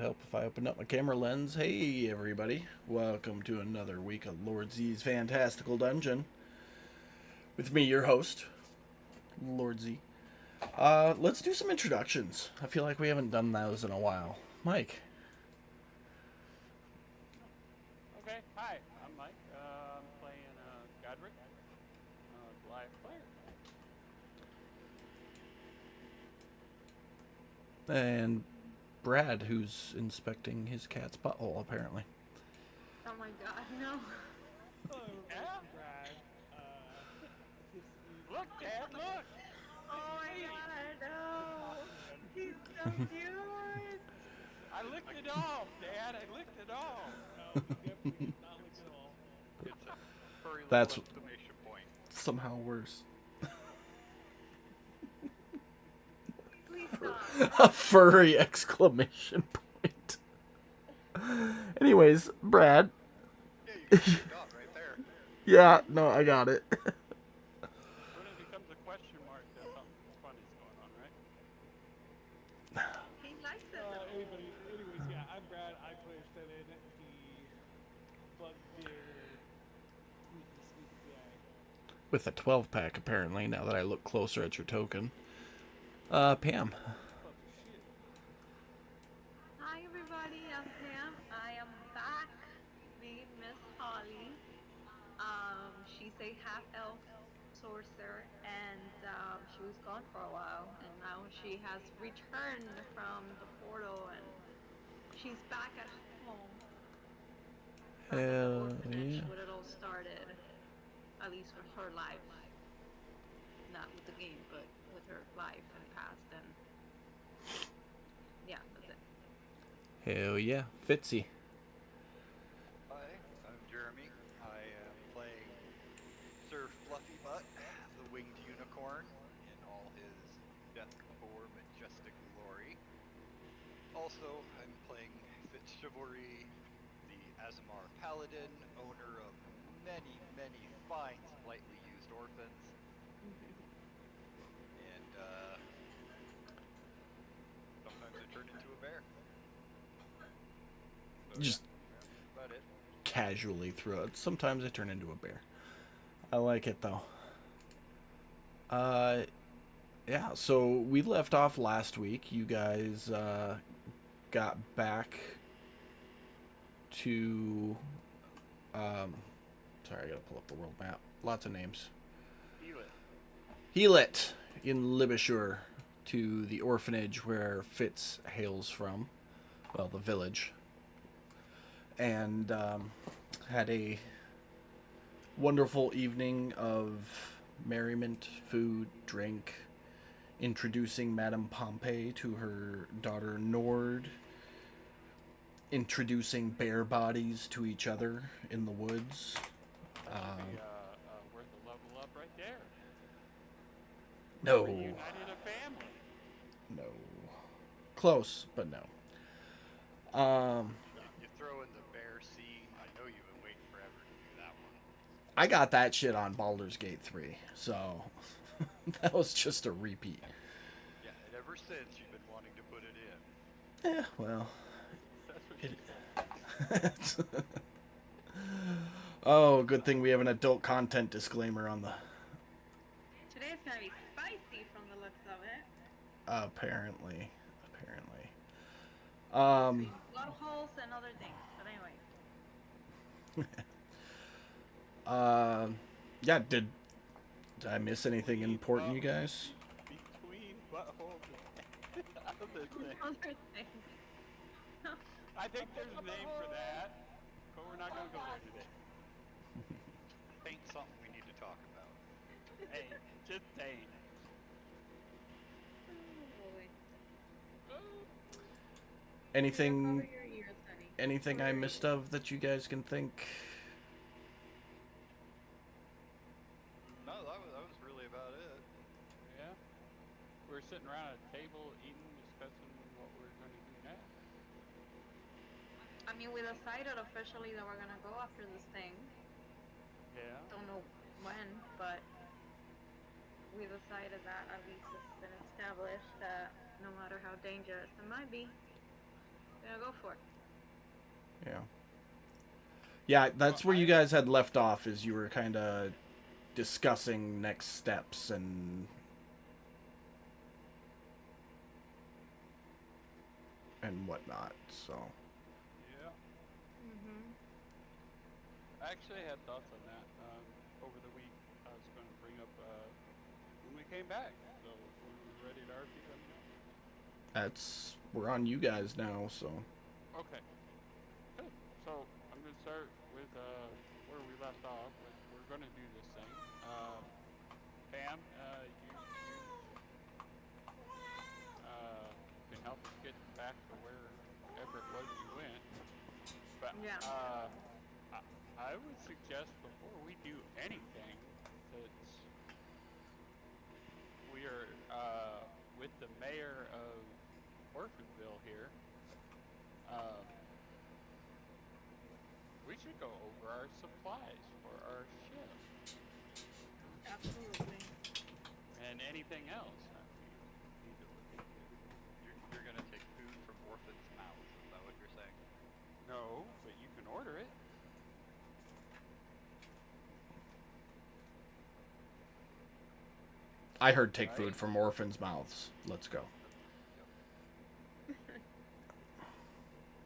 help if I open up my camera lens. Hey, everybody. Welcome to another week of Lord Z's Fantastical Dungeon. With me, your host, Lord Z. Let's do some introductions. I feel like we haven't done those in a while. Mike. Okay, hi, I'm Mike. I'm playing Godric, live player. And Brad, who's inspecting his cat's butthole, apparently. Oh my god, no. Hello, Yeah? Brad. This is Look, Dad, look! Oh my Hey, god, no. He's so cute. I licked it off, Dad. I licked it off. no, he definitely did not look at all. It's a furry little That's exclamation point. somehow worse. Please stop. A furry exclamation point. Anyways, Brad. Yeah, you got it right there. Yeah, no, I got it. When it becomes a question mark, something funny's going on, right? He likes it though. Anyways, yeah, I'm Brad. I play Shannon, the bugbear, sneaky guy. With a 12 pack, apparently, now that I look closer at your token. Pam. Fuck shit. Hi everybody, I'm Pam. I am back being Miss Holly. She's a half-elf sorcerer and she was gone for a while and now she has returned from the portal and she's back at home. Back at the Hell orphanage yeah. where it all started. At least with her life. Not with the game, but with her life and past and yeah, that's it. Hell yeah. Fitzy. Hi, I'm Jeremy. I am playing Sir Fluffy Butt, the winged unicorn, in all his deathcore majestic glory. Also, I'm playing Fitz Chivalry, the Azamar Paladin, owner of many, many fine, slightly used orphans. And sometimes I turn into a bear. So, Just yeah, about it. casually throw it. Sometimes I turn into a bear. I like it, though. Yeah, so we left off last week. You guys, got back to, sorry, I gotta pull up the world map. Lots of names. Feel it. Helet in Libishur to the orphanage where Fitz hails from. Well, the village. And had a wonderful evening of merriment, food, drink, introducing Madame Pompey to her daughter Nord, introducing bear bodies to each other in the woods. That'd be worth a level up right there. No, Reunited a family. no. Close, but no. You throw in the bear scene. I know you've been waiting forever to do that one. I got that shit on Baldur's Gate 3, so that was just a repeat. Yeah, and ever since you've been wanting to put it in. Yeah, well. That's what she said. Oh, good thing we have an adult content disclaimer on the. Today's gonna be spicy from the looks of it. Apparently. Between blood holes and other things. But anyway. Yeah, did I miss anything important, you guys? Between buttholes and other things. Other things. I think there's a name for that, but we're not going to go there today. Ain't something we need to talk about. Hey, just saying. Oh, Anything cover your ears, honey. anything I missed of that you guys can think? No, that was really about it. Yeah. We're sitting around a table eating, discussing what we're going to do next. I mean, we decided officially that we're gonna go after this thing. Yeah. Don't know when, but we decided that at least it's been established that no matter how dangerous it might be, we're gonna go Yeah. Yeah, that's where you guys had left off, is you were kind of discussing next steps and whatnot, so. Yeah. Mhm. I actually had thoughts on that over the week. I was going to bring up when we came back. So when we're ready to RP, let me know. We're on you guys now, so. Okay. Good. So I'm going to start with where we left off. We're going to do this thing. Pam, you can help us get back to wherever it was you went. But Yeah. I would suggest before we do anything that we are with the mayor of Orphanville here. We should go over our supplies for our ship Absolutely. and anything else that we need to look into. You're gonna take food from orphans' mouths. Is that what you're saying? No, but you can order it. I heard take Right. food from orphans' mouths. Let's go. Yep.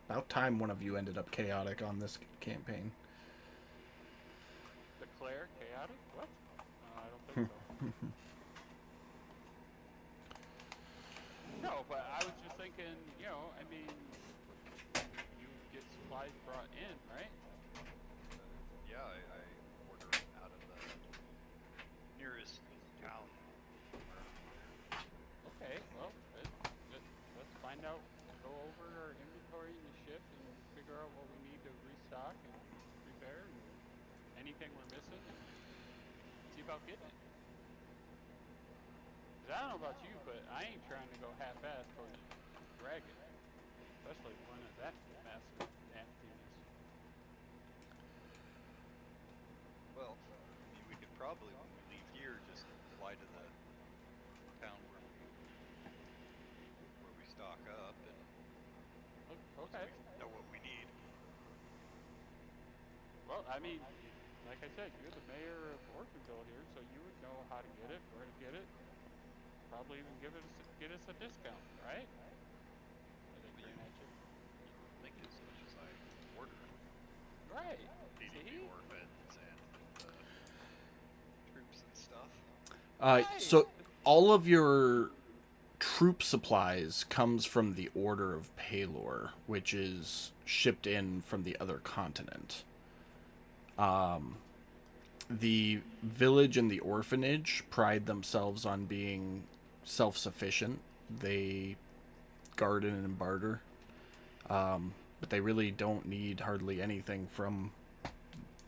About time one of you ended up chaotic on this campaign. Declare chaotic? What? I don't think so. No, but I was just thinking, I mean, you get supplies brought in, right? Yeah, I order out of the nearest town. Okay, well, let's find out, go over our inventory in the ship and figure out what we need to restock and prepare and anything we're missing and see about getting it. 'Cause I don't know about you, but I ain't trying to go half-assed towards a dragon, especially one of that massive nastiness. Well, I mean, we could probably, when we leave here, just fly to the town where we stock up, and Okay. so we know what we need. Well, I mean, like I said, you're the mayor of Orphanville here, so you would know how to get it, where to get it. Probably even get us a discount, right? Are they But green at you? you think as much as I order, Right. feeding See? the orphans and the troops and stuff. So all of your troop supplies comes from the Order of Palor, which is shipped in from the other continent. The village and the orphanage pride themselves on being self-sufficient. They garden and barter, but they really don't need hardly anything from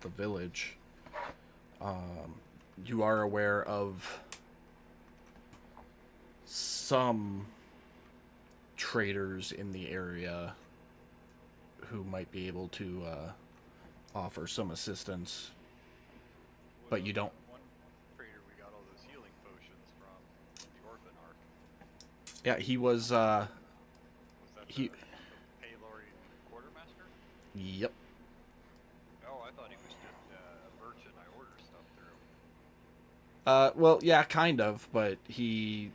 the village. You are aware of some traders in the area who might be able to offer some assistance, but you don't. One trader we got all those healing potions from the orphan arc. Yeah, he was. Was that He. the Palorian quartermaster? Yep. Oh, I thought he was just a merchant I order stuff through. Well, yeah, kind of, but he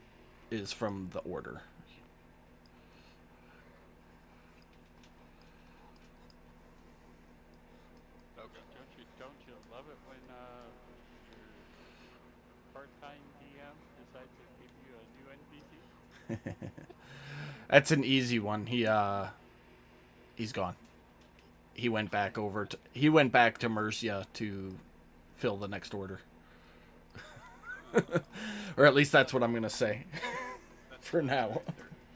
is from the Order. Okay. Don't you love it when your part-time DM decides to give you a new NPC? That's an easy one. He's gone. He went back to Mercia to fill the next order. Or at least that's what I'm gonna say. For now.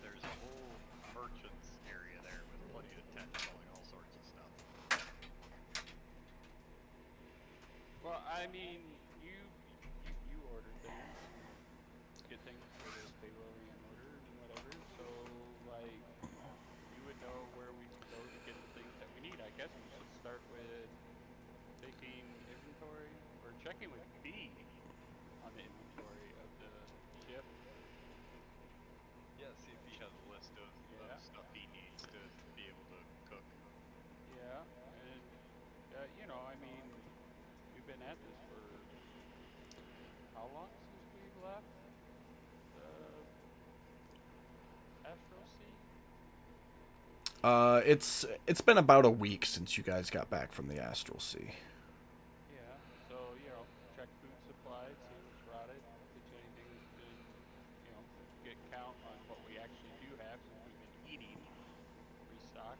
There's a whole merchants area there with plenty of tents selling all sorts of stuff. Well, I mean, you order things, get things for the Palorian order and whatever. So like, you would know where we can go to get the things that we need. I guess we should start with taking inventory or checking with B on the inventory of the ship. Yeah, see if he has a list of Yeah. stuff he needs to be able to cook. Yeah, at this for how long since we've left the Astral Sea? It's been about a week since you guys got back from the Astral Sea. Yeah. So, check food supply, see what's rotted, pitch anything that's been, get count on what we actually do have since we've been eating, restock.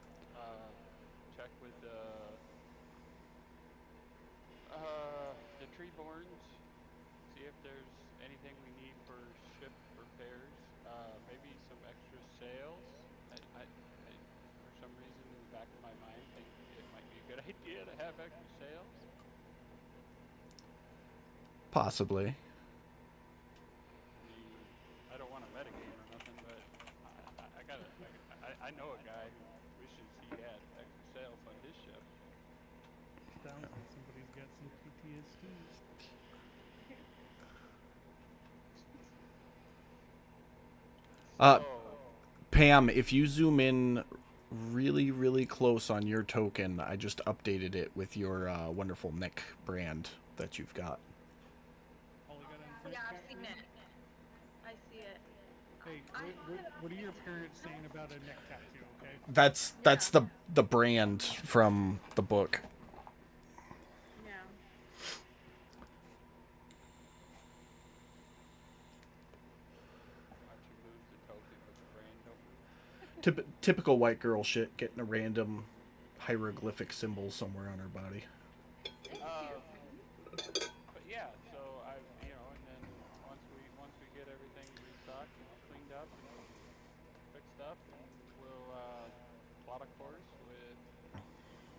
Check with the Treeborns, see if there's anything we need for ship repairs. Maybe some extra sails. I, for some reason, in the back of my mind, think it might be a good idea to have extra sails. Possibly. I mean, I don't want to metagame or nothing, but I know a guy who wishes he had extra sails on his ship. Sounds like somebody's got some PTSD. Uh, So, Pam, if you zoom in really, really close on your token, I just updated it with your wonderful Nick brand that you've got. Holly got on Yeah, I've factory. seen it. I see it. Hey, what are your parents saying about a neck tattoo? Okay. That's the brand from the book. Yeah. watch you move the token, but the brain don't move. Typical white girl shit, getting a random hieroglyphic symbol somewhere on her body. It's Um, cute. but yeah, so and then once we get everything restocked and cleaned up and fixed up, and we'll plot a course with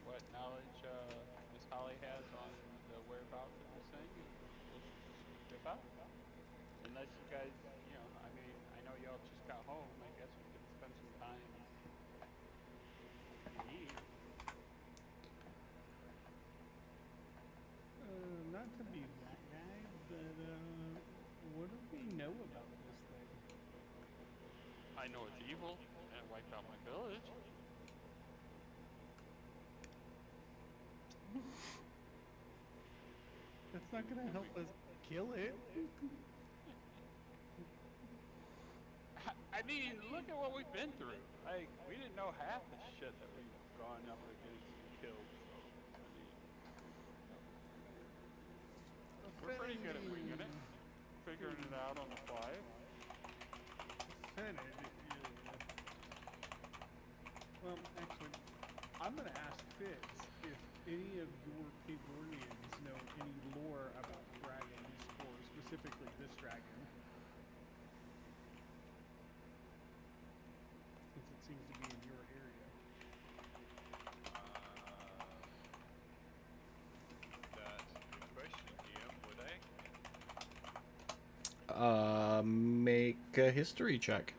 what knowledge Miss Holly has on the whereabouts of this thing, and we'll ship out. Unless you guys, I mean, I know y'all just got home. I guess we could spend some time if you need. Not to be that guy, but what do we know about this thing? I know it's evil and it wiped out my village. That's not gonna help us kill it. I mean, look at what we've been through. Like, we didn't know half the shit that we've gone up against and killed. So, I mean, we're pretty good at winging it, figuring it out on the fly. Percentage. Well, actually, I'm gonna ask Fitz if any of your Pigorians know any lore about dragons, or specifically this dragon. Since it seems to be in your area. That's a good question, DM. Would I? Make a history check.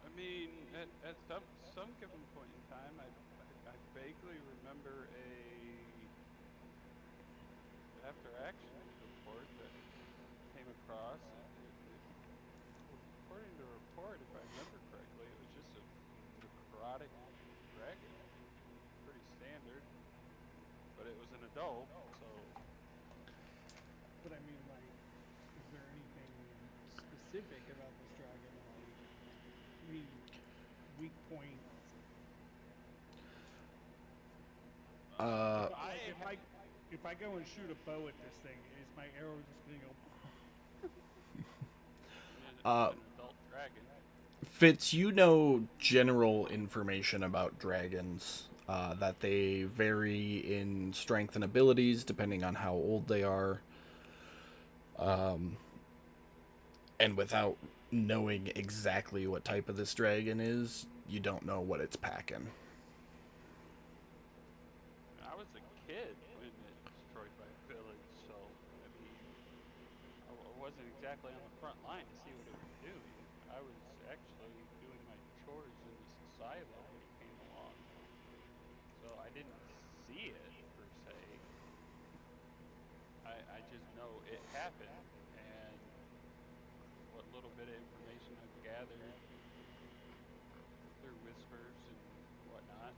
I mean, at some given point in time, I vaguely remember after action report that came across. According to the report, if I remember correctly, it was just a necrotic dragon. Pretty standard, but it was an adult, so But I mean, like, is there anything specific about this dragon? Like, any weak points? Uh, If I go and shoot a bow at this thing, is my arrow just gonna go? an adult dragon. Fitz, you know general information about dragons. That they vary in strength and abilities depending on how old they are. And without knowing exactly what type of this dragon is, you don't know what it's packing. I was a kid when it destroyed my village, so I mean, I wasn't exactly on the front line to see what it was doing. I was actually doing my chores in the silo when it came along, so I didn't see it per se. I just know it happened, and little bit of information I've gathered through whispers and whatnot.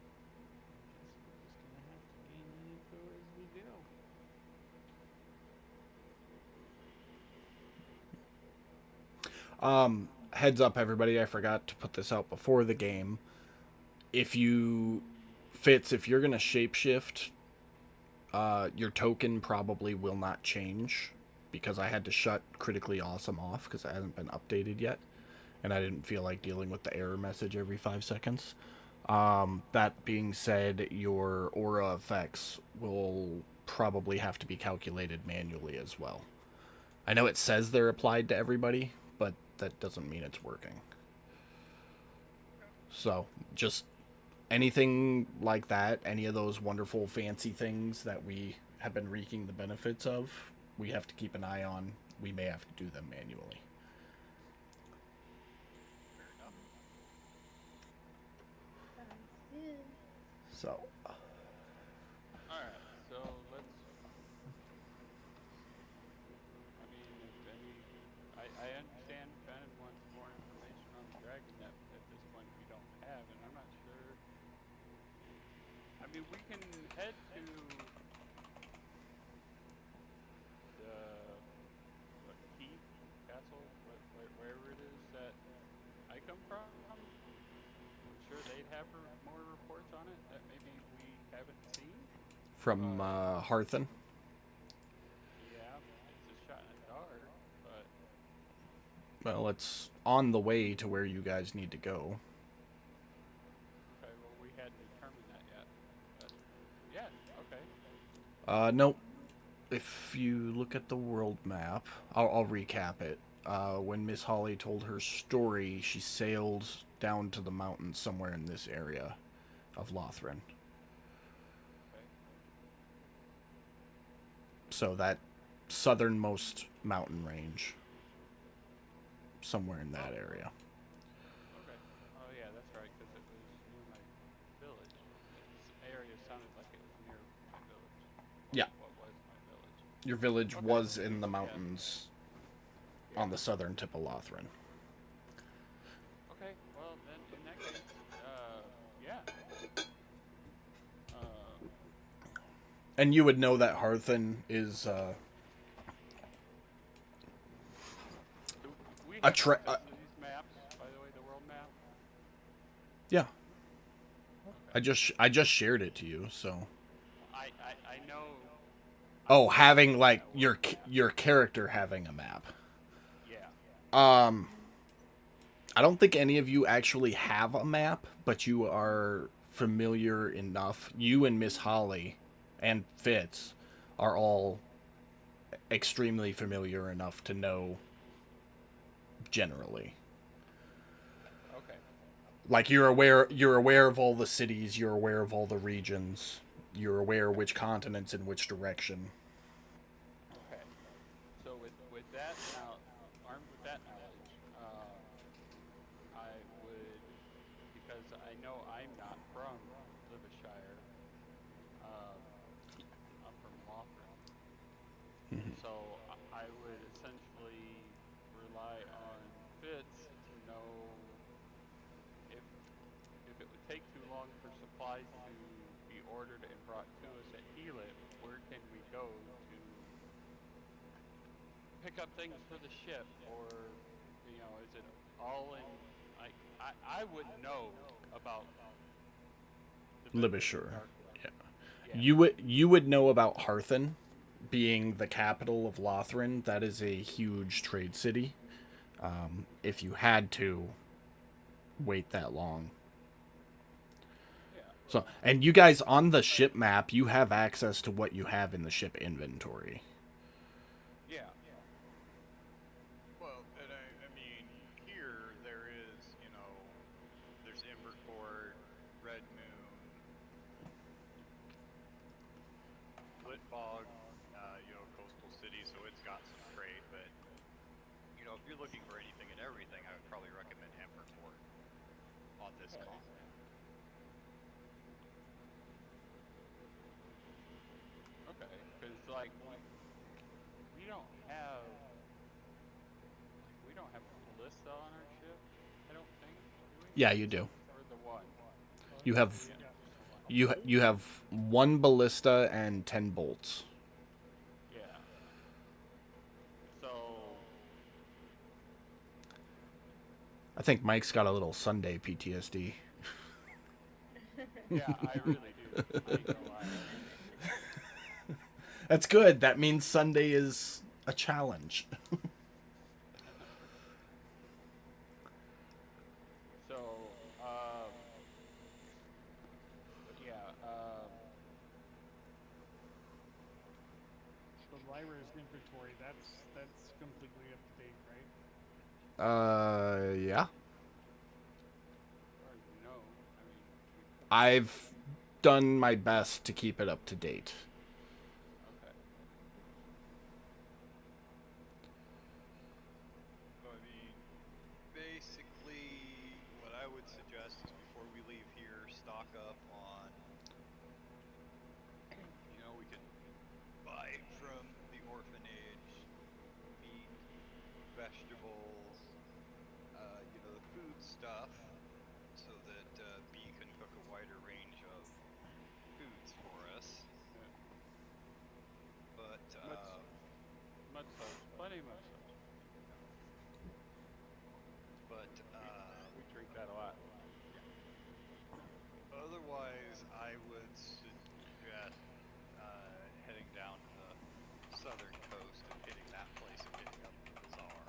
Guess we're just gonna have to gain the info as we go. Heads up, everybody, I forgot to put this out before the game. If you, Fitz, if you're going to shapeshift, your token probably will not change because I had to shut Critically Awesome off because it hasn't been updated yet. And I didn't feel like dealing with the error message every 5 seconds. That being said, your aura effects will probably have to be calculated manually as well. I know it says they're applied to everybody, but that doesn't mean it's working. So, just anything like that, any of those wonderful fancy things that we have been reaping the benefits of, we have to keep an eye on. We may have to do them manually. Fair enough. Sounds good. So, Alright, so let's. I mean, if any. I understand Ben wants more information on the dragon that at this point we don't have, and I'm not sure. I mean, we can head to the what, Keith Castle, wherever it is that I come from. I'm sure they'd have more reports on it that maybe we haven't seen. from Harthen. Yeah, it's a shot in the dark, but Well, it's on the way to where you guys need to go. okay, well, we hadn't determined that yet. But yeah, okay. Nope. If you look at the world map, I'll recap it. When Miss Holly told her story, she sailed down to the mountains somewhere in this area of Lothran. Okay. So that southernmost mountain range, somewhere in that area. Okay. Oh yeah, that's right, because it was near my village. This area sounded like it was near my village. Yeah. What was my village? Your village Okay. was in the Yeah. mountains Yeah. on the southern tip of Lothran. Okay, well then in that case, yeah. And you would know that Harthen is Do we A have tra- access to these maps, by the way, the world map? yeah. I just shared it to you, so. I know. Oh, I having know like that world your map. your character having a map. Yeah. I don't think any of you actually have a map, but you are familiar enough. You and Miss Holly and Fitz are all extremely familiar enough to know generally. Okay. Like you're aware of all the cities, you're aware of all the regions, you're aware which continents in which direction. Okay. So with that now, armed with that knowledge, I would, because I know I'm not from Livershire. Um, I'm from Lothran. So I would essentially rely on Fitz to know if it would take too long for supplies to be ordered and brought to us at Helip, where can we go to pick up things for the ship, or is it all in? Like I would know about the Libishur. Darkwood. Yeah. Yeah. You would know about Harthen being the capital of Lothran. That is a huge trade city. If you had to wait that long. Yeah. So, and you guys on the ship map, you have access to what you have in the ship inventory. Yeah. Well, and I mean, here there is, there's Embercourt, Red Moon, Blitbog, coastal city, so it's got some trade. But if you're looking for anything and everything, I would probably recommend Embercourt on this Okay. continent. ballista on our ship? I don't think. Do we? Yeah, you do. Or the one? You have Yeah, just the one. you have 1 ballista and 10 bolts. Yeah. So I think Mike's got a little Sunday PTSD. yeah, I really do. I ain't gonna lie. That's good. That means Sunday is a challenge. So, but yeah, So Lyra's inventory, that's completely up to date, right? Yeah. as far as we know, I mean, I've done my best to keep it up to date. okay. So I mean, basically, what I would suggest is before we leave here, stock up on, we can buy from the orphanage, meat, vegetables, the food stuff, so that B can cook a wider range of foods for us. Yeah. But Much so, plenty much so. but We drink that a lot. otherwise, I would suggest heading down to the southern coast and hitting that place and hitting up the bazaar.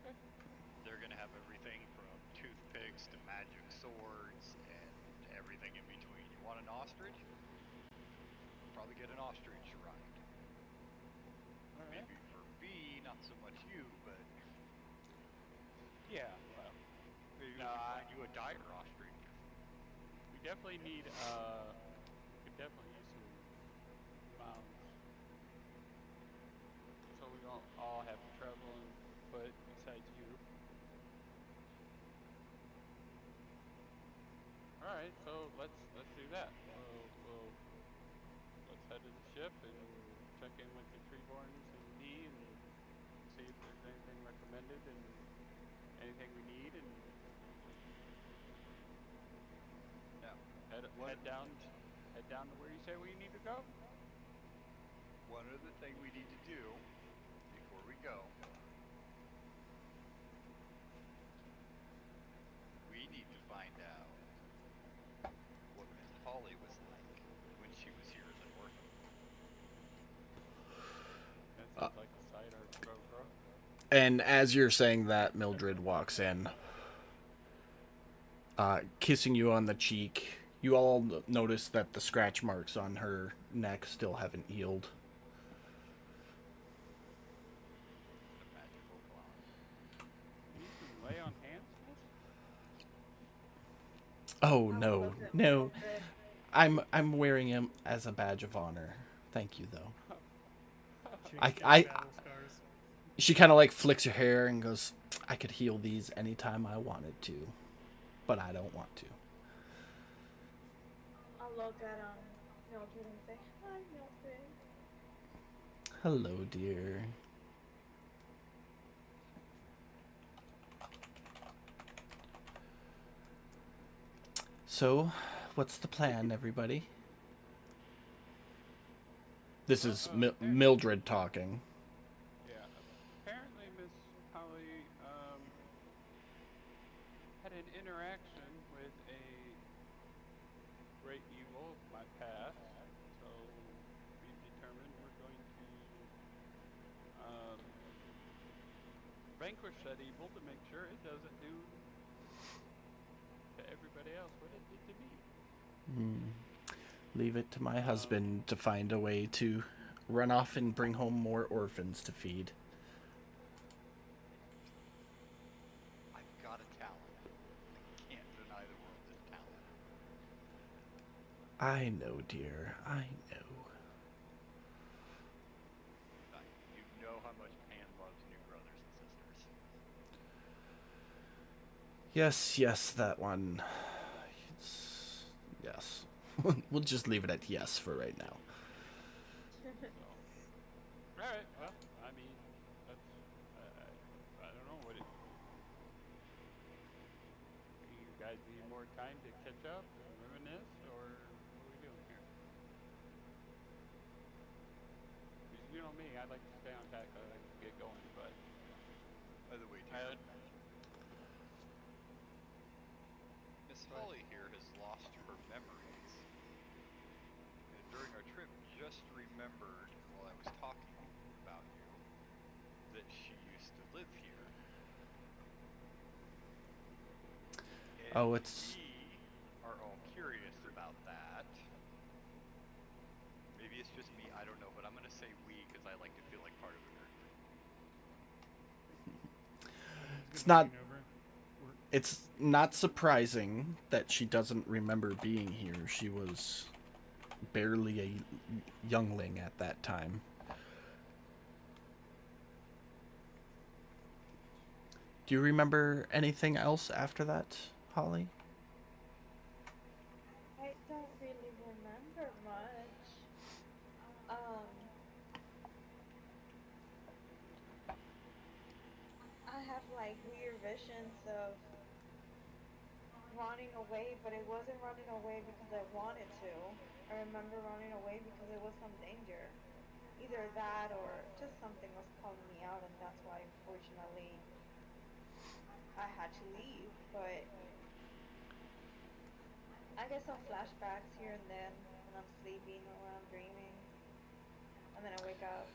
Okay. They're gonna have everything from toothpicks to magic swords and everything in between. You want an ostrich? Probably get an ostrich ride. Alright. Maybe for B, not so much you, but Yeah, well, maybe we No, can find you a dire ostrich. we definitely need, could definitely use some mounts. So we don't all have to travel on foot besides you. Alright, so let's do that. Let's head to the ship and check in with the Treeborns and D and see if there's anything recommended and anything we need, and Now, head down to where you say we need to go. one other thing we need to do before we go, we need to find out what Miss Holly was like when she was here as an orphan. That sounds like a side art bro. And as you're saying that, Mildred walks in, kissing you on the cheek. You all notice that the scratch marks on her neck still haven't healed. The magical blonde. You need some lay on hands, miss? Oh I'll no, close it no. real good. I'm wearing him as a badge of honor. Thank you though. Change I- battle scars. She kind of like flicks her hair and goes, "I could heal these anytime I wanted to, but I don't want to." I'll look at Mildred and say, "Hi, Mildred." Hello, dear. So, what's the plan, everybody? This is Mildred talking. Yeah. Apparently, Miss Holly had an interaction with a great evil of my past, so we determined we're going to vanquish that evil to make sure it doesn't do to everybody else what it did to me. Leave it to my husband to find a way to run off and bring home more orphans to feed. I've got a talent. I can't deny the world this talent. I know, dear. I know. You know how much Pan loves new brothers and sisters. Yes, that one. Yes. We'll just leave it at yes for right now. So, all right. Well, I mean, that's I don't know. guys need more time to catch up and reminisce, or what are we doing here? 'Cause you know me, I like to stay on tack. I like to get going, but By the way, I, Miss go ahead. Holly here has lost her memories, and during our trip, just remembered while I was talking about you that she used to live here. And Oh, it's we are all curious about that. Maybe it's just me, I don't know, but I'm gonna say we because I like to feel like part of a group. it's Gonna not lean over. it's not surprising that she doesn't remember being here. She was barely a youngling at that time. Do you remember anything else after that, Holly? I don't really remember much. I have like weird visions of running away, but it wasn't running away because I wanted to. I remember running away because it was some danger. Either that or just something was calling me out, and that's why, unfortunately, I had to leave. But I get some flashbacks here and then when I'm sleeping or when I'm dreaming, and then I wake up.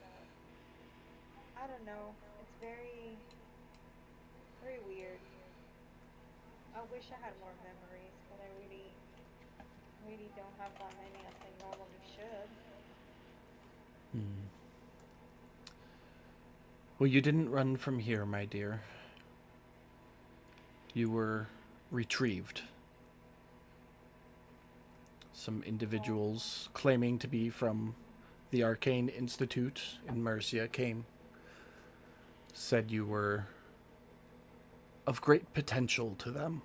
I don't know. It's very, very weird. I wish I had more memories, but I really don't have that many as I normally should. Hmm. Well, you didn't run from here, my dear. You were retrieved. Some Well, individuals claiming to be from the Arcane Institute in Mercia came, said you were of great potential to them,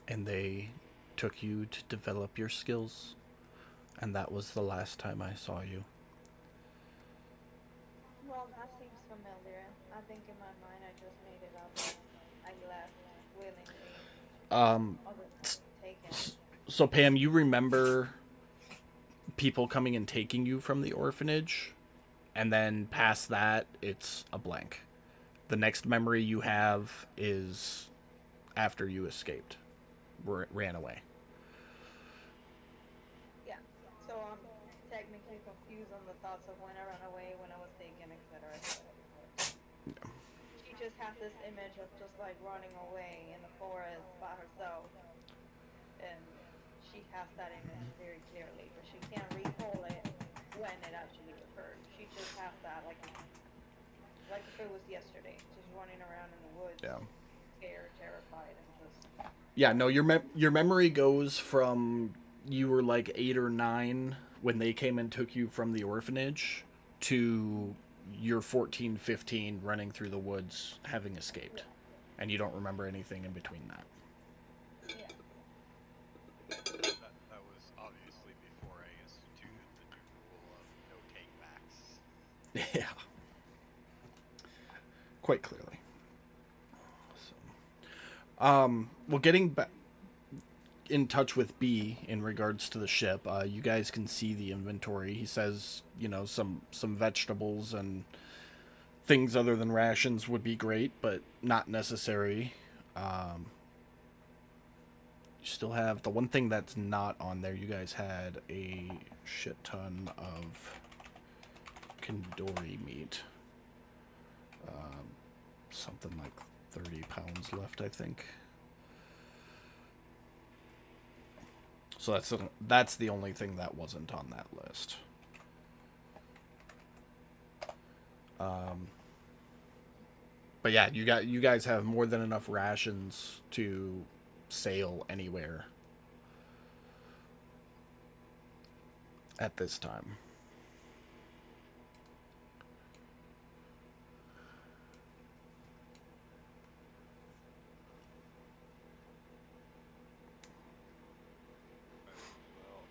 and they took you to develop your skills, and that was the last time I saw you. well, that seems familiar. I think in my mind I just made it up as I left willingly, Um, other than being taken. so Pam, you remember people coming and taking you from the orphanage, and then past that, it's a blank. The next memory you have is after you escaped, ran away. Yeah. So I'm technically confused on the thoughts of when I ran away, when I was taken, etc., etc., etc. She just has this image of just like running away in the forest by herself, and she has that image very clearly, but she can't recall it when it actually occurred. She just has that like if it was yesterday, just running around in the woods, Yeah. scared, terrified, and just Yeah, no, your memory goes from you were like 8 or 9 when they came and took you from the orphanage to you're 14, 15 running through the woods having escaped. yeah, And you don't remember anything in between that. yeah. That was obviously before I instituted the new rule of no take backs. Yeah, quite clearly. Well, getting back in touch with B in regards to the ship, you guys can see the inventory. He says, some vegetables and things other than rations would be great, but not necessary. You still have the one thing that's not on there. You guys had a shit ton of Kandori meat. Something like 30 pounds left, I think. So that's the only thing that wasn't on that list. But yeah, you guys have more than enough rations to sail anywhere at this time. Right. Well,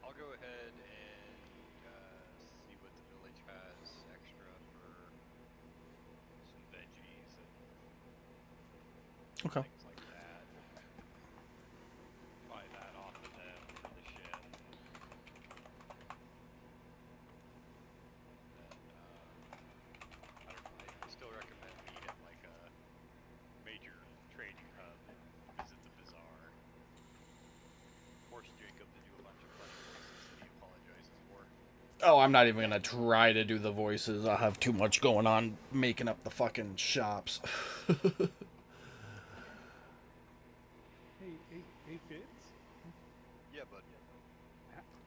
I'll go ahead and see Okay. things like that. Buy that off of them for the ship. Then I don't know. I still recommend we hit like a major trading hub and visit the bazaar. Force Jacob to do a bunch of funny voices that he apologizes for. Oh, I'm not even gonna try to do the voices. I have too much going on making up the fucking shops. Hey, Fitz. Yeah, but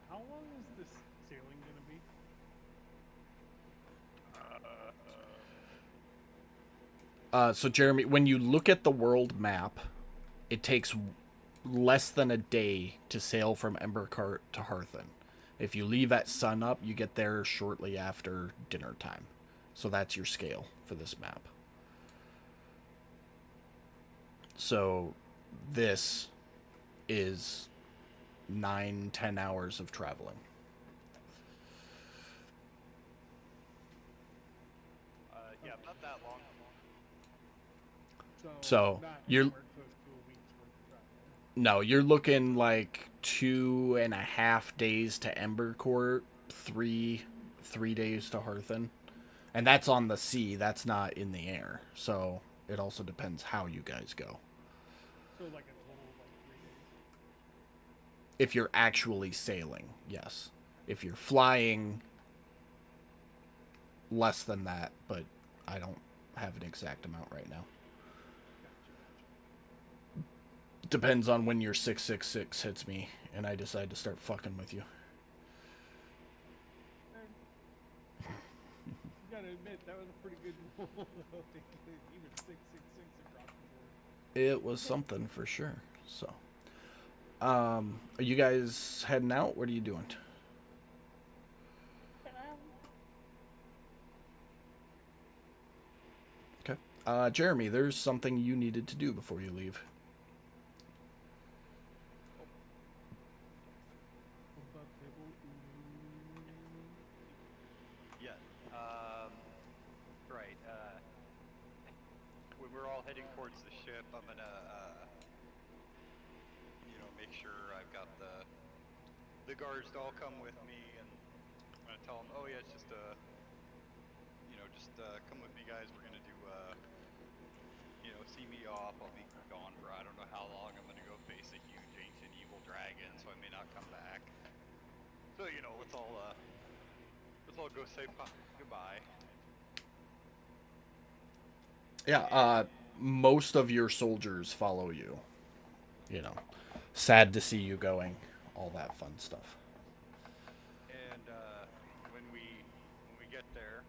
How long is this sailing gonna be? So Jeremy, when you look at the world map, it takes less than a day to sail from Embercart to Hearthen. If you leave at sunup, you get there shortly after dinner time. So that's your scale for this map. So this is 9-10 hours of traveling. yeah, not that long. So, not you're- anywhere close to a week's worth of travel. No, you're looking like 2.5 days to Embercourt, three days to Hearthen, and that's on the sea. That's not in the air. So it also depends how you guys go. So like a total of like 3 days. If you're actually sailing, yes. If you're flying, less than that, but I don't have an exact amount right now. Depends on when your 666 hits me and I decide to start fucking with you. You gotta admit that was a pretty good roll though. Even 666 across the board. It was something for sure. So, are you guys heading out? What are you doing? Okay. Jeremy, there's something you needed to do before you leave. Above table. Yeah. Right. When we're all heading towards the ship, I'm gonna, make sure I've got the guards to all come with me, and I'm gonna tell them, oh yeah, it's just come with me, guys. We're gonna do, see me off. I'll be gone for I don't know how long. I'm gonna go face a huge ancient evil dragon, so I may not come back. So let's all go say goodbye. Yeah, most of your soldiers follow you. Sad to see you going. All that fun stuff. And when we get there,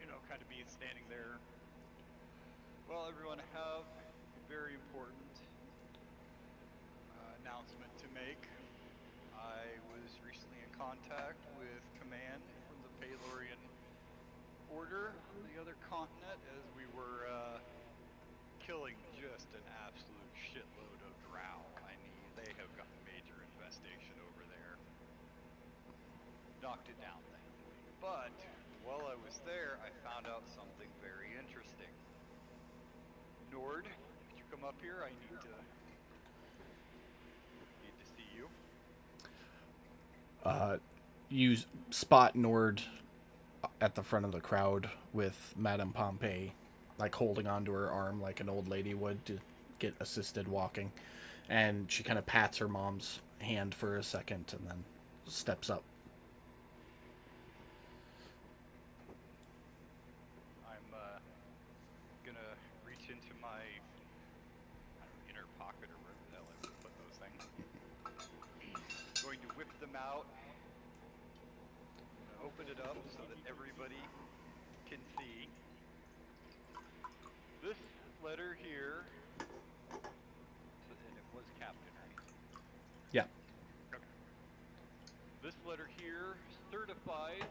I'm gonna kind of be standing there. Well, everyone, have a very important announcement to make. I was recently in contact with command from the Palorian Order on the other continent as we were killing just an absolute shitload of drow. I mean, they have got major infestation over there. Knocked it down, thankfully. But while I was there, I found out something very interesting. Nord, could you come up here? I need to see you. You spot Nord at the front of the crowd with Madame Pompey, like holding onto her arm like an old lady would to get assisted walking. And she kind of pats her mom's hand for a second and then steps up. I'm gonna reach into my inner pocket or wherever the hell I would put those things. Going to whip them out. Open it up so that everybody can see. This letter here, and it was Captain, right? Yeah. Okay. This letter here certifies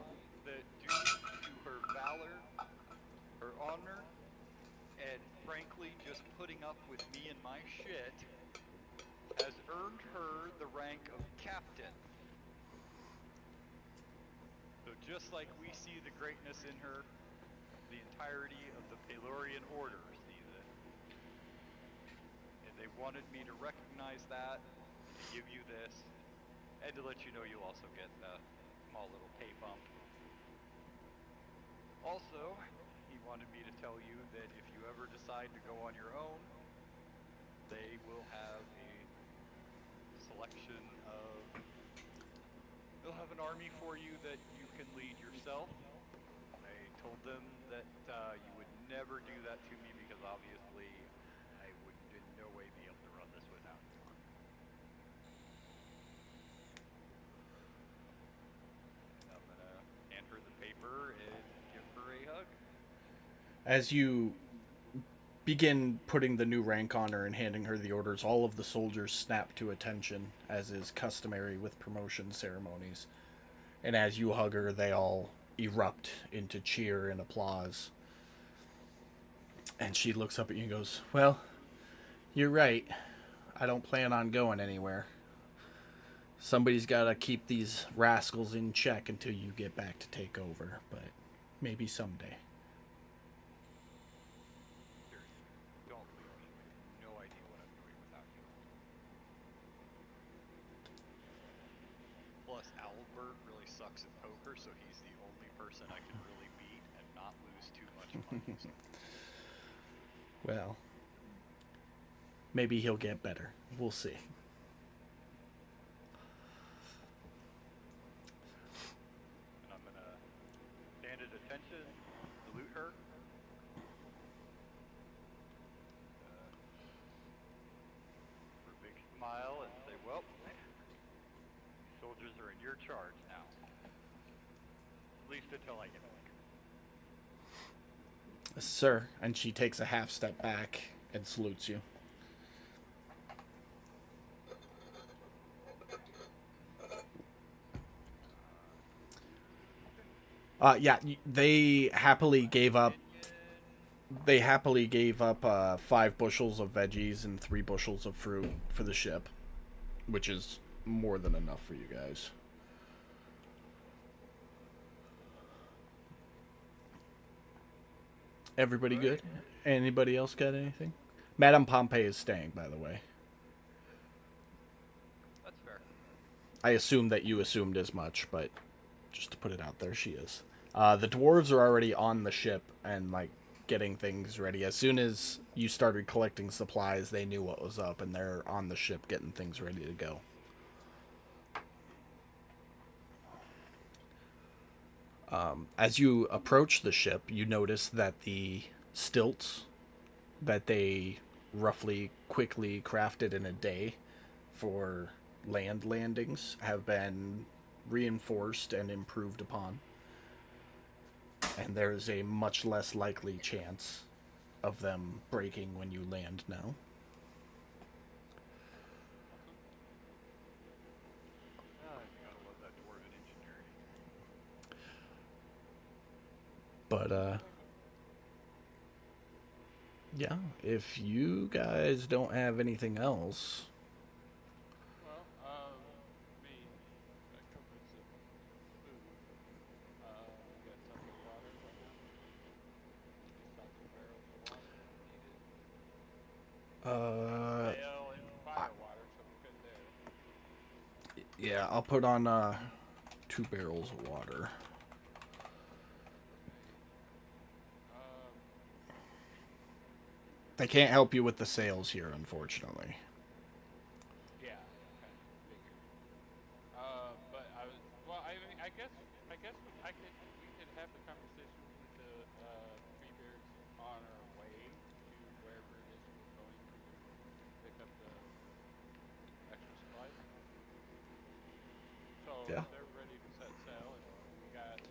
that due to her valor, her honor, and frankly just putting up with me and my shit, has earned her the rank of captain. So just like we see the greatness in her, the entirety of the Pelorian Order see this. And they wanted me to recognize that, to give you this, and to let you know you'll also get a small little pay bump. Also, he wanted me to tell you that if you ever decide to go on your own, they will have a selection of... They'll have an army for you that you can lead yourself. I told them that you would never do that to me because obviously I would in no way be able to run this without you. I'm gonna hand her the paper and give her a hug. As you begin putting the new rank on her and handing her the orders, all of the soldiers snap to attention, as is customary with promotion ceremonies. And as you hug her, they all erupt into cheer and applause. And she looks up at you and goes, "Well, you're right. I don't plan on going anywhere. Somebody's got to keep these rascals in check until you get back to take over, but maybe someday." Seriously, don't leave me. I have no idea what I'm doing without you. Plus, Albert really sucks at poker, so he's the only person I can really beat and not lose too much money. So. Well, maybe he'll get better. We'll see. And I'm gonna stand at attention, salute her. For a big smile and say, "Well, these soldiers are in your charge now. At least until I get back." Sir. And she takes a half step back and salutes you. Yeah, they happily gave up. They happily gave up 5 bushels of veggies and 3 bushels of fruit for the ship, which is more than enough for you guys. Everybody good? Anybody else got anything? Madame Pompey is staying, by the way. That's fair. I assume that you assumed as much, but just to put it out there, she is. The dwarves are already on the ship and like getting things ready. As soon as you started collecting supplies, they knew what was up, and they're on the ship getting things ready to go. As you approach the ship, you notice that the stilts that they quickly crafted in a day for land landings have been reinforced and improved upon. And there's a much less likely chance of them breaking when you land now. You gotta love that dwarven ingenuity. But yeah, if you guys don't have anything else, Well, me, that covers the food. We got tons of water right now. Just tons of barrels of water if needed. Sail and fire water, so we're good there. yeah, I'll put on 2 barrels of water. Okay. They can't help you with the sails here, unfortunately. Yeah, kind of figured. But well, I guess we could have the conversation with the Treebeards on our way to wherever it is we're going to pick up the extra supplies. So Yeah. they're ready to set sail, and we got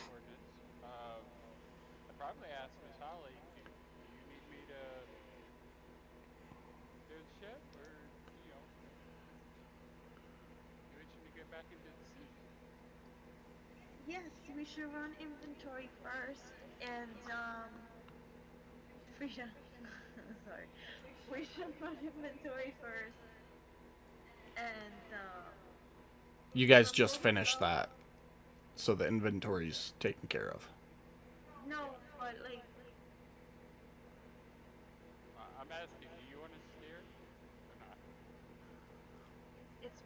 coordinates. I probably asked Miss Holly, do you need me to steer the ship, or you itching to get back into the sea? Yes, we should run inventory first, and Frida, sorry, we should run inventory first, and You guys just finished that, so the inventory's taken care of. no, but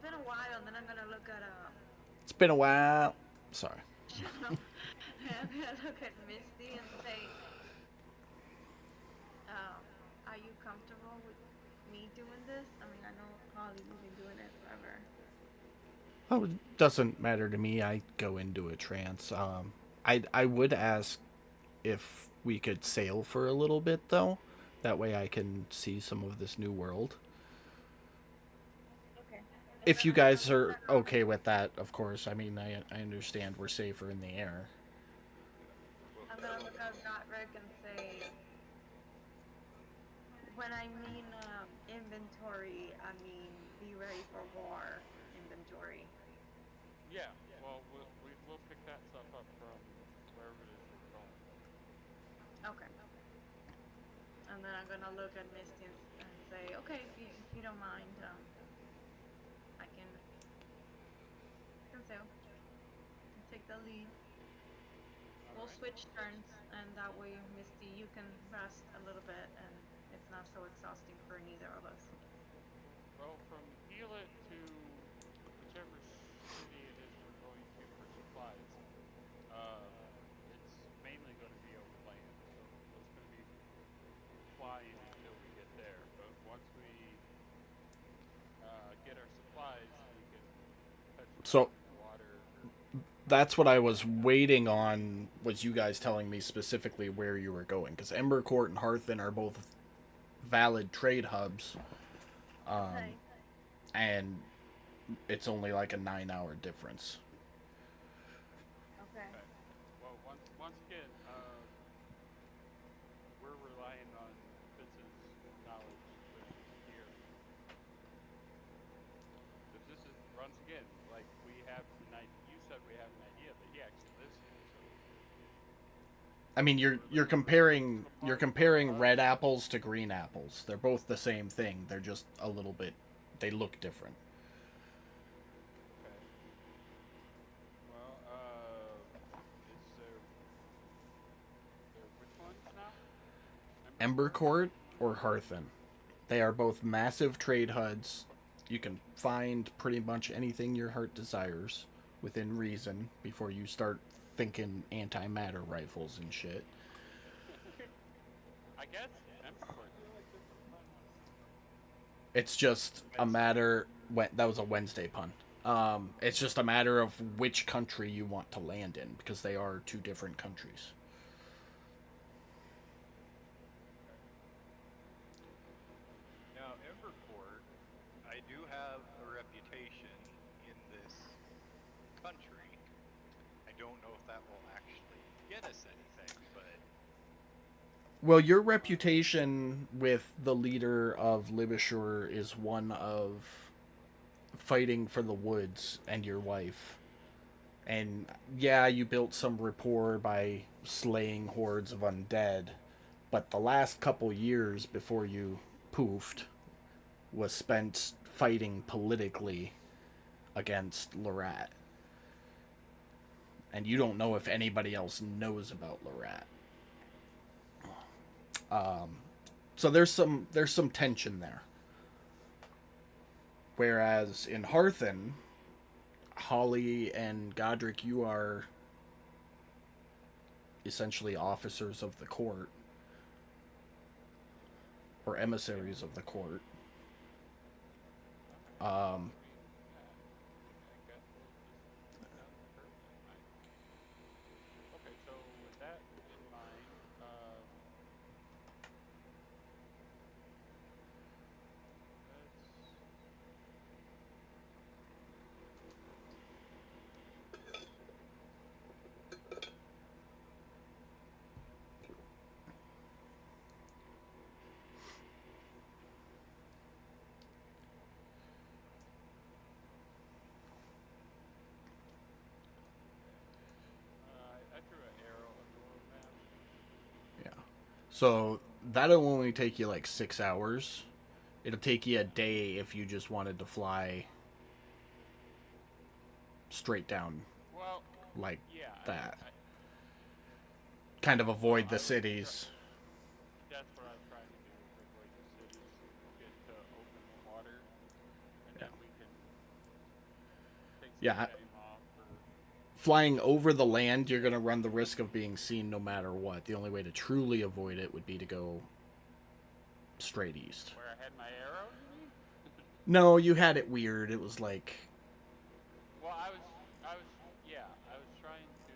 been a while, and then I'm gonna look at It's been a while. Sorry. I'm gonna look at Misty and say, um, "Are you comfortable with me doing this? I mean, I know Holly, you've been doing it forever." Oh, it doesn't matter to me. I go into a trance. I would ask if we could sail for a little bit though. That way I can see some of this new world. Okay. And If then you I'm gonna guys look are at okay with that, of course. I mean, I understand we're safer in the air. Well, I'm gonna look at Godric and say, when I mean inventory, I mean be ready for war inventory. Yeah. Well, we'll pick that stuff up from wherever it is that we're going. Okay. And then I'm gonna look at Misty and say, okay, if you don't mind, I can sail and take the lead. All We'll right. switch turns, and that way, Misty, you can rest a little bit, and it's not so exhausting for neither of us. Well, from Hewlett to whichever city it is we're going to for supplies, um, it's mainly going to be over land, so it's going to be flying until we get there. But once we get our supplies, we can touch So down in the water. that's what I was waiting on. Was you guys telling me specifically where you were going? Because Embercourt and Hearthen are both valid trade hubs, Nice. and it's only like a 9 hour difference. Okay. Okay. Well, once again, we're relying on Fitz's knowledge with gear. Because this is once again, like we have an idea. You said we have an idea, but he actually lives here, so I mean, we're you're looking for comparing hubs. red apples to green apples. They're both the same thing. They're just a little bit. They look different. Okay. Well, is there which ones now? Embercore? Embercourt or Hearthen. They are both massive trade hubs. You can find pretty much anything your heart desires within reason before you start thinking antimatter rifles and shit. I guess Embercore. It's just a matter. That was a Wednesday pun. It's just a matter of which country you want to land in because they are two different countries. Okay. now Embercourt, I do have a reputation in this country. I don't know if that will actually get us anything, but Well, your reputation with the leader of Libishur is one of fighting for the woods and your wife. And yeah, you built some rapport by slaying hordes of undead, but the last couple years before you poofed was spent fighting politically against Lorat. And you don't know if anybody else knows about Lorat. So there's some tension there. Whereas in Hearthen, Holly and Godric, you are essentially officers of the court or emissaries of the court. Okay. I mean, I guess we'll just head down to her then. Okay, so with that in mind, let's. I threw an arrow on the world map. Yeah. So that'll only take you like 6 hours. It'll take you a day if you just wanted to fly straight down Well, like yeah. that. Kind of Well, avoid the cities. that's what I was trying to do is avoid the cities, get to open water, and Yeah. then we can Yeah, cut him off or flying over the land, you're going to run the risk of being seen no matter what. The only way to truly avoid it would be to go straight east. where I had my arrow. You mean? No, you had it weird. It was like, Well, yeah, I was trying to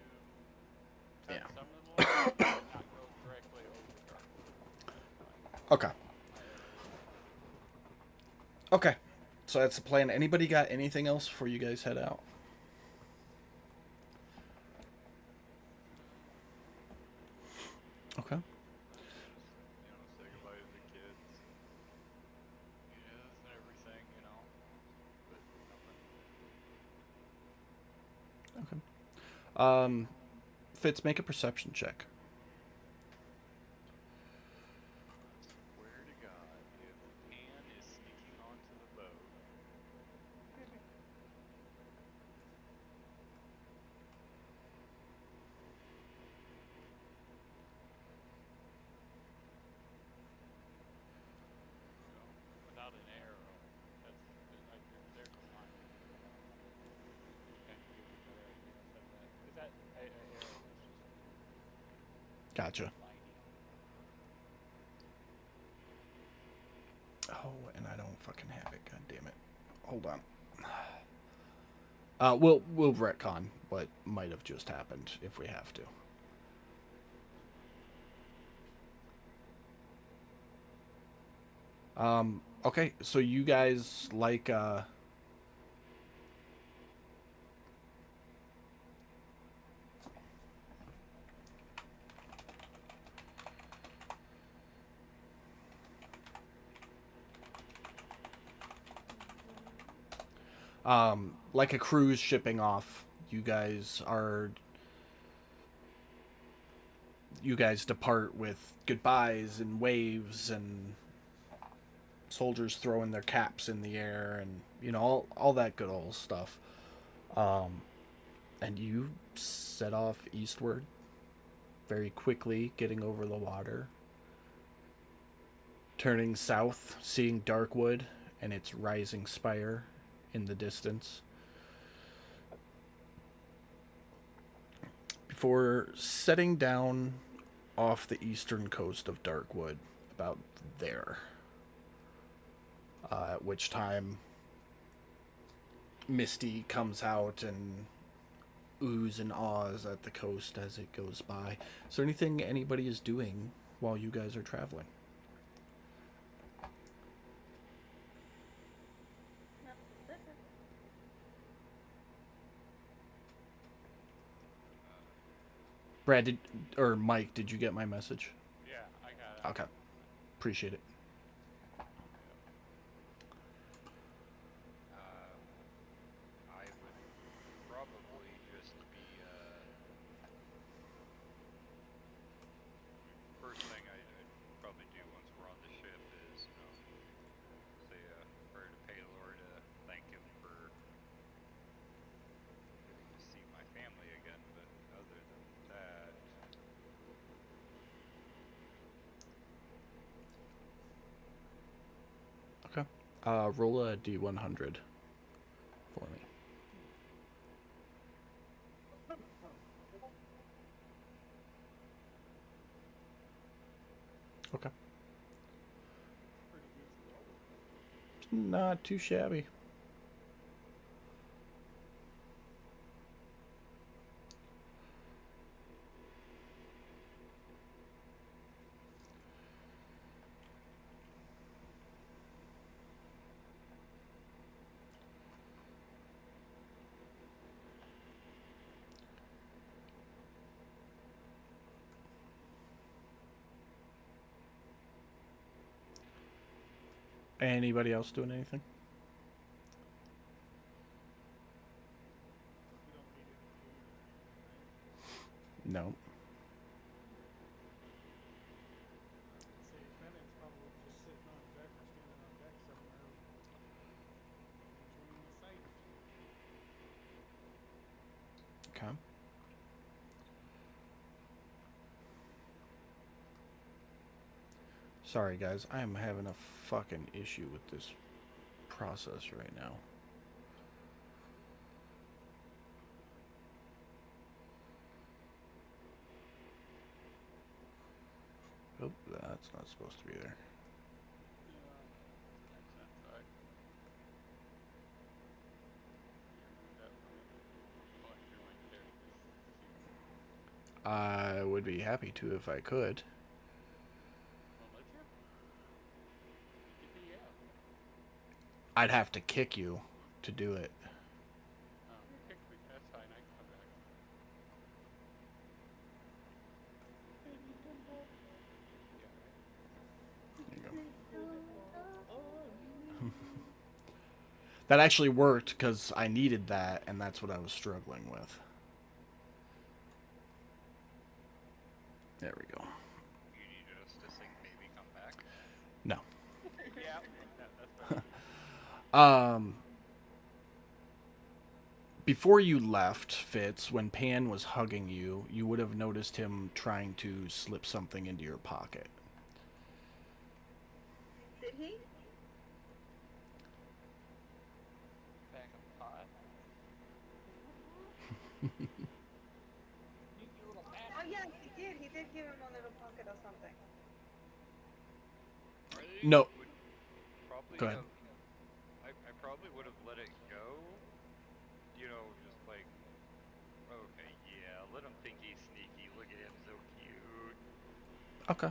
cut yeah. some of the lines, but not go directly over Darkwood. Okay. My arrow was. Okay. So that's the plan. Anybody got anything else before you guys head out? Okay. Say goodbye to the kids. Yes, and everything, but nothing. Okay. Fitz, make a perception check. Swear to God, if Pan is sneaking onto the boat. Without an arrow, that's like there's a line. Kind of give you a better idea of that. Because that arrow was just Gotcha. lining. Oh, and I don't fucking have it. God damn it. Hold on. We'll retcon what might have just happened if we have to. Okay, so you guys like like a cruise shipping off. You guys depart with goodbyes and waves and soldiers throwing their caps in the air and all that good old stuff. And you set off eastward very quickly, getting over the water, turning south, seeing Darkwood and its rising spire in the distance, before setting down off the eastern coast of Darkwood, about there. At which time Misty comes out and oohs and ahs at the coast as it goes by. Is there anything anybody is doing while you guys are traveling? Brad, or Mike, did you get my message? Yeah, I got it. Okay. Appreciate it. I would probably just be, first thing I'd probably do once we're on the ship is, say a prayer to Palor to thank him for getting to see my family again, but other than that, Okay. Roll a D100 for me. Okay. Not too shabby. Anybody else doing anything? No. Say Fennec's probably just sitting on deck or standing on deck somewhere, enjoying the sight. Okay. Sorry, guys. I am having a fucking issue with this process right now. that's not supposed to be there. Makes sense. Remove that from going through my characters. I would be happy to if I could. Well, let you? Get the out. I'd have to kick you to do it. Kick me. That's fine. I can come back. There you go. That actually worked because I needed that, and that's what I was struggling with. There we go. You needed us to sing Baby Come Back? No. Yeah. That's fine. Before you left, Fitz, when Pan was hugging you, you would have noticed him trying to slip something into your pocket. Did he? Back of pot. Oh yeah, he did. He did give him a little pocket or something. No. Would probably Go ahead. I probably would have let it go. You know, just like, okay, yeah, let him think he's sneaky. Look at him, so cute. Okay.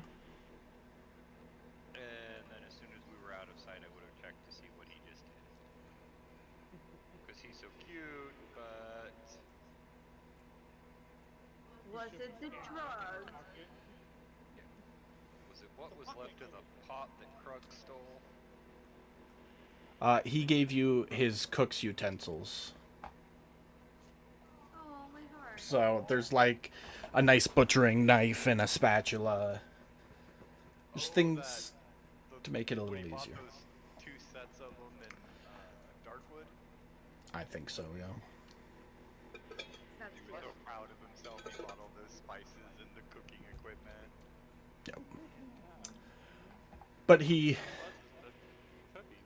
And then as soon as we were out of sight, I would have checked to see what he just did. Because he's so cute, but Was it the drugs? was it what was left of the pot that Krug stole? He gave you his cook's utensils. Oh, my heart. So there's like a nice butchering knife and a spatula. Just things to make it a little When he bought easier. those 2 sets of them in Darkwood, I think so, yeah. That's he was so proud of himself. He bought all those spices and the cooking equipment. Yep. But he, Cookie.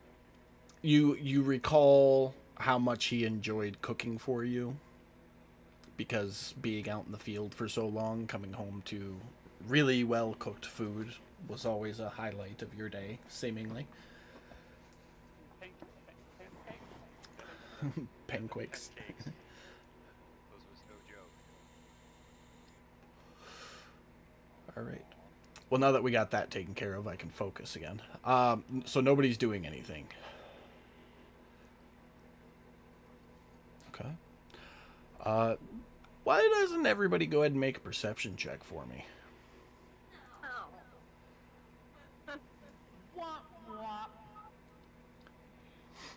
you recall how much he enjoyed cooking for you, because being out in the field for so long, coming home to really well cooked food was always a highlight of your day, seemingly. Pancakes. Cakes. Those was no joke. All right. Well, now that we got that taken care of, I can focus again. So nobody's doing anything. Okay. Why doesn't everybody go ahead and make a perception check for me? Oh. Wah, wah. Wah,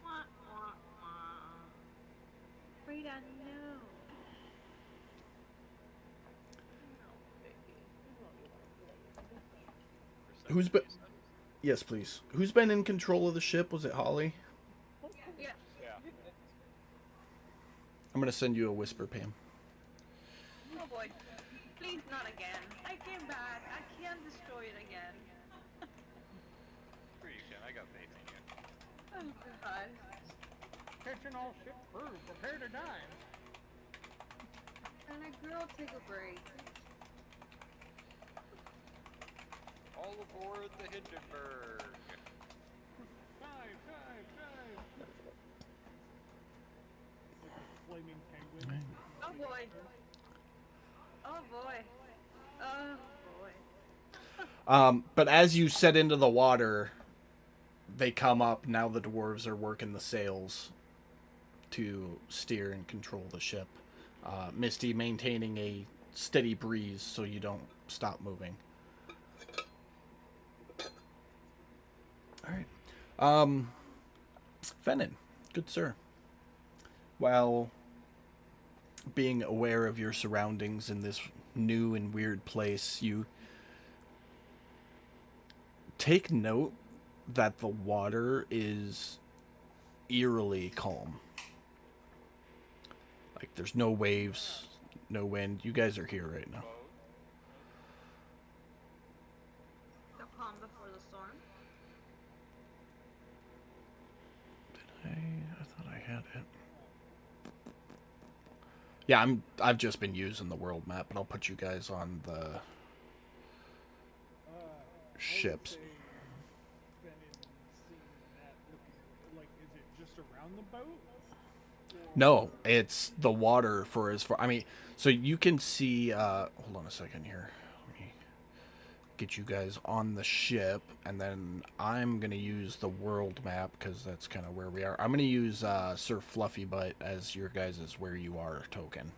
wah, wah. Frida, no. No, baby. Who's been? Yes, please. Who's been in control of the ship? Was it Holly? Yeah. Yeah. I'm gonna send you a whisper, Pam. Oh boy. Please not again. I came back. I can't destroy it again. Sure you can. I got faith in you. Oh god. Attention all ship crew, prepare to dive. And a girl take a break. All aboard the Hindenburg. Dive, dive, dive. Like a flaming penguin. Oh boy. Oh boy. Oh boy. But as you set into the water, they come up. Now the dwarves are working the sails to steer and control the ship. Misty maintaining a steady breeze so you don't stop moving. All right. Fennin, good sir. While being aware of your surroundings in this new and weird place, you take note that the water is eerily calm. Like there's no waves, no wind. You guys are here right now. The calm before the storm. I thought I had it. Yeah, I've just been using the world map, but I'll put you guys on the ships. say Bennin's seeing that looking like, is it just around the boat? No, it's the water for as far. I mean, so you can see. Hold on a second here. Let me get you guys on the ship, and then I'm gonna use the world map because that's kind of where we are. I'm gonna use Sir Fluffy Butt as your guys' where you are token.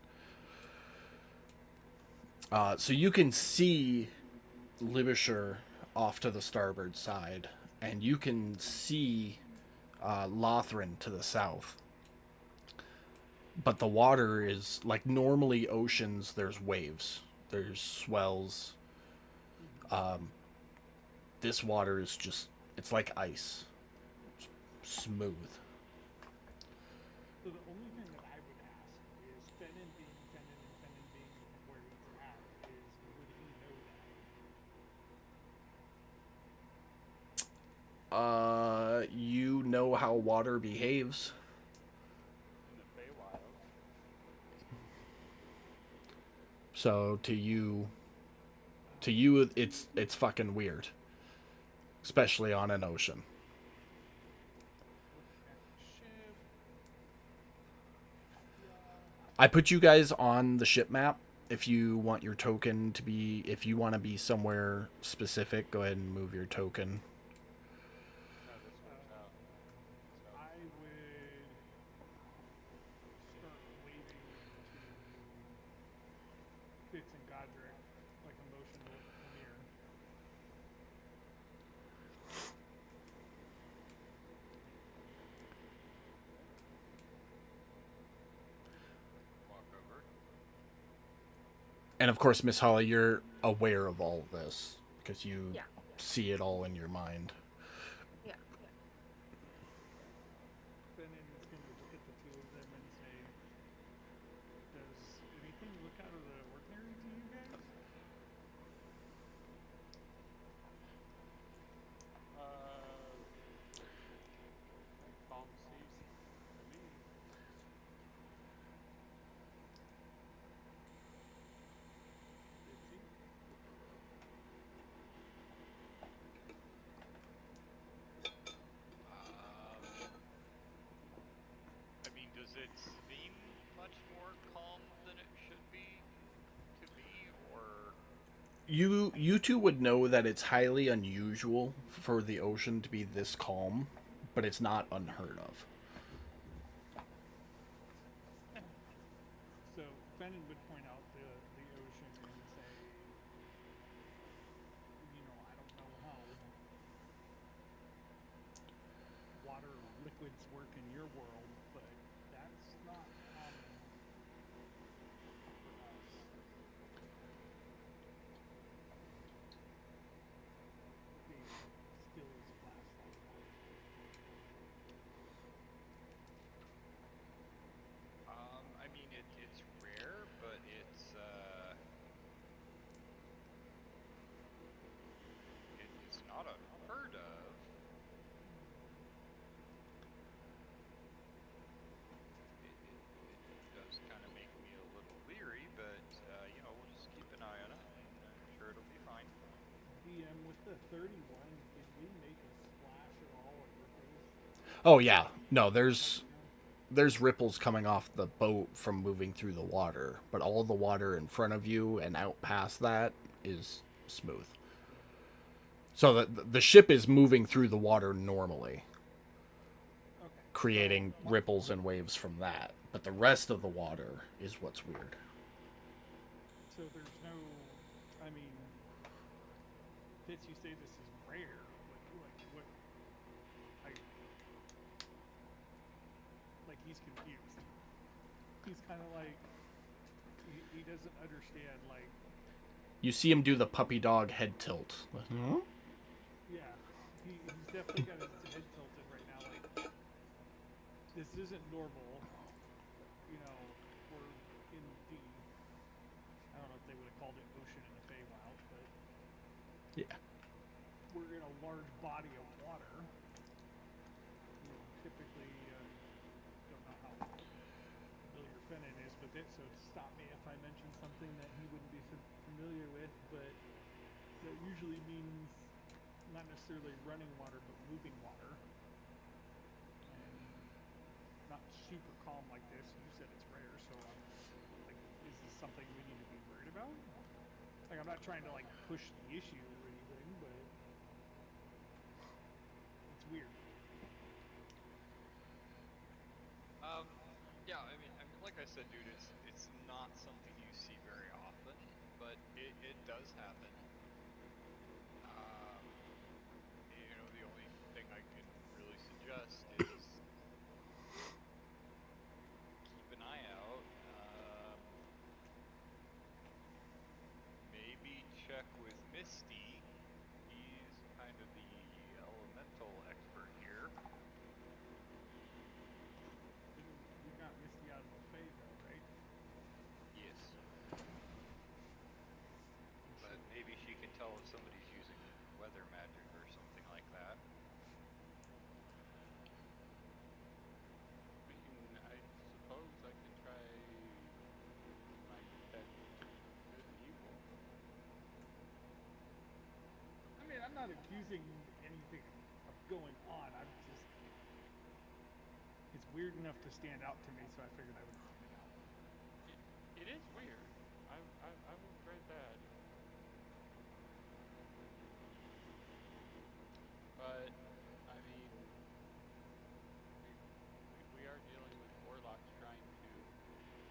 So you can see Libisher off to the starboard side, and you can see Lothran to the south. But the water is like normally oceans. There's waves, there's swells. This water is just it's like ice, smooth. So the only thing that I would ask is Bennin being Bennin and Bennin being where he's at is would he know that? You know how water behaves. In the Feywild. So to you, it's fucking weird, especially on an ocean. Looking at the ship. I put you guys on the ship map. If you want your token to be, if you want to be somewhere specific, go ahead and move your token. No, this works out. So, I would start waving to Fitz and Godric like a motion to come here. Walk over. And of course, Miss Holly, you're aware of all of this because you Yeah. see it all in your mind. Yeah. Bennin is going to look at the two of them and say, does anything look out of the ordinary to you guys? calm seas to me. Fitzy? I mean, does it seem much more calm than it should be to me, or You two would know that it's highly unusual for the ocean to be this calm, but it's not unheard of. So Bennin would point out the ocean and say, I don't know how water liquids work in your world, but that's not common for us. Being still as plastic. I mean, it's rare, but it's not unheard of. It does kind of make me a little leery, but we'll just keep an eye on it, and I'm sure it'll be fine. DM with the 31, did we make a splash at all or ripples? Oh yeah, no, there's ripples coming off the boat from moving through the water, but all the water in front of you and out past that is smooth. So the ship is moving through the water normally, Okay. creating ripples and waves from that. But the rest of the water is what's weird. So there's no, I mean, Fitz, you say this is rare, but what, like he's confused. He's kind of like, he doesn't understand, like, You see him do the puppy dog head tilt. Hmm? yeah, he's definitely got his head tilted right now, like, this isn't normal, we're in the, I don't know if they would have called it ocean in the Feywild, but Yeah. we're in a large body of water. Typically, don't know how familiar Fennin is with it, so stop me if I mention something that he wouldn't be familiar with, but that usually means not necessarily running water, but moving water, and not super calm like this. You said it's rare, so I'm like, is this something we need to be worried about? Like, I'm not trying to like push the issue or anything, but it's weird. Yeah, like I said, dude, it's not something you see very often, but it does happen. Um, the only thing I can really suggest is keep an eye out. Maybe check with Misty. He's kind of the elemental expert here. We got Misty out of the fade though, right? Yes. But maybe she can tell if somebody's using weather magic or something like that. I suppose I can try my detect good and evil. I mean, I'm not accusing anything of going on. I'm just, it's weird enough to stand out to me, so I figured I would point it out. It is weird. I will grant that. But I mean, we are dealing with warlocks trying to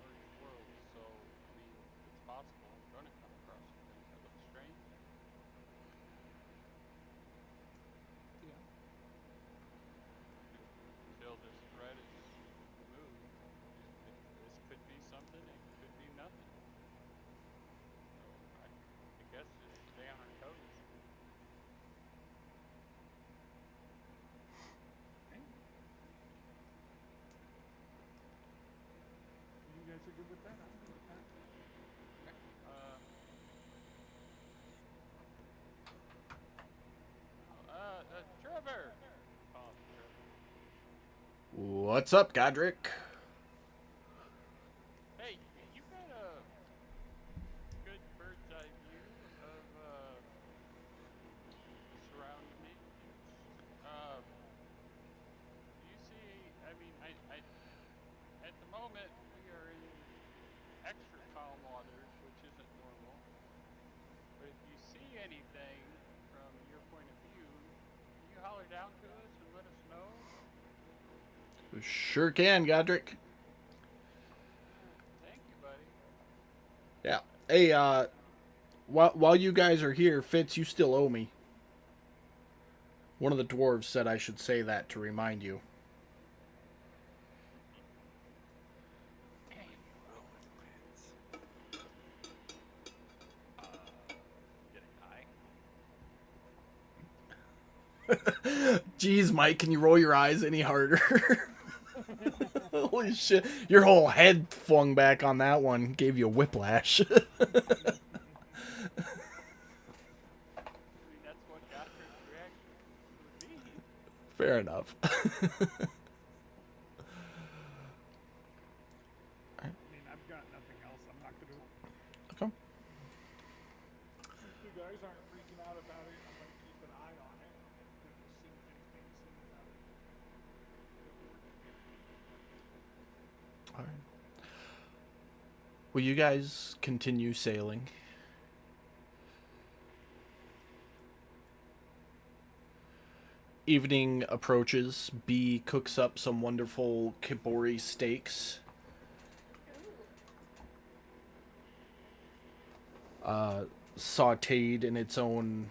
merge worlds, so I mean, it's possible I'm going to come across some things that look strange. Yeah. Until this thread is removed, this could be something, it could be nothing. So I guess just stay on our toes. Okay. You guys are good with that? I'm good with that. Trevor! Call him Trevor. What's up, Godric? Hey, you got a good bird's eye view of the surroundings. Do you see? I mean, I at the moment we are in extra calm waters, which isn't normal. But if you see anything from your point of view, can you holler down to us and let us know? Sure can, Godric. Thank you, buddy. Yeah. Hey, while you guys are here, Fitz, you still owe me. One of the dwarves said I should say that to remind you. Getting high. Jeez, Mike, can you roll your eyes any harder? Holy shit. Your whole head flung back on that one. Gave you a whiplash. I mean, that's what Godric's reaction would be. Fair enough. I mean, I've got nothing else. I'm not going to. Okay. Since you guys aren't freaking out about it, I'm going to keep an eye on it. And we'll see if anything seems out of the ordinary. All right. Will you guys continue sailing? Evening approaches. B cooks up some wonderful kibori steaks. Sauteed in its own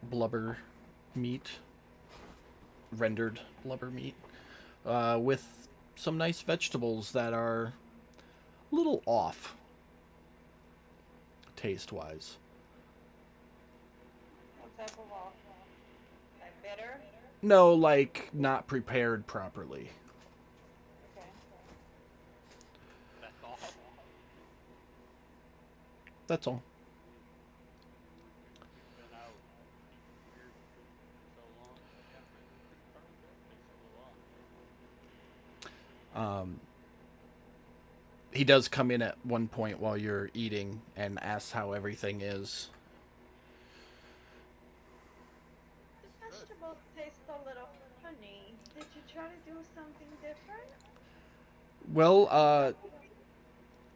blubber meat. Rendered blubber meat. With some nice vegetables that are a little off. Taste-wise. What type of off? Like bitter? No, like, not prepared properly. Okay. That's all. That's all. We've been out eating weird food for so long. Yeah, my pretty carbs does taste a little off. He does come in at one point while you're eating and asks how everything is. try to do something different? Well, That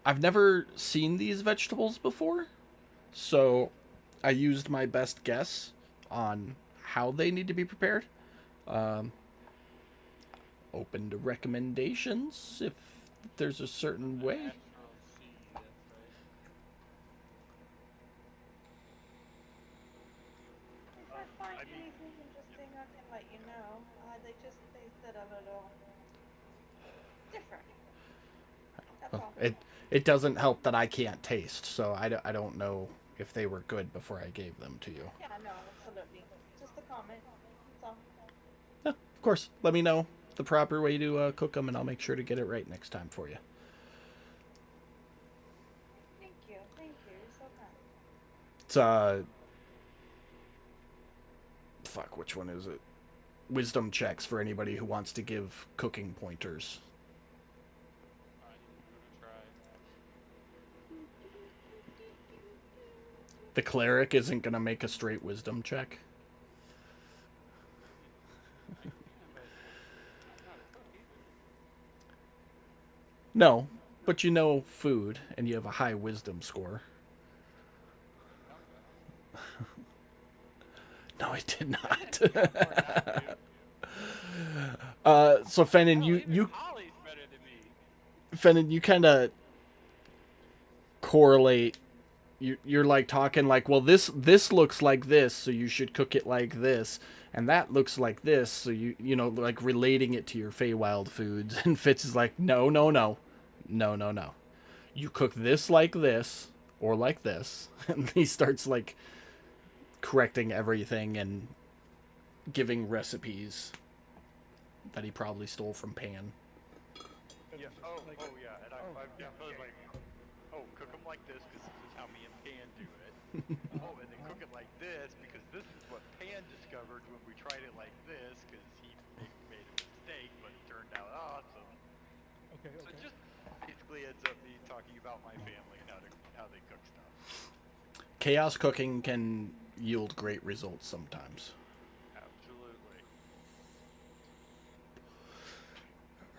I've never seen these vegetables before, so I used my best guess on how they need to be prepared. Um, Open to recommendations if there's a certain way. Natural C, that's right. If I find I mean, anything interesting, I can let you know. They just tasted a little different. That's all. It doesn't help that I can't taste, so I don't know if they were good before I gave them to you. Yeah, no, absolutely. Just a comment. That's all. Yeah, of course, let me know the proper way to cook them, and I'll make sure to get it right next time for you. Thank you. Thank you. You're so kind. It's fuck, which one is it? Wisdom checks for anybody who wants to give cooking pointers. I didn't give it a try. The cleric isn't gonna make a straight wisdom check. I can, but I'm not a cook either. No, but you know food, and you have a high wisdom score. Didn't tell me that. No, I did I not. didn't count for it not to. So Fennon, Hell, even you Holly's better than me. Fennon, you kind of correlate. You're like talking like, well, this looks like this, so you should cook it like this, and that looks like this, so you know like relating it to your Feywild foods. And Fitz is like, no, no, no, no, no, no. You cook this like this or like this, and he starts like correcting everything and giving recipes that he probably stole from Pan. Yeah. Oh, oh yeah. And I've definitely like, oh, cook them like this because this is how me and Pan do it. Oh, and then cook it like this because this is what Pan discovered when we tried it like this because he made a mistake, but it turned out awesome. Okay, So it okay. just basically ends up me talking about my family and how they cook stuff. Chaos cooking can yield great results sometimes. Absolutely.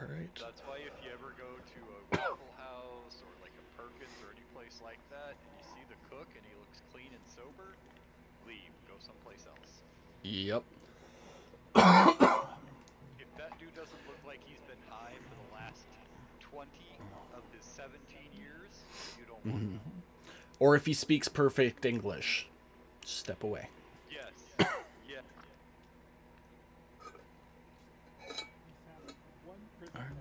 All right. That's why if you ever go to a Waffle House or like a Perkins or any place like that, and you see the cook and he looks clean and sober, leave. Go someplace else. Yep. If that dude doesn't look like he's been high for the last 20 of his 17 years, you don't want him. Or if he speaks perfect English, step away. Yes. Yeah. You sound like one prison camp.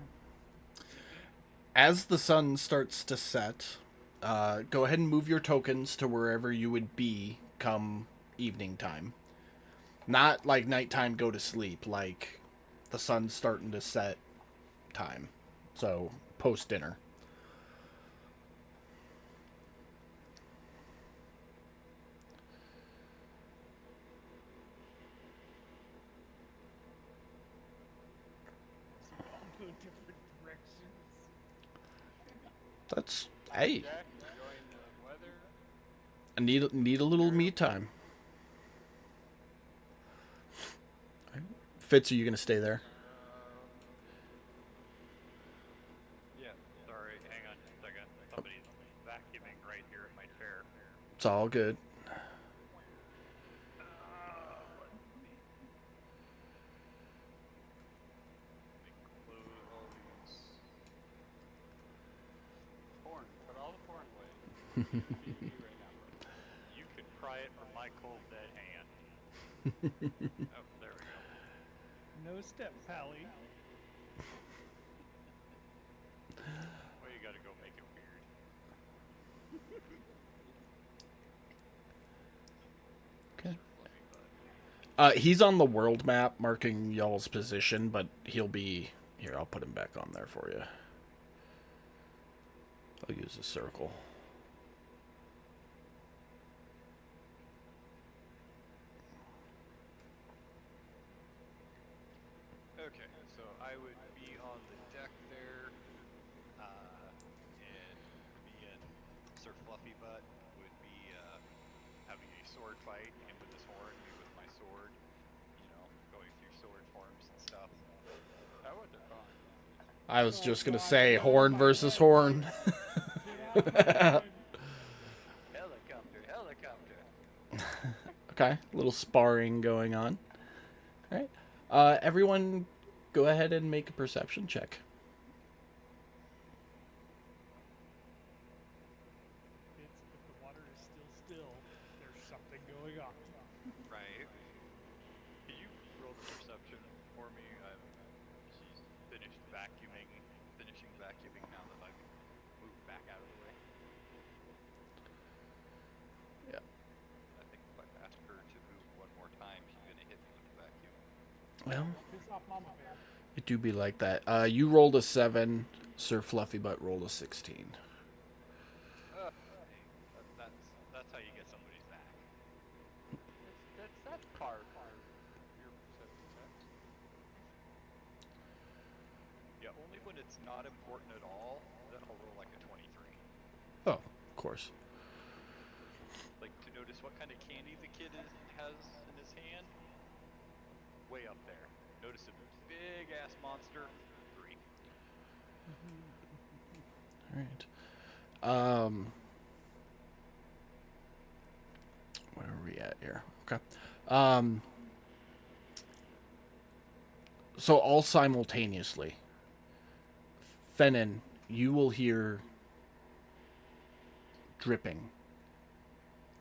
As the sun starts to set, go ahead and move your tokens to wherever you would be come evening time. Not like nighttime, go to sleep, like the sun's starting to set time. So, post dinner. So we all go different directions. That's, hey, Jack, enjoying the weather. I need a little me time. Fitz, are you going to stay there? Yeah. Sorry, hang on just a second. Somebody's vacuuming right here at my chair. It's all good. Close all these. Porn. Put all the porn away. Leave it be me right now. You can pry it from my cold dead hand. Oh, there we go. No step, Pally. Well, you gotta go make it weird. Okay. Fluffy butt. He's on the world map marking y'all's position, but he'll be here. I'll put him back on there for you. I'll use a circle. Okay, so I would be on the deck there, and me and Sir Fluffy Butt would be having a sword fight, him with his horn, me with my sword, you know, going through sword forms and stuff. I was Oh, just gonna God, say no, horn not versus yet. horn. Get out of line. Helicopter, helicopter. Okay, a little sparring going on. All right. Everyone, go ahead and make a perception check. If the water is still still, there's something going on. Right. Can you roll the perception for me? She's finishing vacuuming now that I've moved back out of the way. Yeah. I think if I ask her to move one more time, she's gonna hit me with the vacuum. Well, Piss off Mama Bear. it do be like that. You rolled a 7. Sir Fluffy Butt rolled a 16. Hey, that's how you get somebody's back. That's par for your perception checks. Yeah, only when it's not important at all, then I'll roll like a 23. Oh, of course. Like to notice what kind of candy the kid has in his hand. Way up there. Notice a big ass monster. 3. All right. Where are we at here? Okay. So all simultaneously, Fennin, you will hear dripping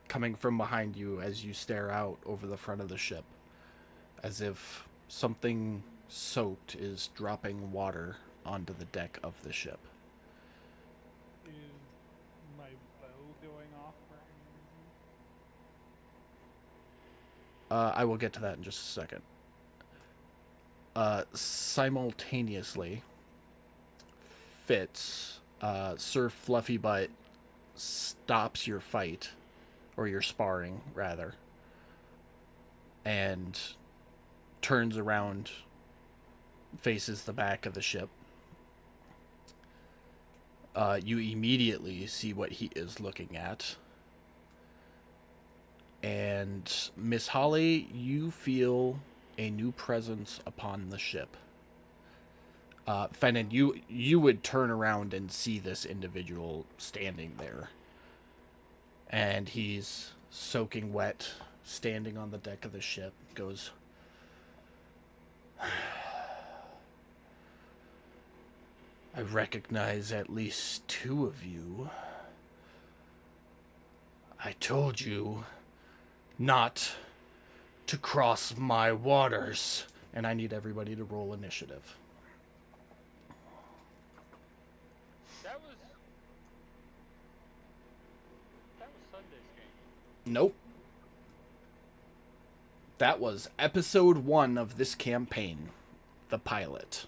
coming from behind you as you stare out over the front of the ship, as if something soaked is dropping water onto the deck of the ship. Is my bow going off for any reason? I will get to that in just a second. Simultaneously, Fitz, Sir Fluffy Butt stops your fight, or your sparring, rather, and turns around, faces the back of the ship. You immediately see what he is looking at. And Miss Holly, you feel a new presence upon the ship. Fennin, you would turn around and see this individual standing there. And he's soaking wet, standing on the deck of the ship, goes, I recognize at least 2 of you. I told you not to cross my waters. And I need everybody to roll initiative. That was Sunday's game. Nope. That was episode 1 of this campaign, the pilot.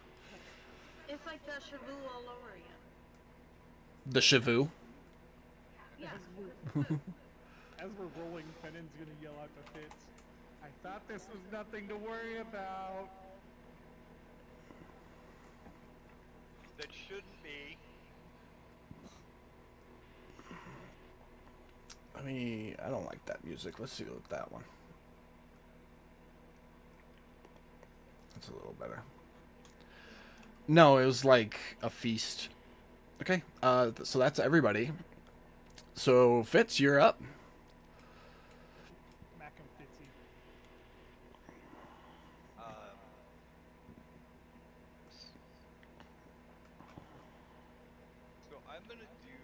It's like the Shavu all over again. The Shavu. Yeah. As we're rolling, Fennin's gonna yell out to Fitz, I thought this was nothing to worry about. That shouldn't be. I don't like that music. Let's see what that one. That's a little better. No, it was like a feast. Okay, so that's everybody. So, Fitz, you're up. Mac and Fitzy. So I'm gonna do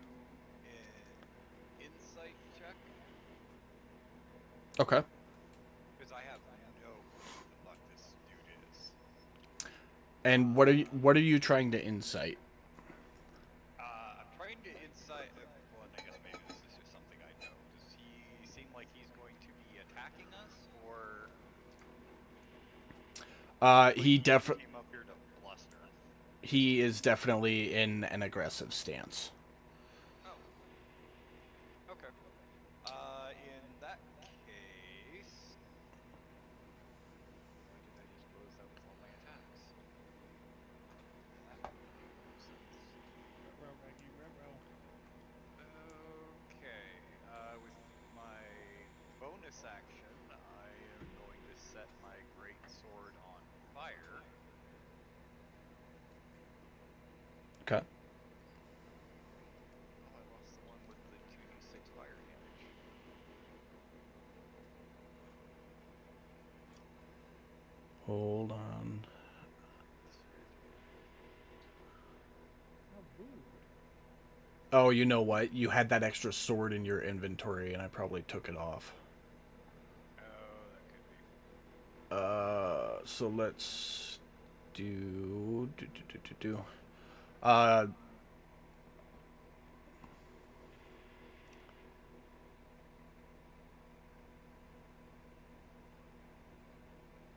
an insight check Okay. because I have no clue what the fuck this dude is. And what are you trying to insight? I'm trying to insight. Well, I guess maybe this is just something I know. Does he seem like he's going to be attacking us, or He definitely came up here to bluster? he is definitely in an aggressive stance. Oh. Okay. In that case, why did I just close that with all my attacks? That makes no sense. Ruh-roh, Reggie, ruh-roh. Okay, with my bonus action, I am going to set my great sword on fire. Ooh. Oh, you know what? You had that extra sword in your inventory, and I probably took it off. Oh, that could be. So let's do. Uh,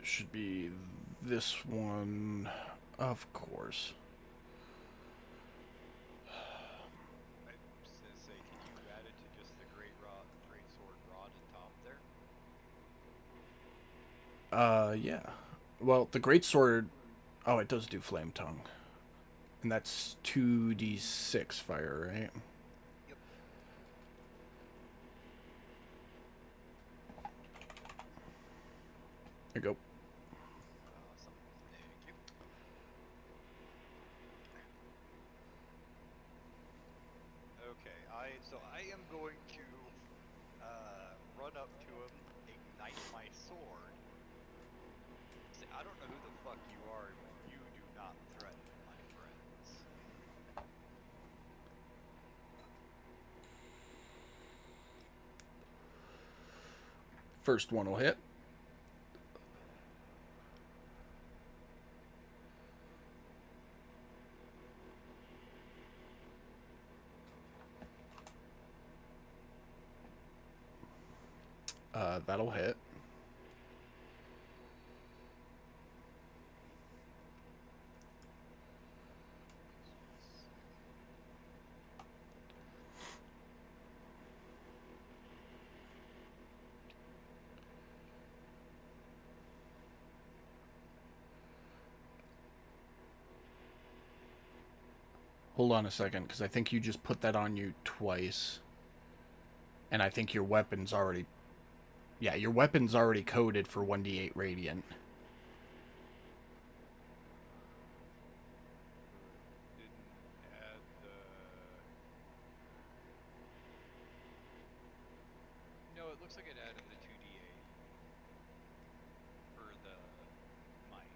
should be this one, of course. I was gonna say, can you add it to just the great sword rod at top there? Yeah. Well, the great sword. Oh, it does do flame tongue, and that's 2d6 fire, right? Yep. There you go. Awesome. Thank you. Okay, I am going to run up to him, ignite my sword. Say, I don't know who the fuck you are, but you do not threaten my friends. First one will hit. That'll hit. Hold on a second, because I think you just put that on you twice. And I think your weapon's already... Yeah, your weapon's already coded for 1d8 radiant. Didn't add the... No, it looks like it added the 2d8 for the might.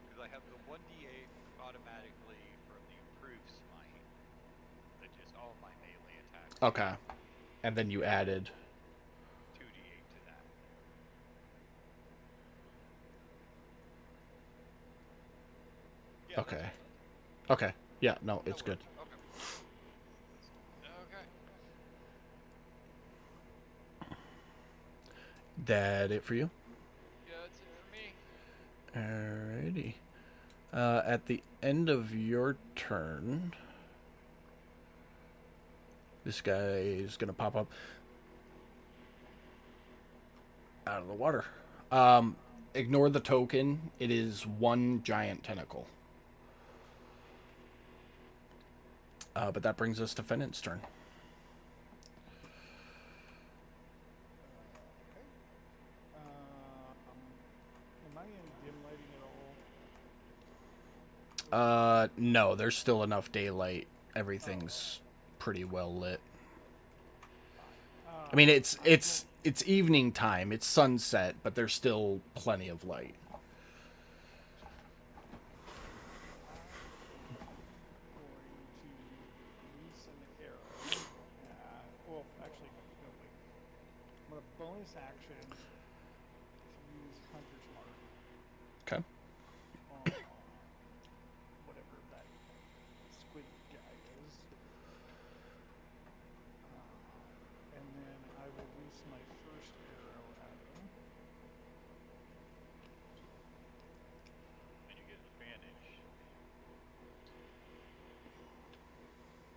Because I have the 1d8 automatically from the improved smite, that just all my melee attacks Okay. And then you added... 2d8 to that. Yeah, Okay. that's fine. Okay. Yeah, no, That it's good. works. Okay. Okay. That it for you? Yeah, that's it for me. Alrighty. At the end of your turn, this guy is gonna pop up out of the water. Ignore the token. It is one giant tentacle. But that brings us to Fennet's turn. Okay. Am I in dim lighting at all? No, there's still enough daylight. Everything's pretty well lit. Fine. I mean, it's evening time. It's sunset, but there's still plenty of light. Going to release an arrow. Well, actually, no, wait. I'm going to bonus action to use Hunter's Mark Okay. on whatever that squid guy is. And then I will release my first arrow at him. And you get advantage.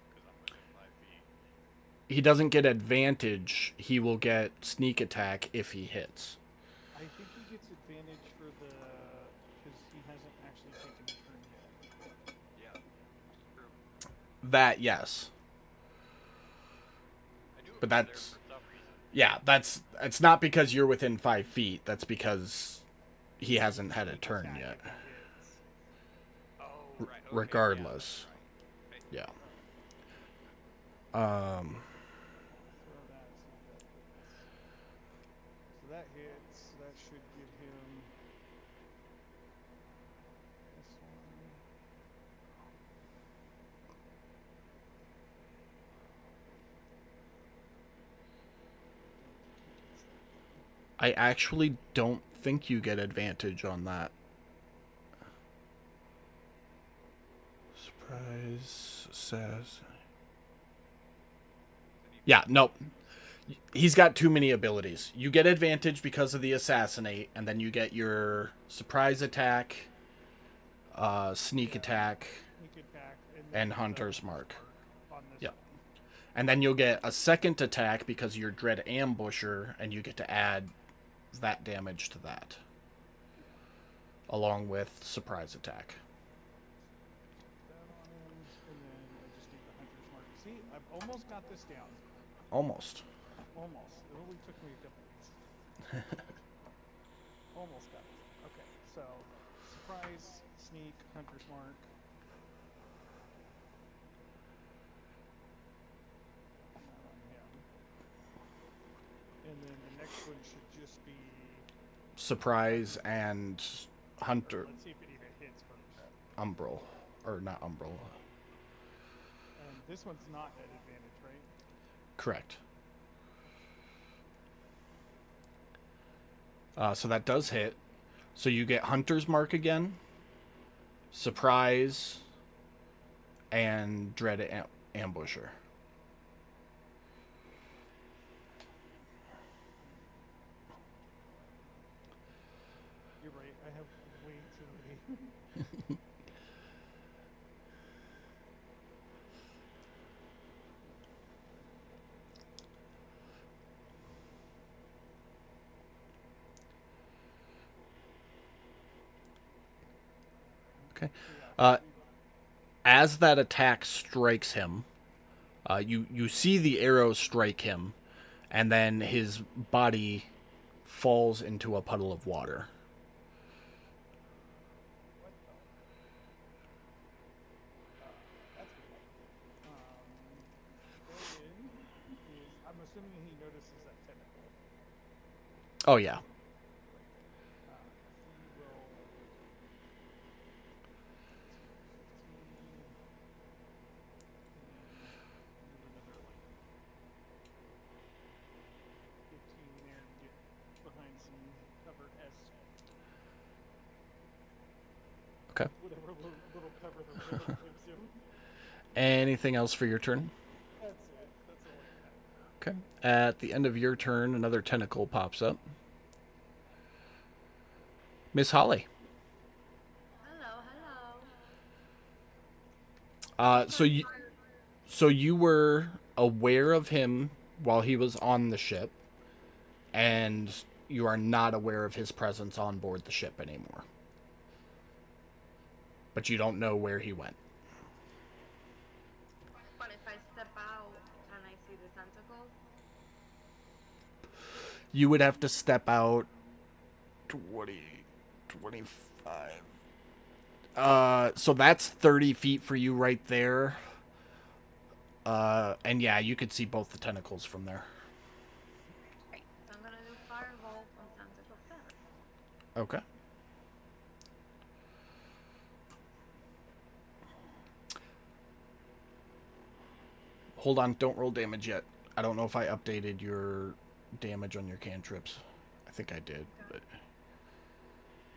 Because I'm within 5 feet. He doesn't get advantage. He will get sneak attack if he hits. I think he gets advantage for the because he hasn't actually taken a turn yet. Yeah. True. That, yes. I knew it But was there that's... for some reason. Yeah, it's not because you're within 5 feet. That's because he hasn't had a turn Attack yet. if he hits. Oh, right. Okay, Regardless. Yeah. Yeah. Throw that, see if that hits. So that hits. So that should give him I actually don't think you get advantage on that. Surprise says. Yeah, nope. He's got too many abilities. You get advantage because of the assassinate, and then you get your surprise attack, sneak attack, Sneak attack, and the hunter's mark. on this Yep. one. And then you'll get a second attack because you're dread ambusher, and you get to add that damage to that, along with surprise attack. That on him, and then I just need the hunter's mark. See, I've almost got this down. Almost. Almost. It only took me a couple weeks. Almost got it. Okay, so surprise, sneak, hunter's mark. Not on him. And then the next one should just be Surprise and hunter. Let's see if it even hits first. Umbral. Or not Umbral. And this one's not at advantage, right? Correct. So that does hit. So you get Hunter's Mark again, Surprise, and Dread Ambusher. You're right, I have way too many. Okay. As that attack strikes him, you see the arrow strike him, and then his body falls into a puddle of water. That's weird. Then is, I'm assuming he notices that tentacle. Oh, yeah. He will. Another like 15 there to get behind some cover S. Okay. Whatever little cover the river gives him. Anything else for your turn? That's it. That's all I got. Okay. At the end of your turn, another tentacle pops up. Miss Holly. Hello, hello. So you were aware of him while he was on the ship, and you are not aware of his presence on board the ship anymore. But you don't know where he went. But if I step out, can I see the tentacles? You would have to step out 20, 25. So that's 30 feet for you right there. And yeah, you could see both the tentacles from there. Great. So I'm gonna do firebolt on tentacle first. Okay. Hold on, don't roll damage yet. I don't know if I updated your damage on your cantrips. I think I did, but...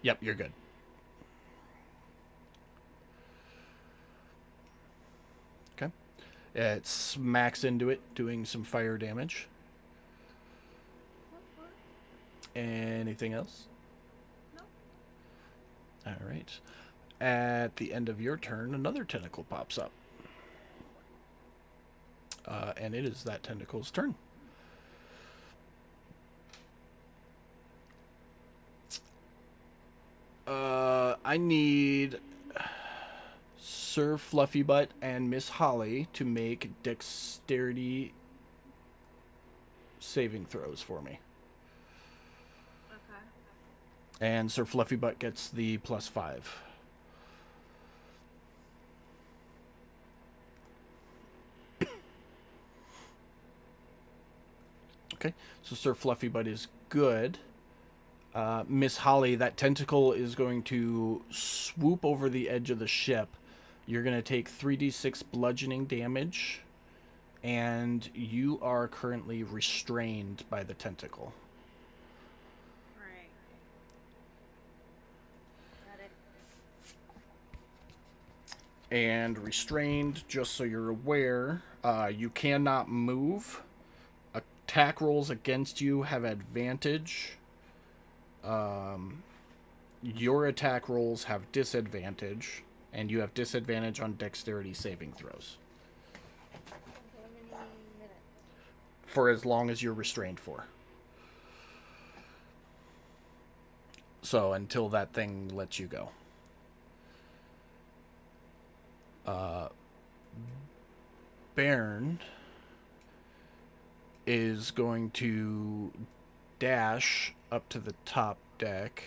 Yep, you're good. Okay. It smacks into it, doing some fire damage. Anything else? Nope. Alright. At the end of your turn, another tentacle pops up. And it is that tentacle's turn. I need Sir Fluffybutt and Miss Holly to make dexterity saving throws for me. Okay. And Sir Fluffybutt gets the +5. Okay, so Sir Fluffybutt is good. Miss Holly, that tentacle is going to swoop over the edge of the ship. You're going to take 3d6 bludgeoning damage, and you are currently restrained by the tentacle. And restrained, just so you're aware, you cannot move. Attack rolls against you have advantage. Your attack rolls have disadvantage, and you have disadvantage on dexterity saving throws. For how many minutes? For as long as you're restrained for. So until that thing lets you go. Bairn is going to dash up to the top deck,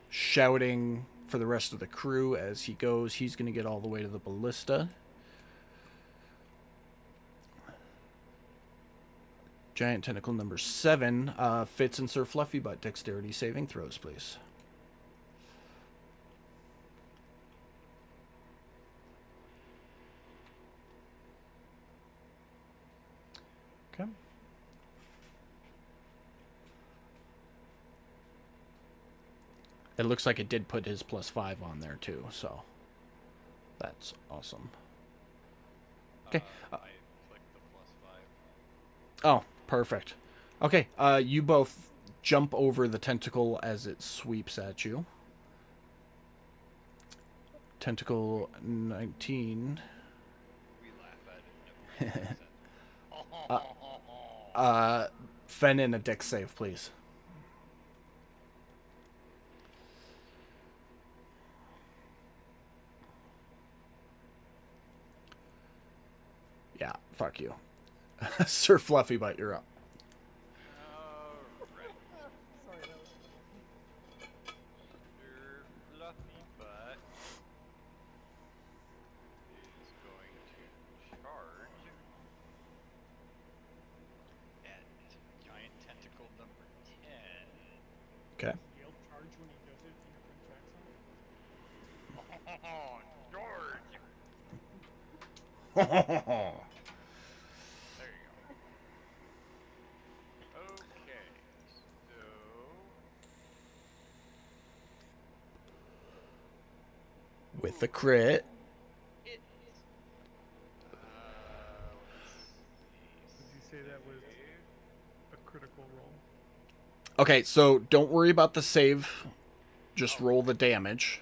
shouting for the rest of the crew as he goes. He's going to get all the way to the ballista. Giant tentacle number 7. Fitz and Sir Fluffy Butt, dexterity saving throws, please. Okay. It looks like it did put his +5 on there too, so that's awesome. Okay. I clicked the +5. Oh, perfect. Okay, you both jump over the tentacle as it sweeps at you. Tentacle 19. We laugh at it. And Fen in a dex save, please. Yeah, fuck you. Sir Fluffy Butt, you're up. Alright. Sorry, that was Sir Fluffy Butt is going to charge at giant tentacle number 10. Okay. Yell charge when he does it in your French accent. Oh, George! There you go. Okay, so With the crit. it. Did you say that was a critical roll? Okay, so don't worry about the save. Just roll the damage.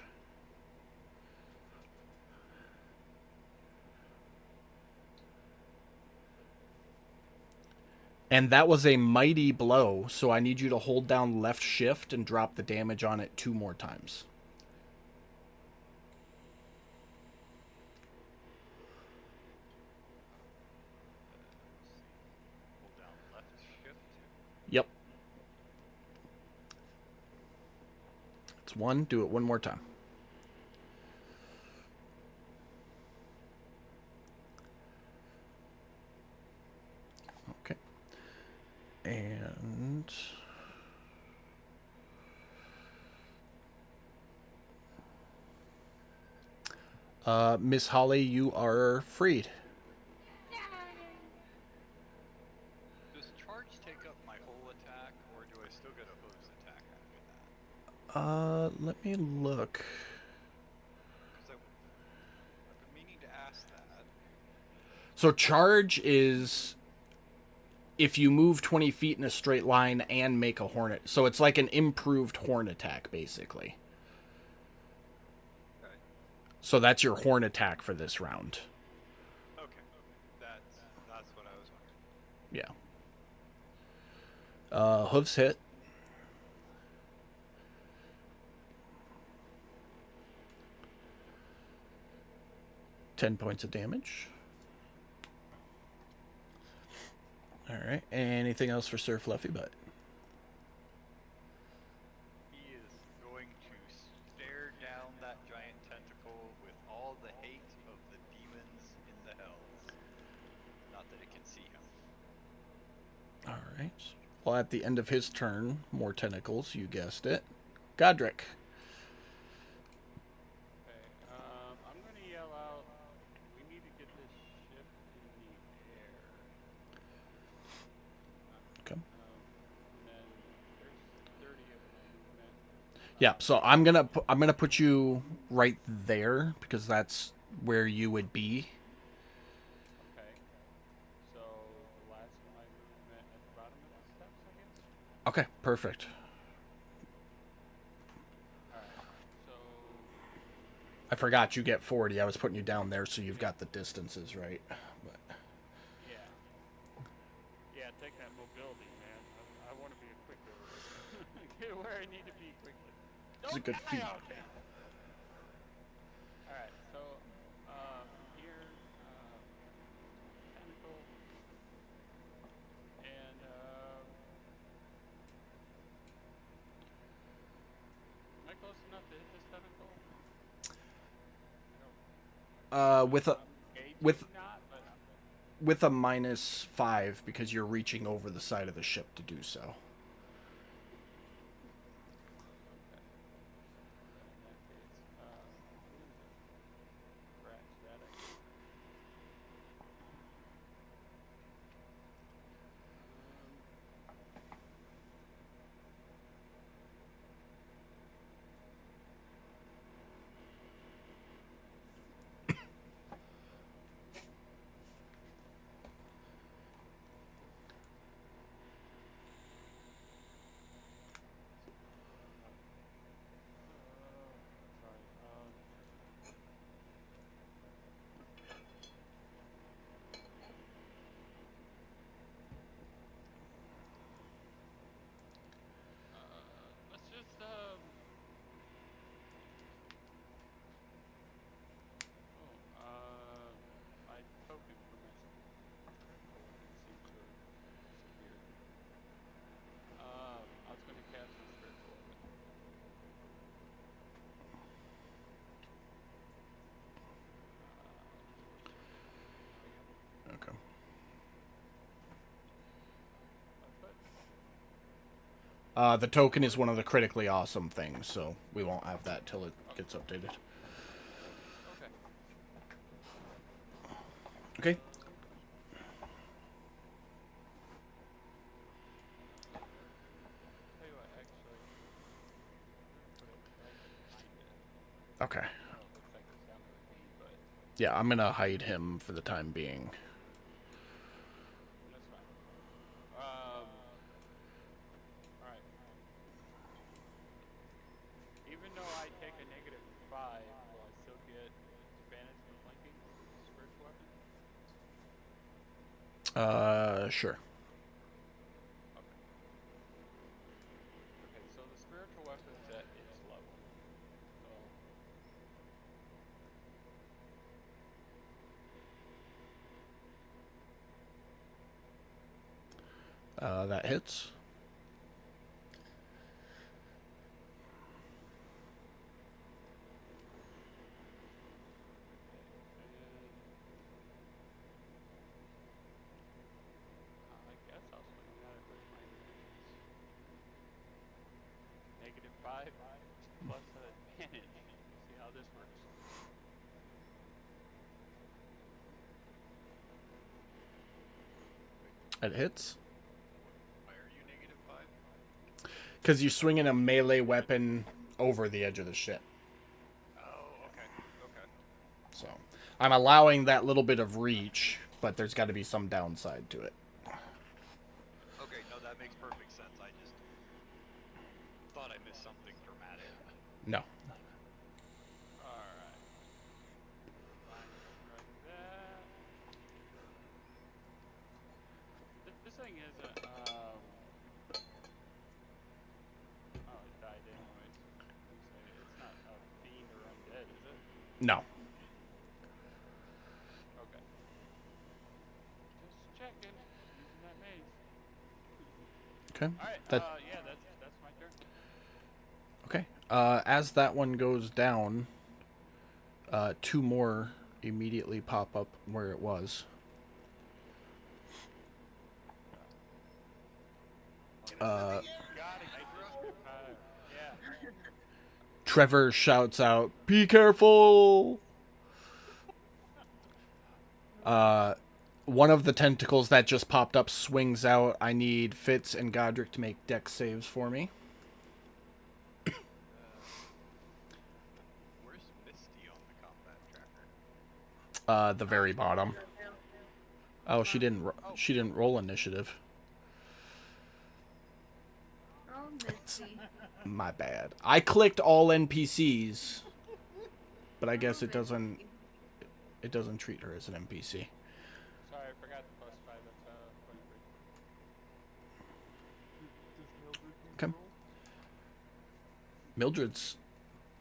And that was a mighty blow, so I need you to hold down left shift and drop the damage on it 2 more times. Hold down left shift. Yep. It's 1. Do it 1 more time. Okay. And Miss Holly, you are freed. Does charge take up my whole attack, or do I still get a hooves attack after that? Let me look. Because I've been meaning to ask that. So charge is if you move 20 feet in a straight line and make a hornet. So it's like an improved horn attack, basically. Okay. So that's your horn attack for this round. Okay. That's what I was wondering. Yeah. Hooves hit. $10 points of damage. Alright. Anything else for Sir Fluffy Butt? He is going to stare down that giant tentacle with all the hate of the demons in the hells. Not that it can see him. Alright. Well, at the end of his turn, more tentacles, you guessed it. Godric. Okay, I'm gonna yell out, we need to get this ship in the air. Okay. And then there's 30 of my movement. Yeah, so I'm gonna put you right there because that's where you would be. Okay. So the last of my movement at the bottom of the steps, I guess. Okay, perfect. All right. So I forgot you get 40. I was putting you down there so you've got the distances right. But yeah, yeah. Take that mobility, man. I want to be a quick builder. Get where I need to be quickly. it's a Don't good die feat. on me. All right. So from here, tentacle, and am I close enough to hit this tentacle? I don't. With a I'm with gauging not, but with a -5 because you're reaching over the side of the ship to do so. okay. In that case, what is it? Scratch that, I guess. Um, sorry. Let's just oh, my token for my spiritual weapon seemed to have disappeared. I was going to cast my spiritual weapon. Short sword. There we go. Okay. 5 foot. The token is one of the critically awesome things, so we won't have that till it gets updated. Okay. Okay. Tell you what, actually, I'm gonna put it right behind it. Okay. I know it looks like it's down to a D, but Yeah, I'm gonna hide him for the time being. that's fine. All right. Even though I take a -5, will I still get advantage for flanking with the spiritual weapon? Sure. Okay. Okay, so the spiritual weapon's at its level. So That hits. okay, and I guess I'll swing at it with my hands. -5 plus advantage. We'll see how this works. It hits. Why are you -5? Because you're swinging a melee weapon over the edge of the ship. Oh, okay. Okay. So I'm allowing that little bit of reach, but there's got to be some downside to it. Okay, no, that makes perfect sense. I just thought I missed something dramatic. No. Alright. Fine, right that. This thing isn't, oh, it died anyways. You say it's not a fiend or undead, is it? No. Okay. Just checking. Using that maze. Okay. Alright, That yeah, that's my turn. okay. As that one goes down, two more immediately pop up where it was. Got it. Yeah. Trevor shouts out, "Be careful!" One of the tentacles that just popped up swings out. I need Fitz and Godric to make dex saves for me. The very bottom. Oh, she didn't. She didn't roll initiative. Oh, Misty. My bad. I clicked all NPCs, but I guess Oh, it doesn't. Misty. It doesn't treat her as an NPC. Sorry, I forgot the +5. That's point of break. Does Mildred need Okay. to roll? Mildred's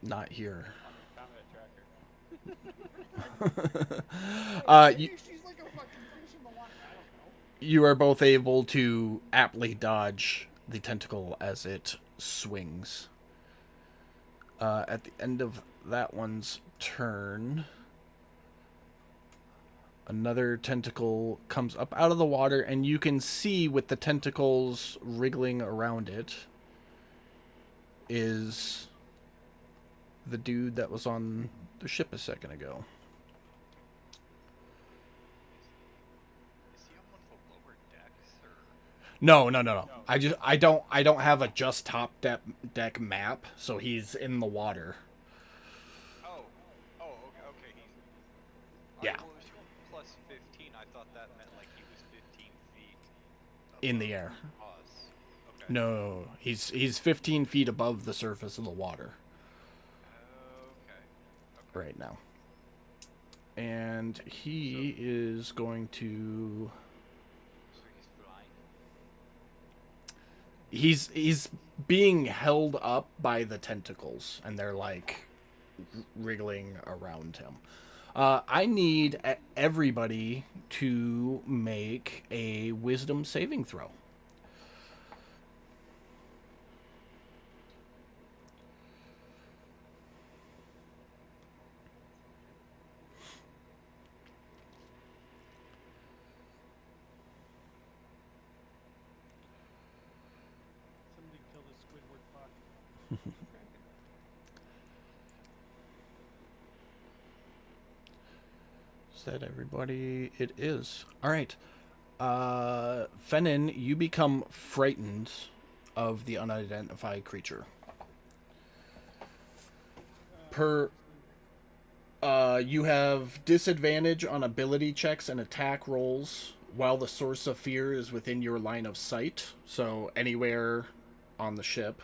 not here. On the combat tracker. You, She's like a fucking fish in the water. I don't know. you are both able to aptly dodge the tentacle as it swings. At the end of that one's turn, another tentacle comes up out of the water, and you can see with the tentacles wriggling around it is the dude that was on the ship a second ago. Is he on one of the lower decks, or? No. I don't have a just top deck map, so he's in the water. Oh, okay. He's. Yeah. Well, it was showing +15. I thought that meant like he was 15 feet In the above air. us. Okay. No, he's 15 feet above the surface of the water Okay. right now. And he is going to So he's flying. he's being held up by the tentacles, and they're like wriggling around him. I need everybody to make a wisdom saving throw. Somebody kill this Squidward fuck. Is that everybody? It is. All right. Fennin, you become frightened of the unidentified creature. You have disadvantage on ability checks and attack rolls while the source of fear is within your line of sight, so anywhere on the ship.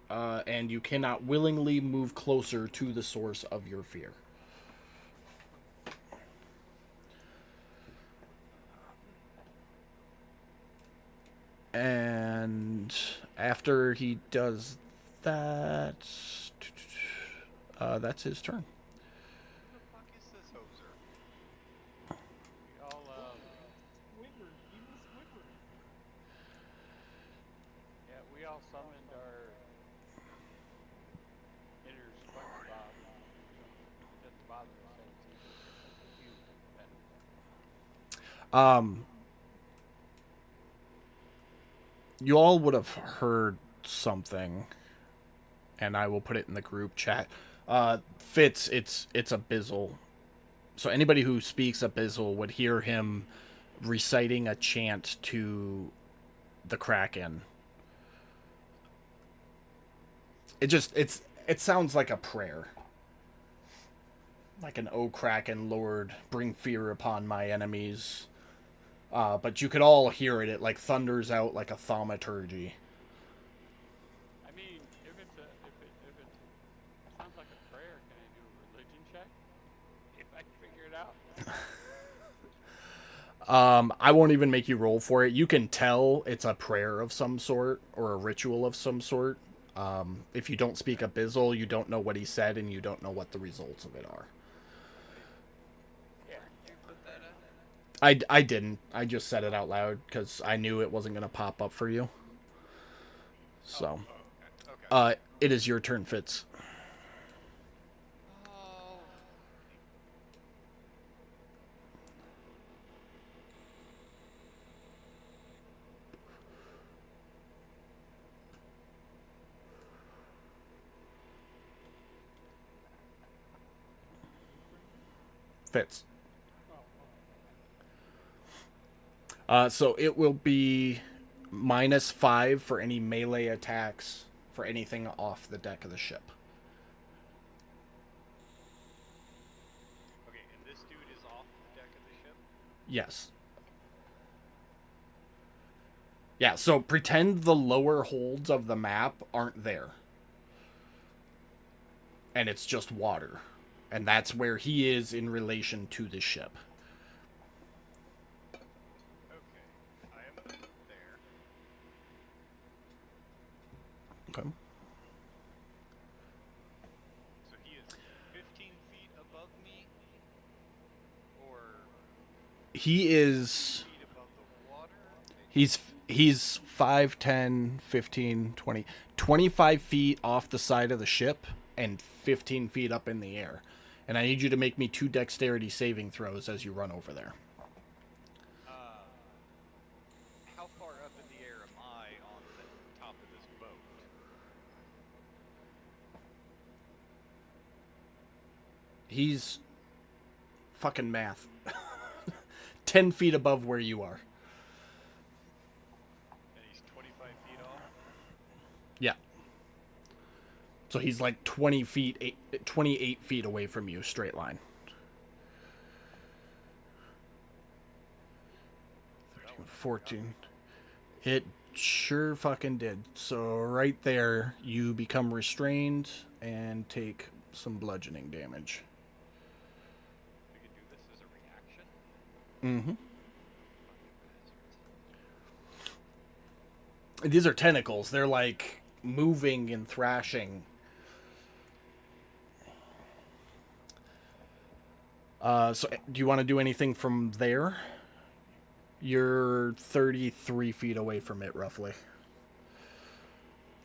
And you cannot willingly move closer to the source of your fear. And after he does that, that's his turn. Who the fuck is this hoser? We all Squidward. Evil Squidward. yeah, we all summoned our inner SpongeBob at the bottom of the same team. You all would have heard something, and I will put it in the group chat. Fitz, it's Abyssal. So anybody who speaks Abyssal would hear him reciting a chant to the Kraken. It sounds like a prayer. Like an "O Kraken, Lord, bring fear upon my enemies." But you could all hear it. It like thunders out like a thaumaturgy. I mean, if it sounds like a prayer, can I do a religion check? If I can figure it out. I won't even make you roll for it. You can tell it's a prayer of some sort or a ritual of some sort. If you don't speak Abyssal, you don't know what he said, and you don't know what the results of it are. Yeah. You put that in? I didn't. I just said it out loud because I knew it wasn't going to pop up for you. So, Okay. it is your turn, Fitz. Oh. Fitz. Oh, okay. So it will be -5 for any melee attacks for anything off the deck of the ship. Yes. Yeah, so pretend the lower holds of the map aren't there. And it's just water. And that's where he is in relation to the ship. Okay, I am there. Okay. So he is 15 feet above me, or He is... feet above the water? He's 5, 10, 15, 20, 25 feet off the side of the ship and 15 feet up in the air. And I need you to make me 2 dexterity saving throws as you run over there. How far up in the air am I on the top of this boat? He's fucking math. 10 feet above where you are. And he's 25 feet off? Yeah. So he's like 20 feet, 28 feet away from you, straight line. 13, 14. It sure fucking did. So right there, you become restrained and take some bludgeoning damage. We can do this as a reaction? Mm-hmm. Fucking bastards. These are tentacles. They're like moving and thrashing. So do you want to do anything from there? You're 33 feet away from it, roughly.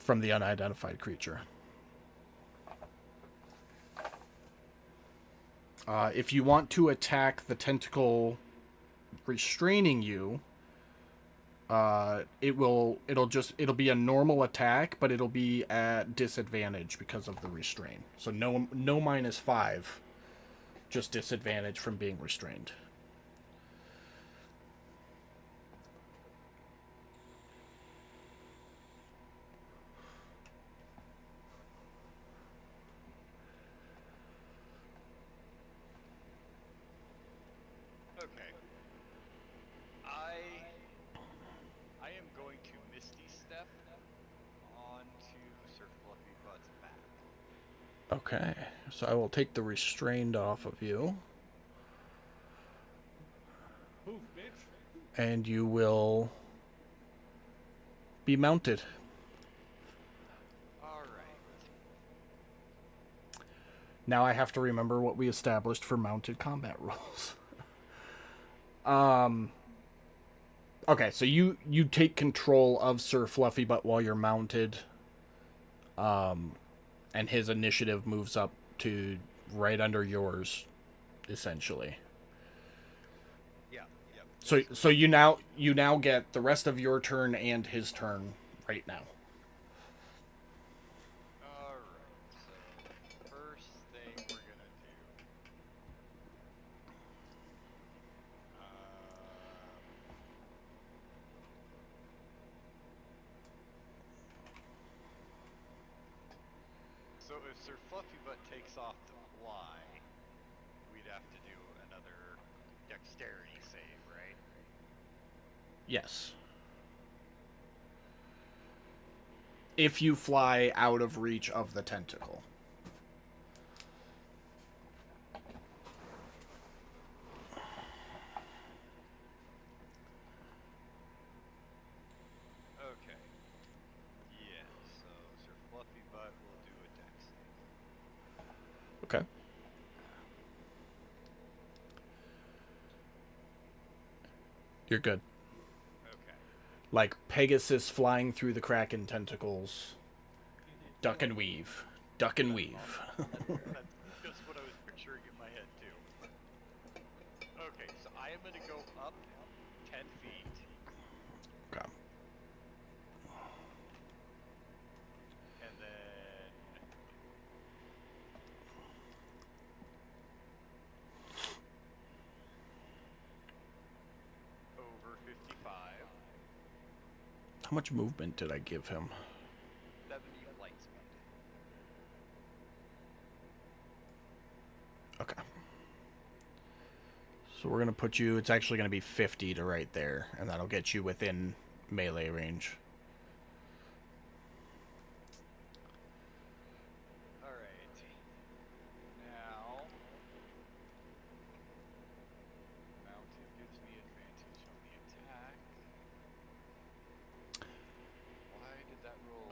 From the unidentified creature. If you want to attack the tentacle restraining you, it'll be a normal attack, but it'll be at disadvantage because of the restraint. So no -5, just disadvantage from being restrained. Okay. I am going to Misty Step onto Sir Fluffy Butt's back. Okay, so I will take the restrained off of you, Move, bitch. and you will be mounted. Alright. Now I have to remember what we established for mounted combat rules. Okay, so you take control of Sir Fluffy Butt while you're mounted. And his initiative moves up to right under yours, essentially. Yeah, yeah. So you now get the rest of your turn and his turn right now. Alright, so first thing we're gonna do. So if Sir Fluffy Butt takes off to fly, we'd have to do another dexterity save, right? Yes. If you fly out of reach of the tentacle. Okay. Yeah, so Sir Fluffy Butt will do a dex save. Okay. You're good. Okay. Like Pegasus flying through the Kraken tentacles. Duck and weave. Duck and weave. That's just what I was picturing in my head too. Okay, so I am gonna go up 10 feet. Okay. And then over 55, How much movement did I give him? 70 flight speed. Okay. So we're going to put you, it's actually going to be 50 to right there, and that'll get you within melee range. Alright. Now, mounted gives me advantage on the attack. Why did that roll?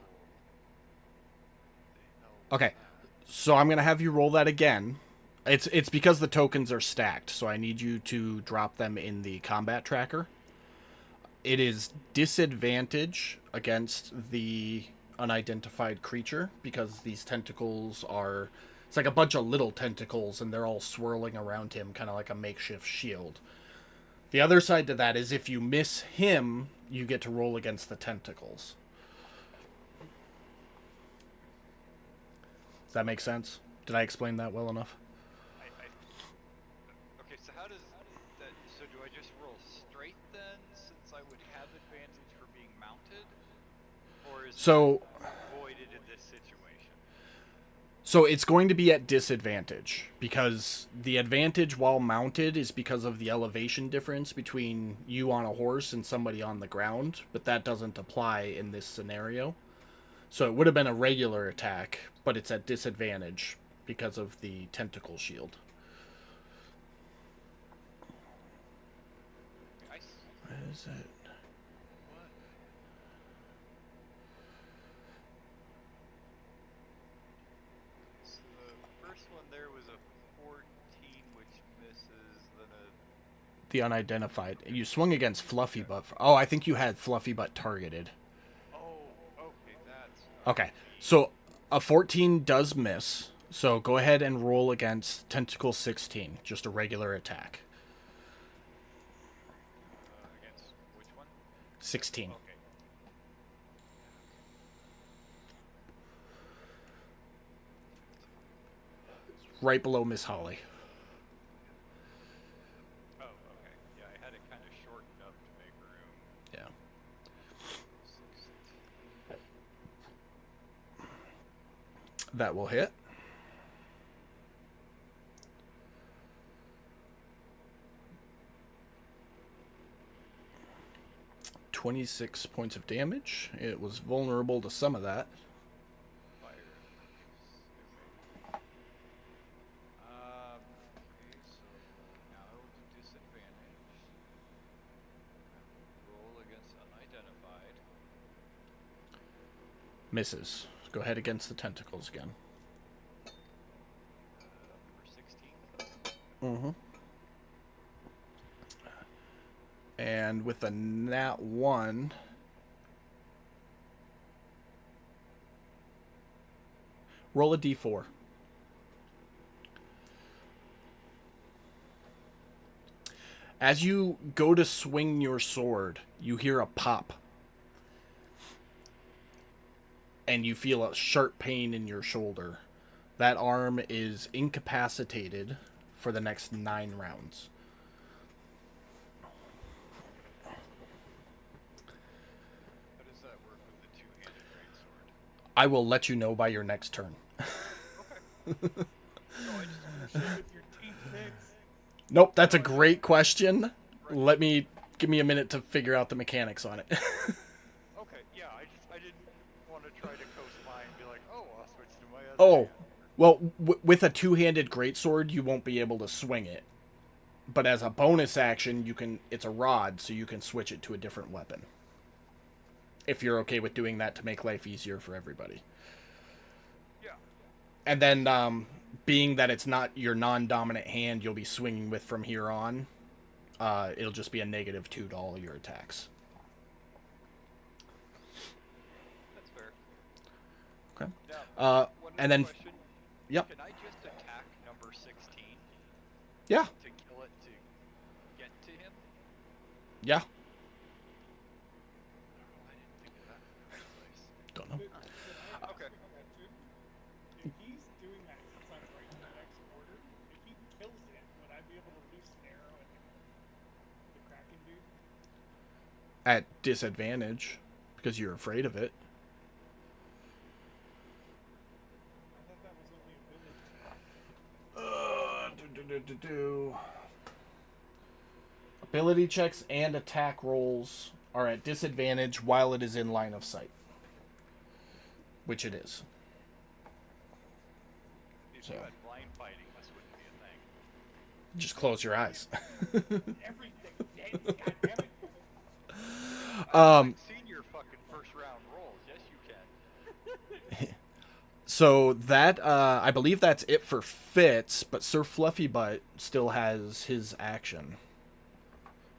The hell was Okay, that? so I'm going to have you roll that again. It's because the tokens are stacked, so I need you to drop them in the combat tracker. It is disadvantage against the unidentified creature because these tentacles are... It's like a bunch of little tentacles, and they're all swirling around him, kind of like a makeshift shield. The other side to that is if you miss him, you get to roll against the tentacles. Does that make sense? Did I explain that well enough? Okay, so how does that... So do I just roll straight then, since I would have advantage for being mounted? Or is So... that voided in this situation? So it's going to be at disadvantage because the advantage while mounted is because of the elevation difference between you on a horse and somebody on the ground, but that doesn't apply in this scenario. So it would have been a regular attack, but it's at disadvantage because of the tentacle shield. What is it? What? So the first one there was a 14, which misses, then a... The unidentified. You swung against Fluffy Butt. Oh, I think you had Fluffy Butt targeted. Oh, okay, that's... Okay, so a 14 does miss. So go ahead and roll against Tentacle 16, just a regular attack. Against which one? 16. Okay. Right below Miss Holly. Oh, okay. Yeah, I had it kind of shortened up to make room. Yeah. 16. That will hit. $26 points of damage. It was vulnerable to some of that. Fire. Okay, so now I will do disadvantage. Roll against unidentified. Misses. Go ahead against the tentacles again. For 16. Mm-hmm. And with a nat 1... Roll a d4. As you go to swing your sword, you hear a pop. And you feel a sharp pain in your shoulder. That arm is incapacitated for the next 9 rounds. How does that work with the two-handed greatsword? I will let you know by your next turn. Okay. No, I just... With your T6. Nope, that's a great question. Give me a minute to figure out the mechanics on it. Okay, yeah, I didn't want to try to coast by and be like, oh, I'll switch to my other Oh, hand. well, with a two-handed greatsword, you won't be able to swing it. But as a bonus action, you can. It's a rod, so you can switch it to a different weapon. If you're okay with doing that to make life easier for everybody. Yeah. And then, being that it's not your non-dominant hand you'll be swinging with from here on, it'll just be a -2 to all your attacks. That's fair. Okay. Now, one and more then... question. Yep. Can I just attack number 16 Yeah. to kill it to get to him? Yeah. Oh, I didn't think of that in the first place. Don't know. Okay. If he's doing that, since I'm right in the next order, if he kills it, would I be able to loose an arrow at the Kraken dude? At disadvantage, because you're afraid of it. I thought that was only ability. Ability checks and attack rolls are at disadvantage while it is in line of sight. Which it is. If So. you had blind fighting, this wouldn't be a thing. Just close your eyes. Everything, James, goddammit. I've seen your fucking first round rolls. Yes, you can. So that, I believe that's it for Fitz, but Sir Fluffy Butt still has his action.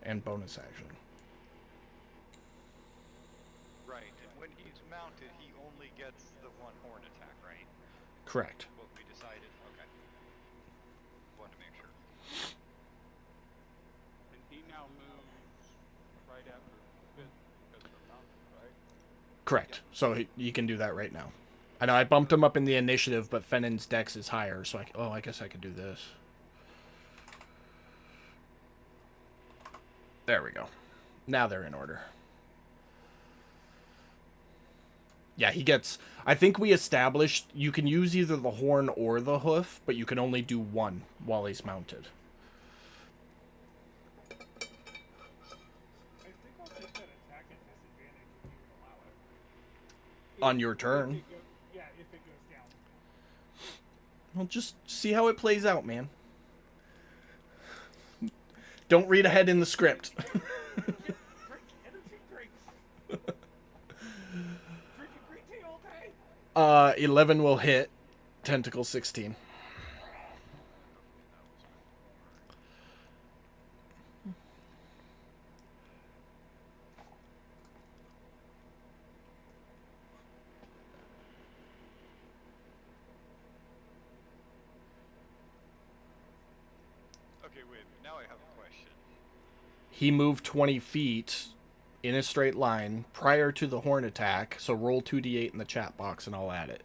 And bonus action. Right, and when he's mounted, he only gets the one horn attack, right? Correct. What we decided? Okay. Wanted to make sure. And he now moves right after Fitz because they're mounted, right? Correct. So you can do that right now. I know I bumped him up in the initiative, but Fennon's dex is higher, so I guess I could do this. There we go. Now they're in order. Yeah, he gets... I think we established you can use either the horn or the hoof, but you can only do one while he's mounted. I think I'll take that attack at disadvantage if you would allow it. On your turn. Yeah, if it goes down. Well, just see how it plays out, man. Don't read ahead in the script. Drink energy drinks. Drinking green tea all day. 11 will hit. Tentacle 16. Okay, wait. Now I have a question. He moved 20 feet in a straight line prior to the horn attack, so roll 2d8 in the chat box and I'll add it.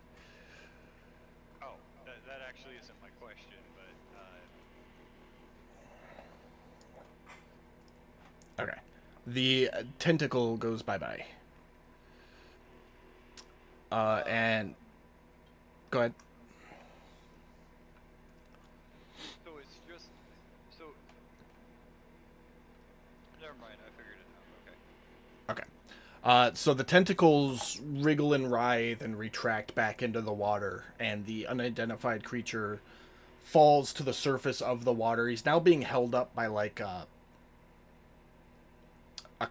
Oh, that actually isn't my question, but Okay. The tentacle goes bye-bye. And... Go ahead. so it's just so. Never mind. I figured it out. Okay. Okay. So the tentacles wriggle and writhe and retract back into the water, and the unidentified creature falls to the surface of the water. He's now being held up by like a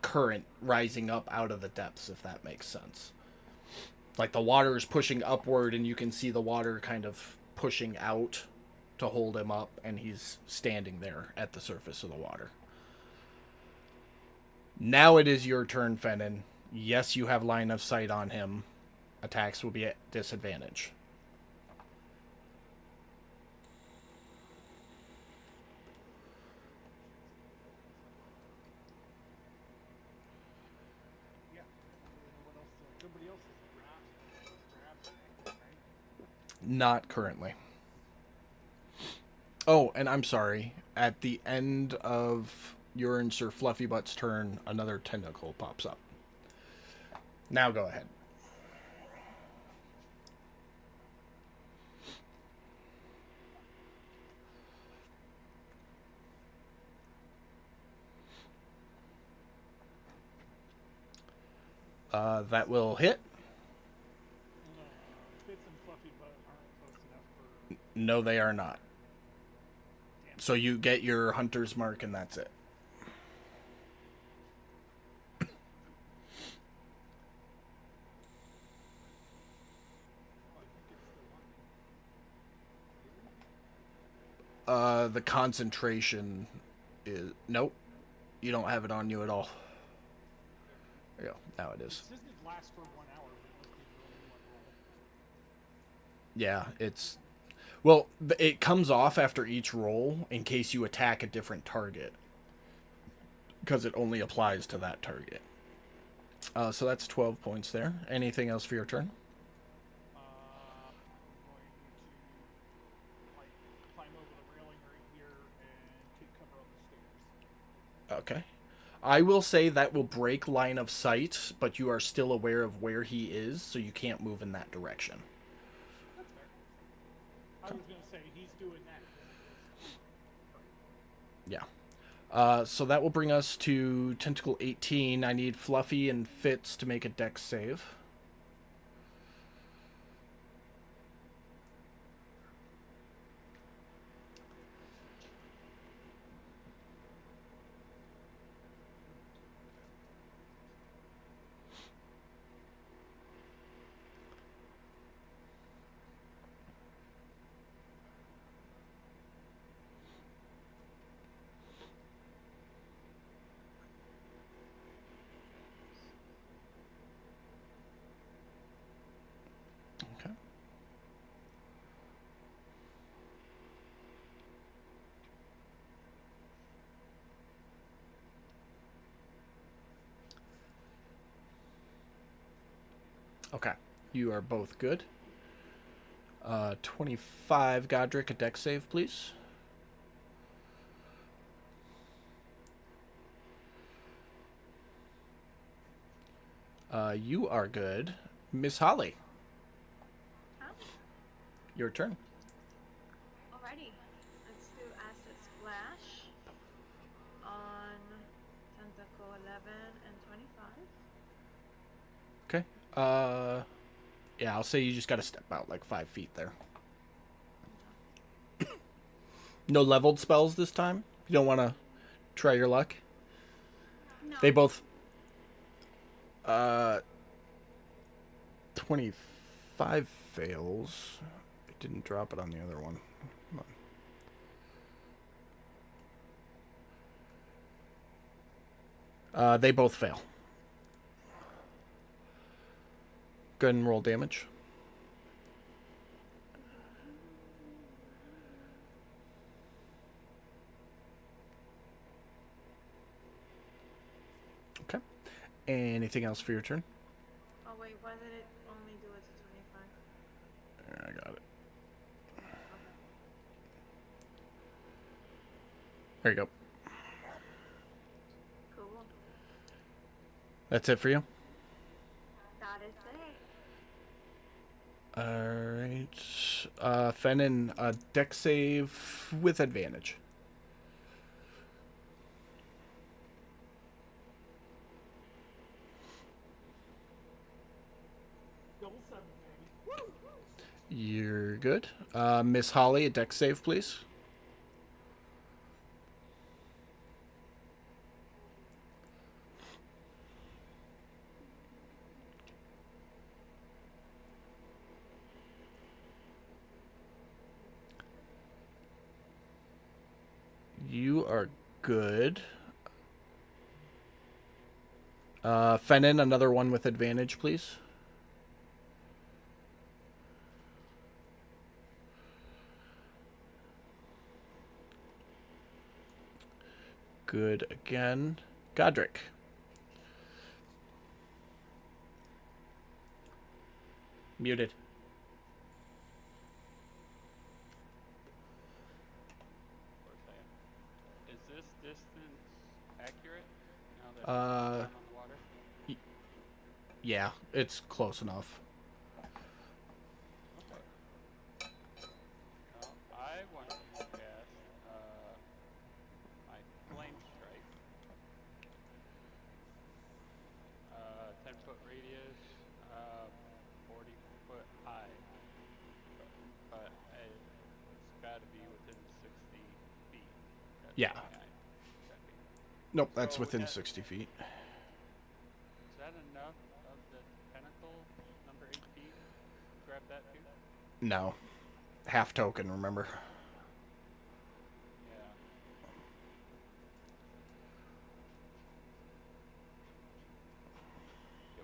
current rising up out of the depths, if that makes sense. Like the water is pushing upward, and you can see the water kind of pushing out to hold him up, and he's standing there at the surface of the water. Now it is your turn, Fennon. Yes, you have line of sight on him. Attacks will be at disadvantage. Yeah. What else? Nobody else is perhaps, right? Not currently. Oh, and I'm sorry. At the end of your and Sir Fluffy Butt's turn, another tentacle pops up. Now go ahead. That will hit. Fitz and Fluffy Butt aren't close enough for. No, they are not. Damn. So you get your hunter's mark, and that's it. Oh, you can still on me. The concentration is... Nope. You don't have it on you at all. There you go. Now it is. This doesn't last for 1 hour, but it must be for only one roll. Yeah, it's... Well, it comes off after each roll in case you attack a different target. Because it only applies to that target. So that's 12 points there. Anything else for your turn? I'm going to like climb over the railing right here and take cover on the stairs. Okay. I will say that will break line of sight, but you are still aware of where he is, so you can't move in that direction. That's fair. I was gonna say he's doing that. Yeah. So that will bring us to Tentacle 18. I need Fluffy and Fitz to make a dex save. Okay. Okay. You are both good. 25, Godric, a dex save, please. You are good. Miss Holly, Huh? your turn. Alrighty. Let's do Acid Splash on Tentacle 11 and 25. Okay. Yeah, I'll say you just gotta step out like 5 feet there. Okay. No leveled spells this time? You don't want to try your luck? No. They both... 25 fails. I didn't drop it on the other one. Come on. They both fail. Go ahead and roll damage. Okay. Anything else for your turn? Oh wait, why did it only do it to 25? I got it. Okay. There you go. Cool. That's it for you? That is it. Alright. Fennin, deck save with advantage. Double 7, baby. You're good. Miss Holly, a deck save, please. You are good. Fennin, another one with advantage, please. Good again. Godric. Muted. For a second. Is this distance accurate now that Uh, I'm on the water? Yeah, it's close enough. Okay. Well, I want to cast my flame strike. 10-foot radius, 40-foot high, but it's got to be within 60 feet. Got Yeah. 29 feet. Nope, that's So within that- 60 feet. Is that enough of the tentacle number 18? Grab that too? No. Half token, remember? Yeah.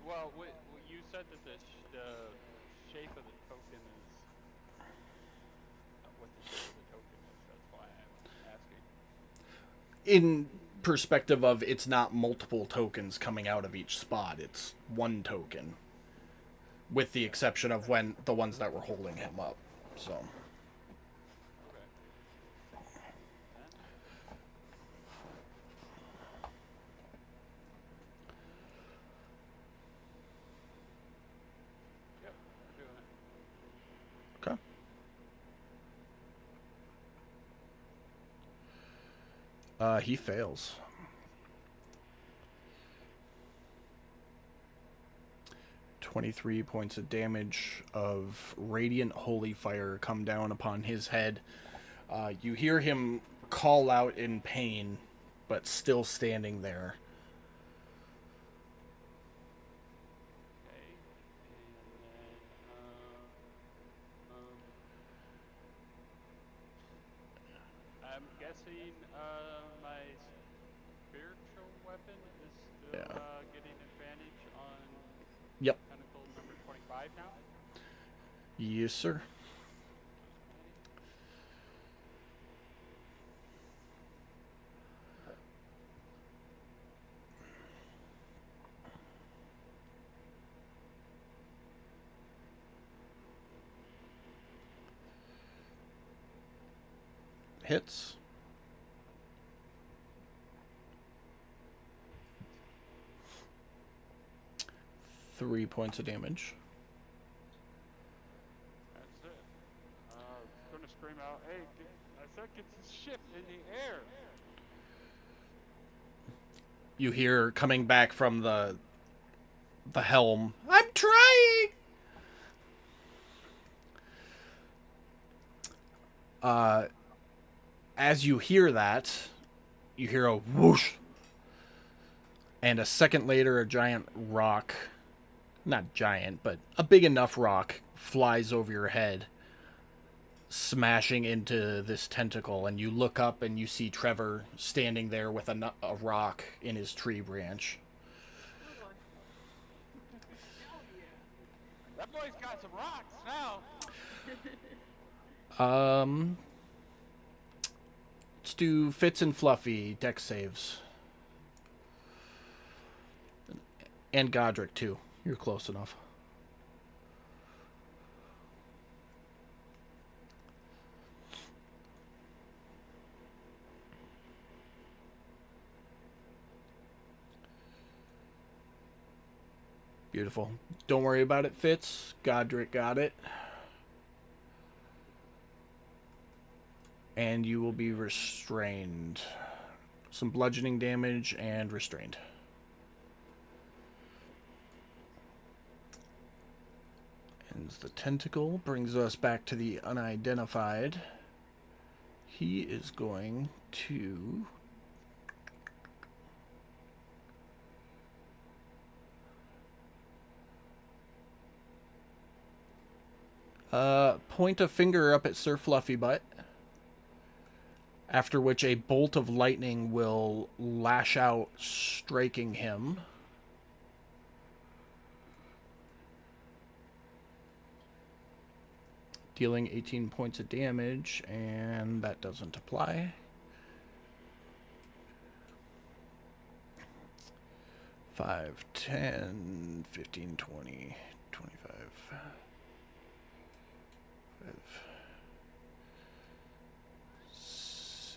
Well, you said that the shape of the token is what the shape of the token is. That's why I'm asking. In perspective of it's not multiple tokens coming out of each spot, it's one token. With the exception of when the ones that were holding him up. So... Okay. Then. Yep, we're doing it. Okay. He fails. 23 points of damage of radiant holy fire come down upon his head. You hear him call out in pain, but still standing there. Okay. And then, I'm guessing my spiritual weapon is still Yeah. getting advantage on Yep. tentacle number 25 now. Yes, sir. Okay. Hits. Three points of damage. That's it. Gonna scream out, hey, I said get this ship in the air. You hear coming back from the helm, I'm trying! As you hear that, you hear a whoosh. And a second later, a giant rock, not giant, but a big enough rock, flies over your head, smashing into this tentacle. And you look up and you see Trevor standing there with a rock in his tree branch. Oh boy. Hell yeah. That boy's got some rocks now. Let's do Fitz and Fluffy dex saves. And Godric, too. You're close enough. Beautiful. Don't worry about it, Fitz. Godric got it. And you will be restrained. Some bludgeoning damage and restrained. Ends the tentacle. Brings us back to the unidentified. He is going to... point a finger up at Sir Fluffy Butt. After which a bolt of lightning will lash out, striking him. Dealing 18 points of damage, and that doesn't apply. Five, 10, 15, 20, 25.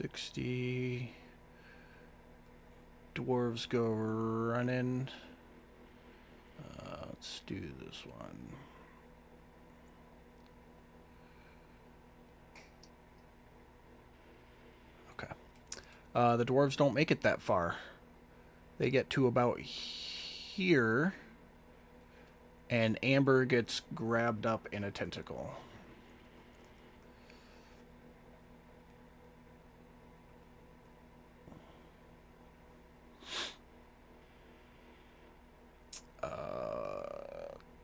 60. Dwarves go running. Let's do this one. Okay. The dwarves don't make it that far. They get to about here, and Amber gets grabbed up in a tentacle.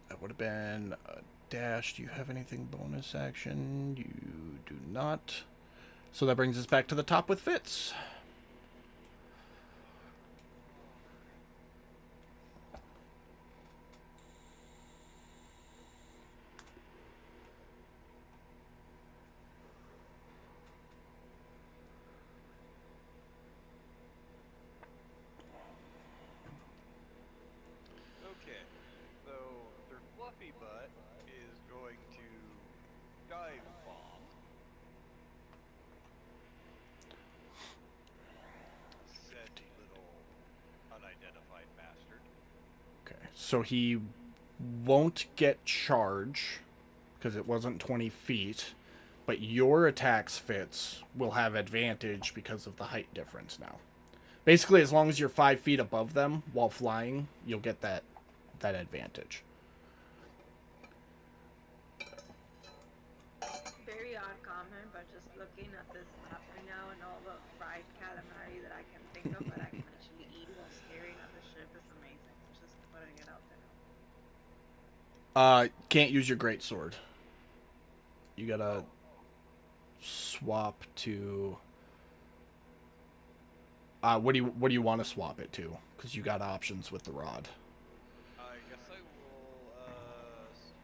That would have been a dash. Do you have anything bonus action? You do not. So that brings us back to the top with Fitz. Okay, so Sir Fluffy Butt is going to dive bomb. Said little unidentified bastard. Okay, so he won't get charge because it wasn't 20 feet, but your attacks, Fitz, will have advantage because of the height difference now. Basically, as long as you're 5 feet above them while flying, you'll get that advantage. Very odd comment, but just looking at this map right now and all the fried calamari that I can think of that I can actually eat while staring at the ship is amazing. Just putting it out there. Can't use your great sword. You gotta swap to. What do you want to swap it to? Because you got options with the rod. I guess I will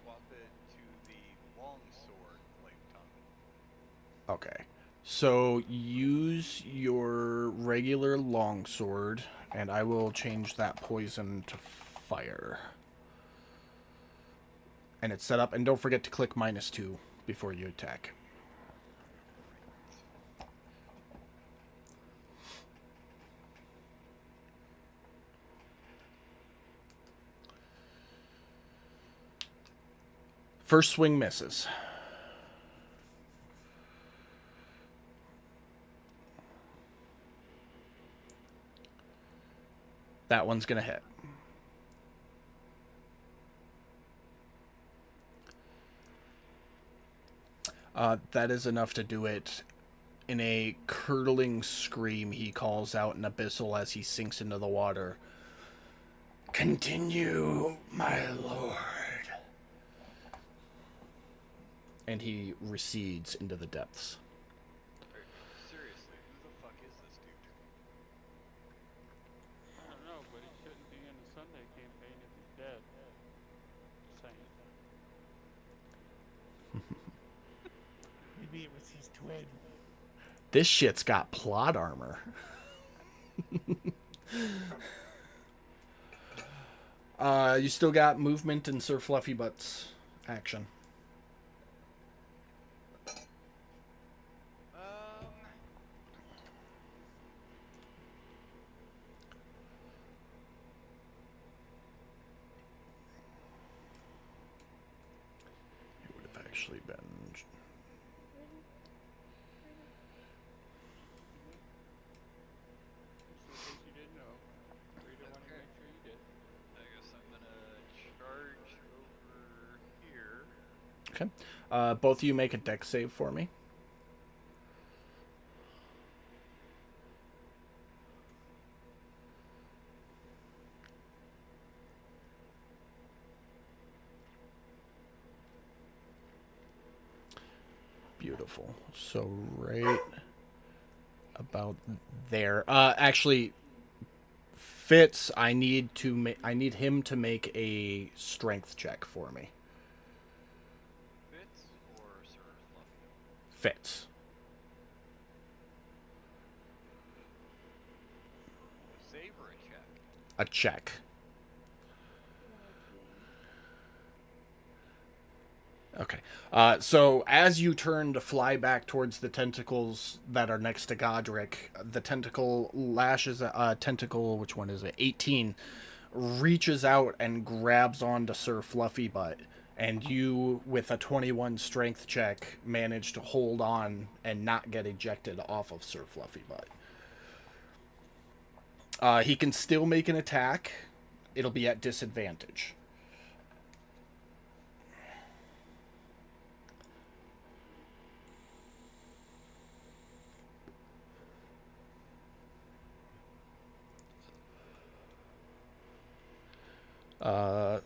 swap it to the longsword blade tongue. Okay. So use your regular longsword, and I will change that poison to fire. And it's set up, and don't forget to click -2 before you attack. First swing misses. That one's going to hit. That is enough to do it. In a curdling scream, he calls out in abyssal as he sinks into the water. "Continue, my lord." And he recedes into the depths. Seriously, who the fuck is this dude? I don't know, but he shouldn't be in the Sunday campaign if he's dead. Just saying. Maybe it was his twin. This shit's got plot armor. You still got movement and Sir Fluffy Butt's action. It would have actually been... Just in case you didn't know, Rita wanted to make sure you did. I guess I'm gonna charge over here. Okay. Both of you make a dex save for me. Beautiful. So right about there. Actually, Fitz, I need him to make a strength check for me. Fitz or Sir Fluffy? Fitz. A save or a check? A check. Okay. So as you turn to fly back towards the tentacles that are next to Godric, the tentacle lashes. Tentacle, which one is it? 18, reaches out and grabs onto Sir Fluffy Butt, and you, with a 21 strength check, manage to hold on and not get ejected off of Sir Fluffy Butt. He can still make an attack. It'll be at disadvantage.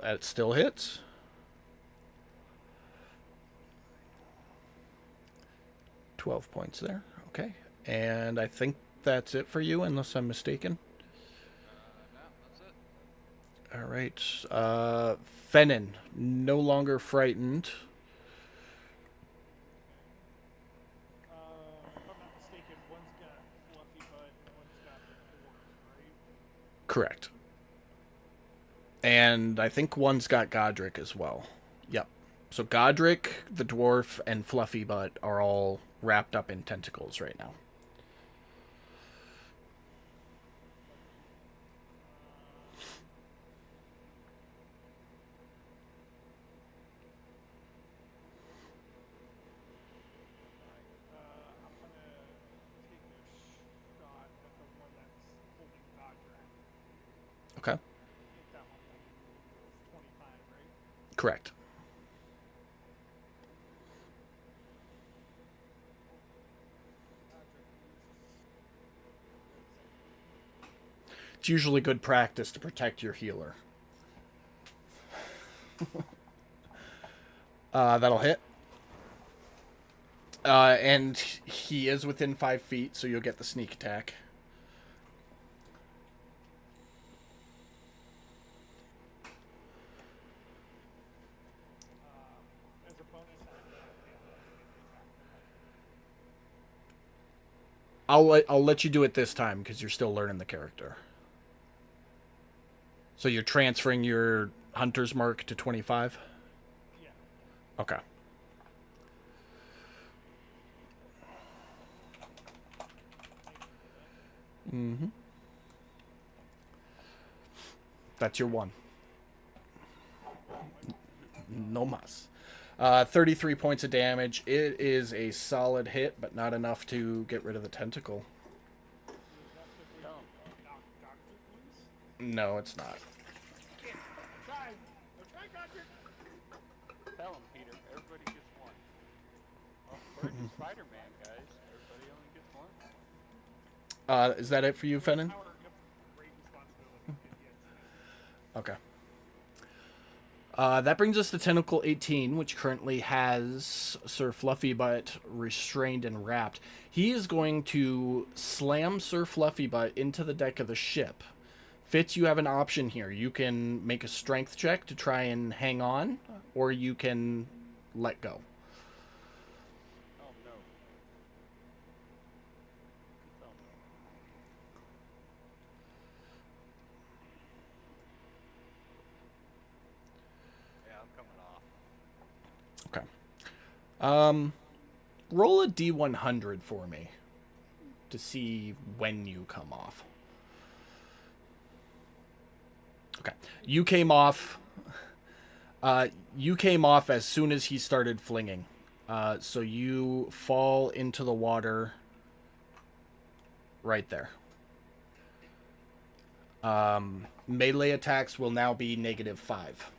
It still hits. $12 points there. Okay. And I think that's it for you, unless I'm mistaken. No, that's it. All right. Fennin, no longer frightened. If I'm not mistaken, one's got Fluffy Butt and one's got the dwarf, right? Correct. And I think one's got Godric as well. Yep. So Godric, the dwarf, and Fluffy Butt are all wrapped up in tentacles right now. Correct. It's usually good practice to protect your healer. That'll hit. And he is within 5 feet, so you'll get the sneak attack. As a bonus action, yeah, let me get the attack. I'll let you do it this time because you're still learning the character. So you're transferring your hunter's mark to 25? Yeah. Okay. Mm-hmm. That's your one. No mas. 33 points of damage. It is a solid hit, but not enough to get rid of the tentacle. Tell him. Knock Doctor loose. No, it's not. Try. Try, Doctor. Tell him, Peter. Everybody gets one. Well, according to Spider-Man, guys, everybody only gets one. Is that it for you, Fennon? Power of great responsibility. Yes. Okay. That brings us to Tentacle 18, which currently has Sir Fluffybutt restrained and wrapped. He is going to slam Sir Fluffybutt into the deck of the ship. Fitz, you have an option here. You can make a strength check to try and hang on, or you can let go. Oh, no. Tell him no. Yeah, I'm coming off. Okay. Roll a D100 for me to see when you come off. Okay. You came off as soon as he started flinging. So you fall into the water right there. Melee attacks will now be -5.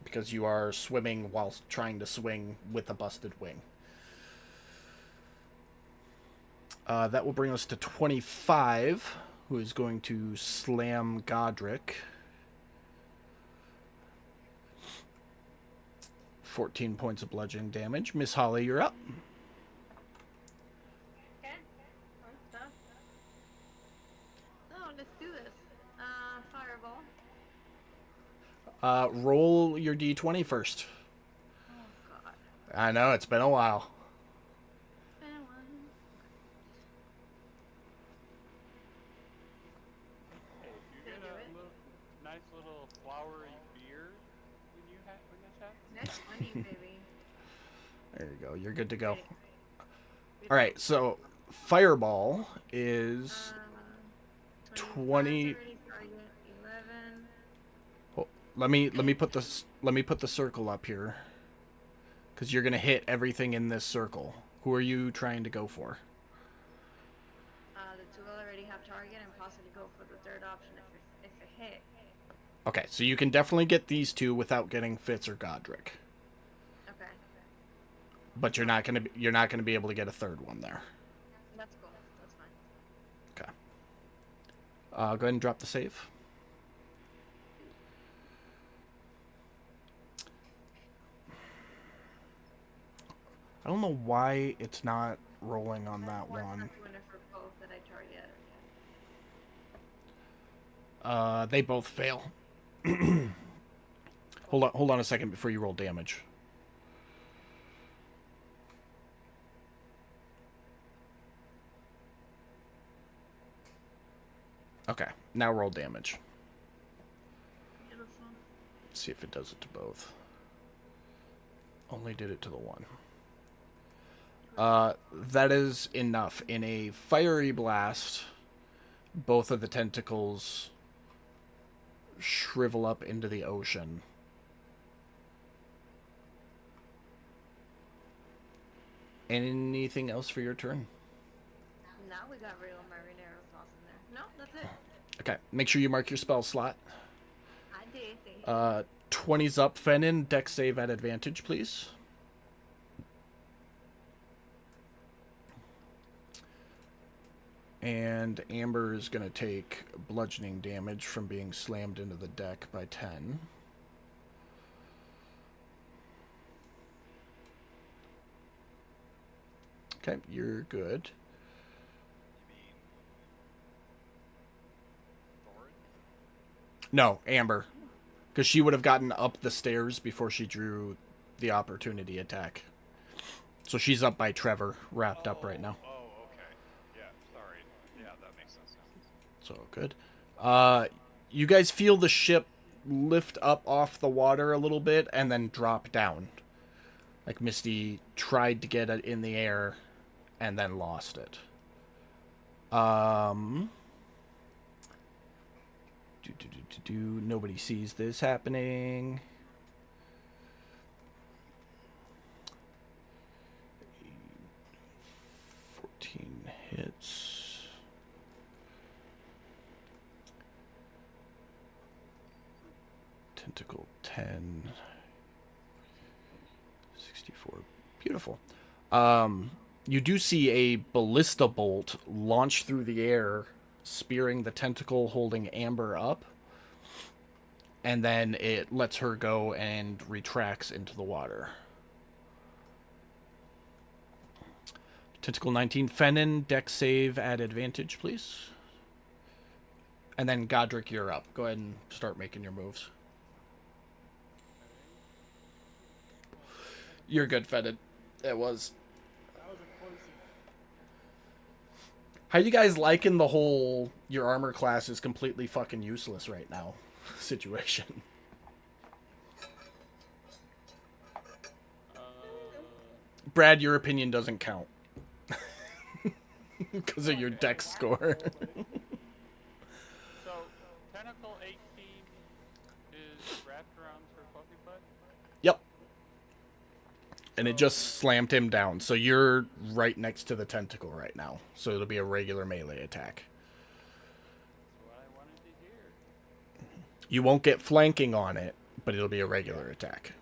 Because you are swimming whilst trying to swing with a busted wing. That will bring us to 25, who is going to slam Godric. 14 points of bludgeoning damage. Miss Holly, you're up. Okay. Fun stuff. So let's do this. Fireball. Roll your D20 first. Oh god. I know, it's been a while. Hey, if you Gonna get do a it. nice little flowery beard when this happens. Next 20, baby. There you go. You're good to go. Ready. All right, so Fireball is 25 20. already, target 11. Oh, let me put the circle up here, because you're gonna hit everything in this circle. Who are you trying to go for? The two already have target and possibly go for the third option if it hit. Okay, so you can definitely get these two without getting Fitz or Godric, Okay. but you're not gonna be able to get a third one there. That's cool. That's fine. Okay. Go ahead and drop the save. I don't know why it's not rolling on that Or one. I'm doing it for both that I target. They both fail. Hold on a second before you roll damage. Okay, now roll damage. Beautiful. See if it does it to both. Only did it to the one. That is enough. In a fiery blast, both of the tentacles shrivel up into the ocean. Anything else for your turn? Now we got real marinara sauce in there. No, that's it. Okay, make sure you mark your spell slot. I did. Thank you. 20's up, Fennin. Deck save at advantage, please. And Amber is going to take bludgeoning damage from being slammed into the deck by 10. Okay, you're good. You mean Thorin? No, Amber. Because she would have gotten up the stairs before she drew the opportunity attack. So she's up by Trevor, wrapped up right now. Oh, okay. Yeah, sorry. Yeah, that makes sense now. So good. You guys feel the ship lift up off the water a little bit and then drop down. Like Misty tried to get it in the air and then lost it. Nobody sees this happening. Hits. Tentacle 10. 64. Beautiful. You do see a ballista bolt launch through the air, spearing the tentacle holding Amber up. And then it lets her go and retracts into the water. Tentacle 19, Fennin, deck save at advantage, please. And then Godric, you're up. Go ahead and start making your moves. You're good, Fennin. It was. That was a close. How you guys liking the whole your armor class is completely fucking useless right now situation? Brad, your opinion doesn't count. Because of your deck score. So, Tentacle 18 is wrapped around her fluffy butt? Yep. And it just slammed him down. So you're right next to the tentacle right now. So it'll be a regular melee attack. That's what I wanted to hear. You won't get flanking on it, but it'll be a regular attack.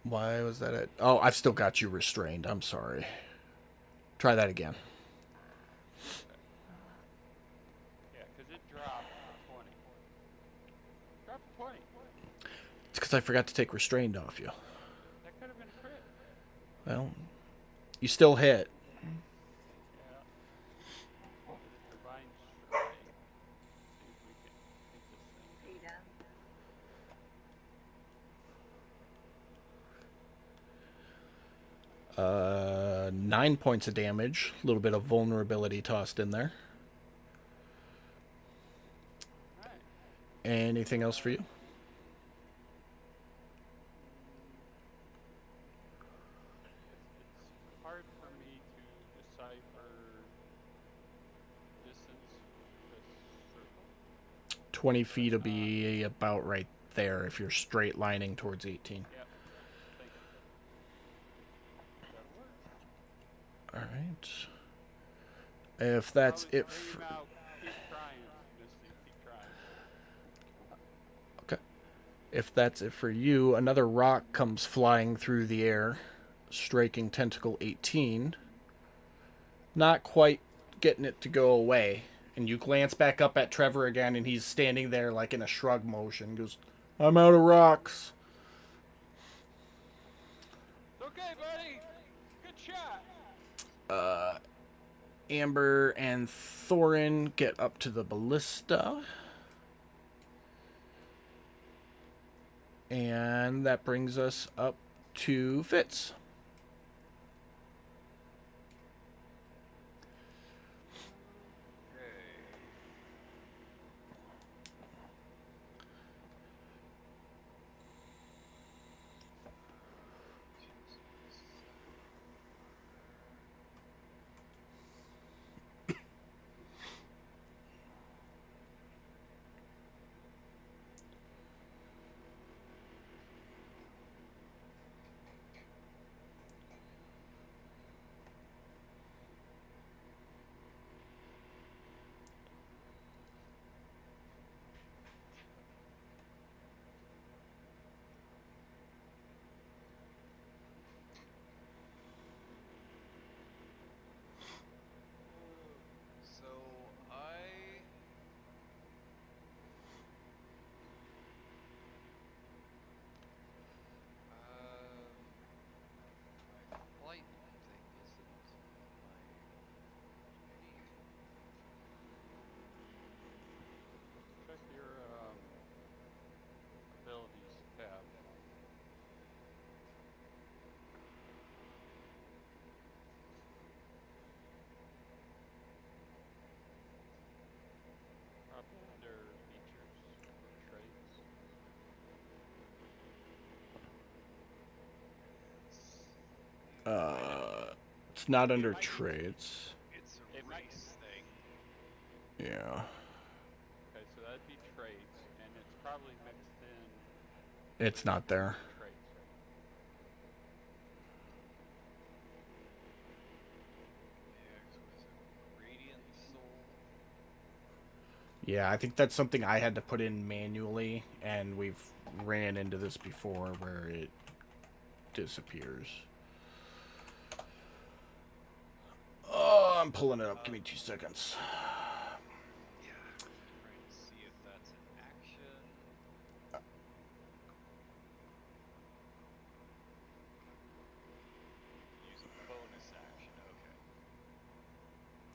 Why was that it? Oh, I've still got you restrained. I'm sorry. Try that again. Yeah, because it dropped 20. Dropped 20. It's because I forgot to take restrained off you. That could have been a crit. Well, you still hit. Yeah. Divine Strike. See if we can get this thing. Ada. 9 points of damage. A little bit of vulnerability tossed in there. Alright. Anything else for you? It's hard for me to decipher distance with circle. 20 feet will be about right there if you're straight lining towards 18. Yep. Thank you. That'll work. All right. If that's I'll it. scream out, keep trying, Misty, keep trying. Okay. If that's it for you, another rock comes flying through the air, striking Tentacle 18. Not quite getting it to go away. And you glance back up at Trevor again, and he's standing there like in a shrug motion. Goes, I'm out of rocks. It's okay, buddy. Good shot. Amber and Thorin get up to the ballista. And that brings us up to Fitz. It's not under might be- traits. It's a It might- race thing. Yeah. Okay, so that'd be traits, and it's probably mixed in. It's not there. Traits. Yeah, so was it Radiant Soul? Yeah, I think that's something I had to put in manually, and we've ran into this before where it disappears. Oh, I'm pulling it up. Give me 2 seconds. Yeah, trying to see if that's an action. Use a bonus action. Okay.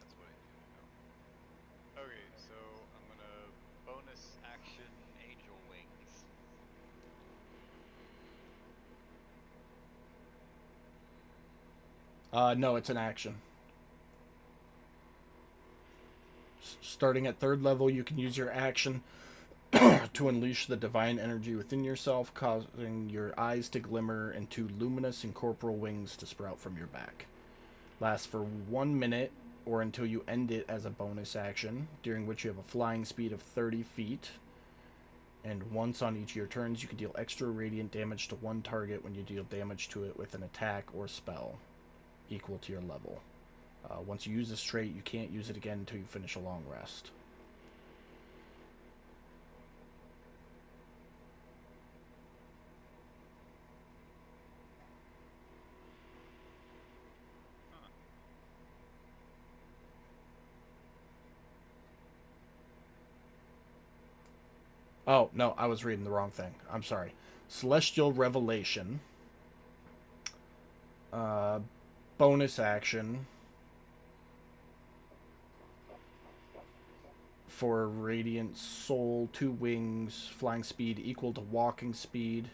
That's what I need to know. Okay, so I'm gonna bonus action Angel Wings. No, it's an action. Starting at 3rd level, you can use your action to unleash the divine energy within yourself, causing your eyes to glimmer and 2 luminous incorporeal wings to sprout from your back. Lasts for 1 minute or until you end it as a bonus action, during which you have a flying speed of 30 feet. And once on each of your turns, you can deal extra radiant damage to one target when you deal damage to it with an attack or spell equal to your level. Once you use this trait, you can't use it again until you finish a long rest. Huh. Oh, no, I was reading the wrong thing. I'm sorry. Celestial Revelation. Bonus action. For Radiant Soul, 2 wings, flying speed equal to walking speed,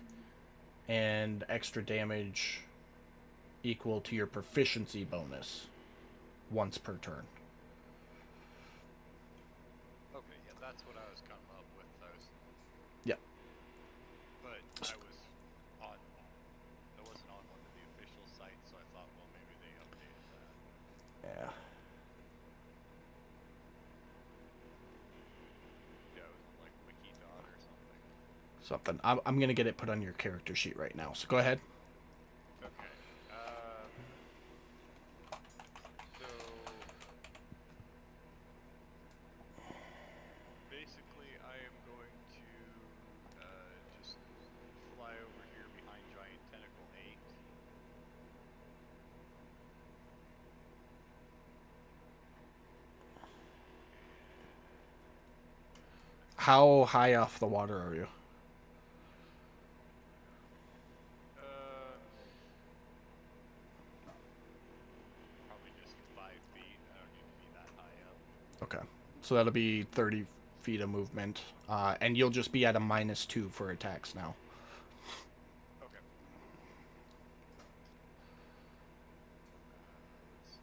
and extra damage equal to your proficiency bonus once per turn. Okay, yeah, that's what I was coming up with. Yep. But I wasn't on one of the official sites, so I thought, well, maybe they updated that. Yeah. Yeah, it was on like Wikidot or something. Something. I'm going to get it put on your character sheet right now. So go ahead. Okay. So basically, I am going to just fly over here behind Giant Tentacle 8. How high off the water are you? Probably just 5 feet. I don't need to be that high up. Okay. So that'll be 30 feet of movement. And you'll just be at a -2 for attacks now. Okay. Let's see.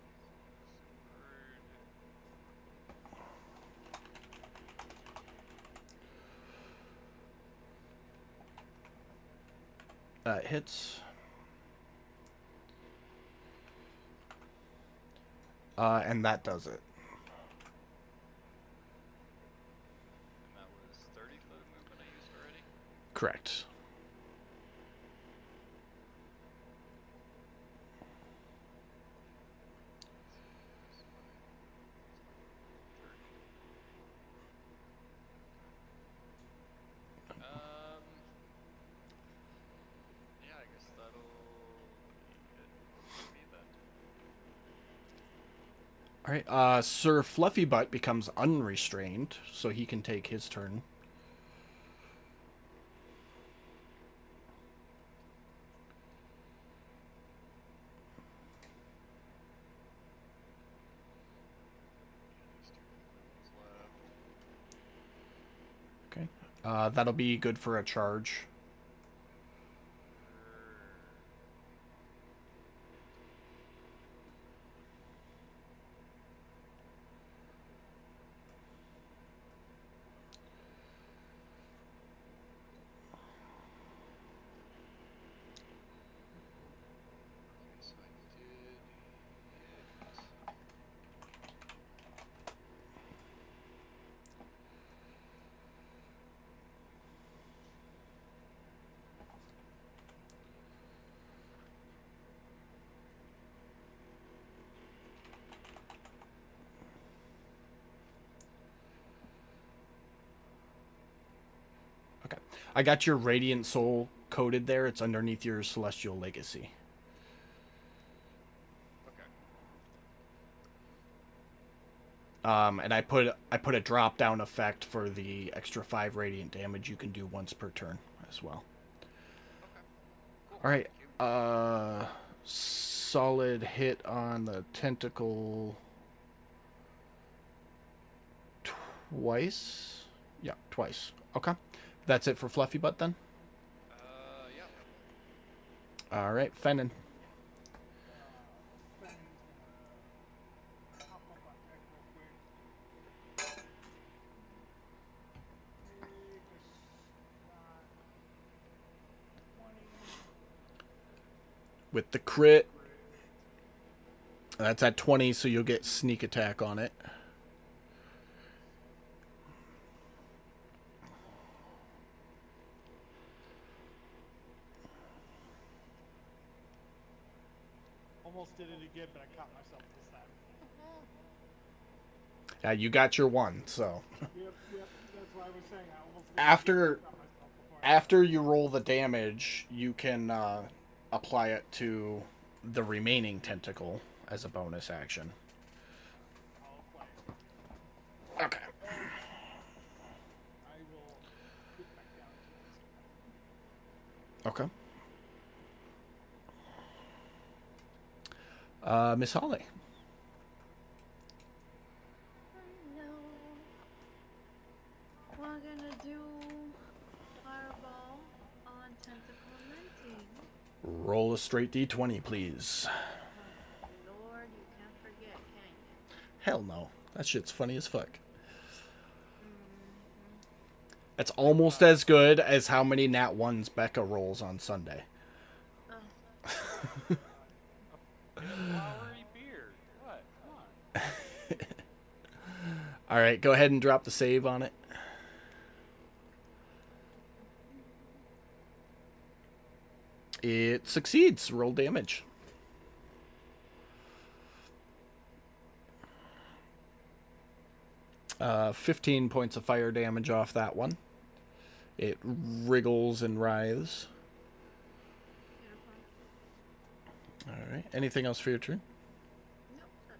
Bird. Hits. And that does it. And that was 30 foot of movement I used already? Correct. Yeah, I guess that'll be it for me then. Alright, Sir Fluffy Butt becomes unrestrained, so he can take his turn. These 2 movements left. Okay. That'll be good for a charge. Okay, so I did I got your Radiant Soul coded there. It's underneath your Celestial Legacy. Okay. And I put a drop down effect for the extra 5 radiant damage you can do once per turn as well. Okay. Cool. All right. Thank you. Solid hit on the tentacle twice. Yeah, twice. Okay. That's it for Fluffy Butt then? Yeah. All right, Fennon. Fennon's gonna hop up on deck real quick. Take a shot. 20. With the crit. That's at 20, so you'll get sneak attack on it. Almost did it again, but I caught myself this time. Yeah, you got your one, so. Yep. That's why I was saying I almost did After- it again, but I caught myself before I After you roll the damage, you can apply it to the remaining tentacle as a bonus action. I'll apply it. Okay. I will get back down to it. Okay. Miss Holly. Hello. We're gonna do fireball on tentacle 19. Roll a straight d20, please. Oh, Lord, you can't forget, can you? Hell no. That shit's funny as fuck. Mm-hmm. It's almost as good as how many nat 1s Becca rolls on Sunday. Oh, Get a flowery beard. What? Come on. All right, go ahead and drop the save on it. It succeeds. Roll damage. Uh, 15 points of fire damage off that one. It wriggles and writhes. beautiful. All right. Anything else for your turn? Nope, not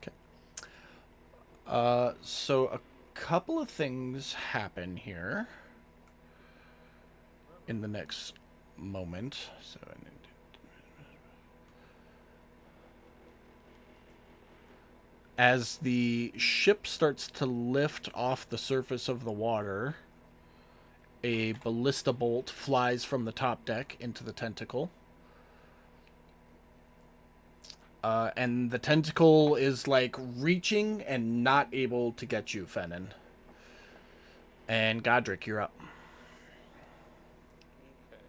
good. Okay. So a couple of things happen here in the next moment. So as the ship starts to lift off the surface of the water, a ballista bolt flies from the top deck into the tentacle. And the tentacle is like reaching and not able to get you, Fennon. And Godric, you're up. Okay.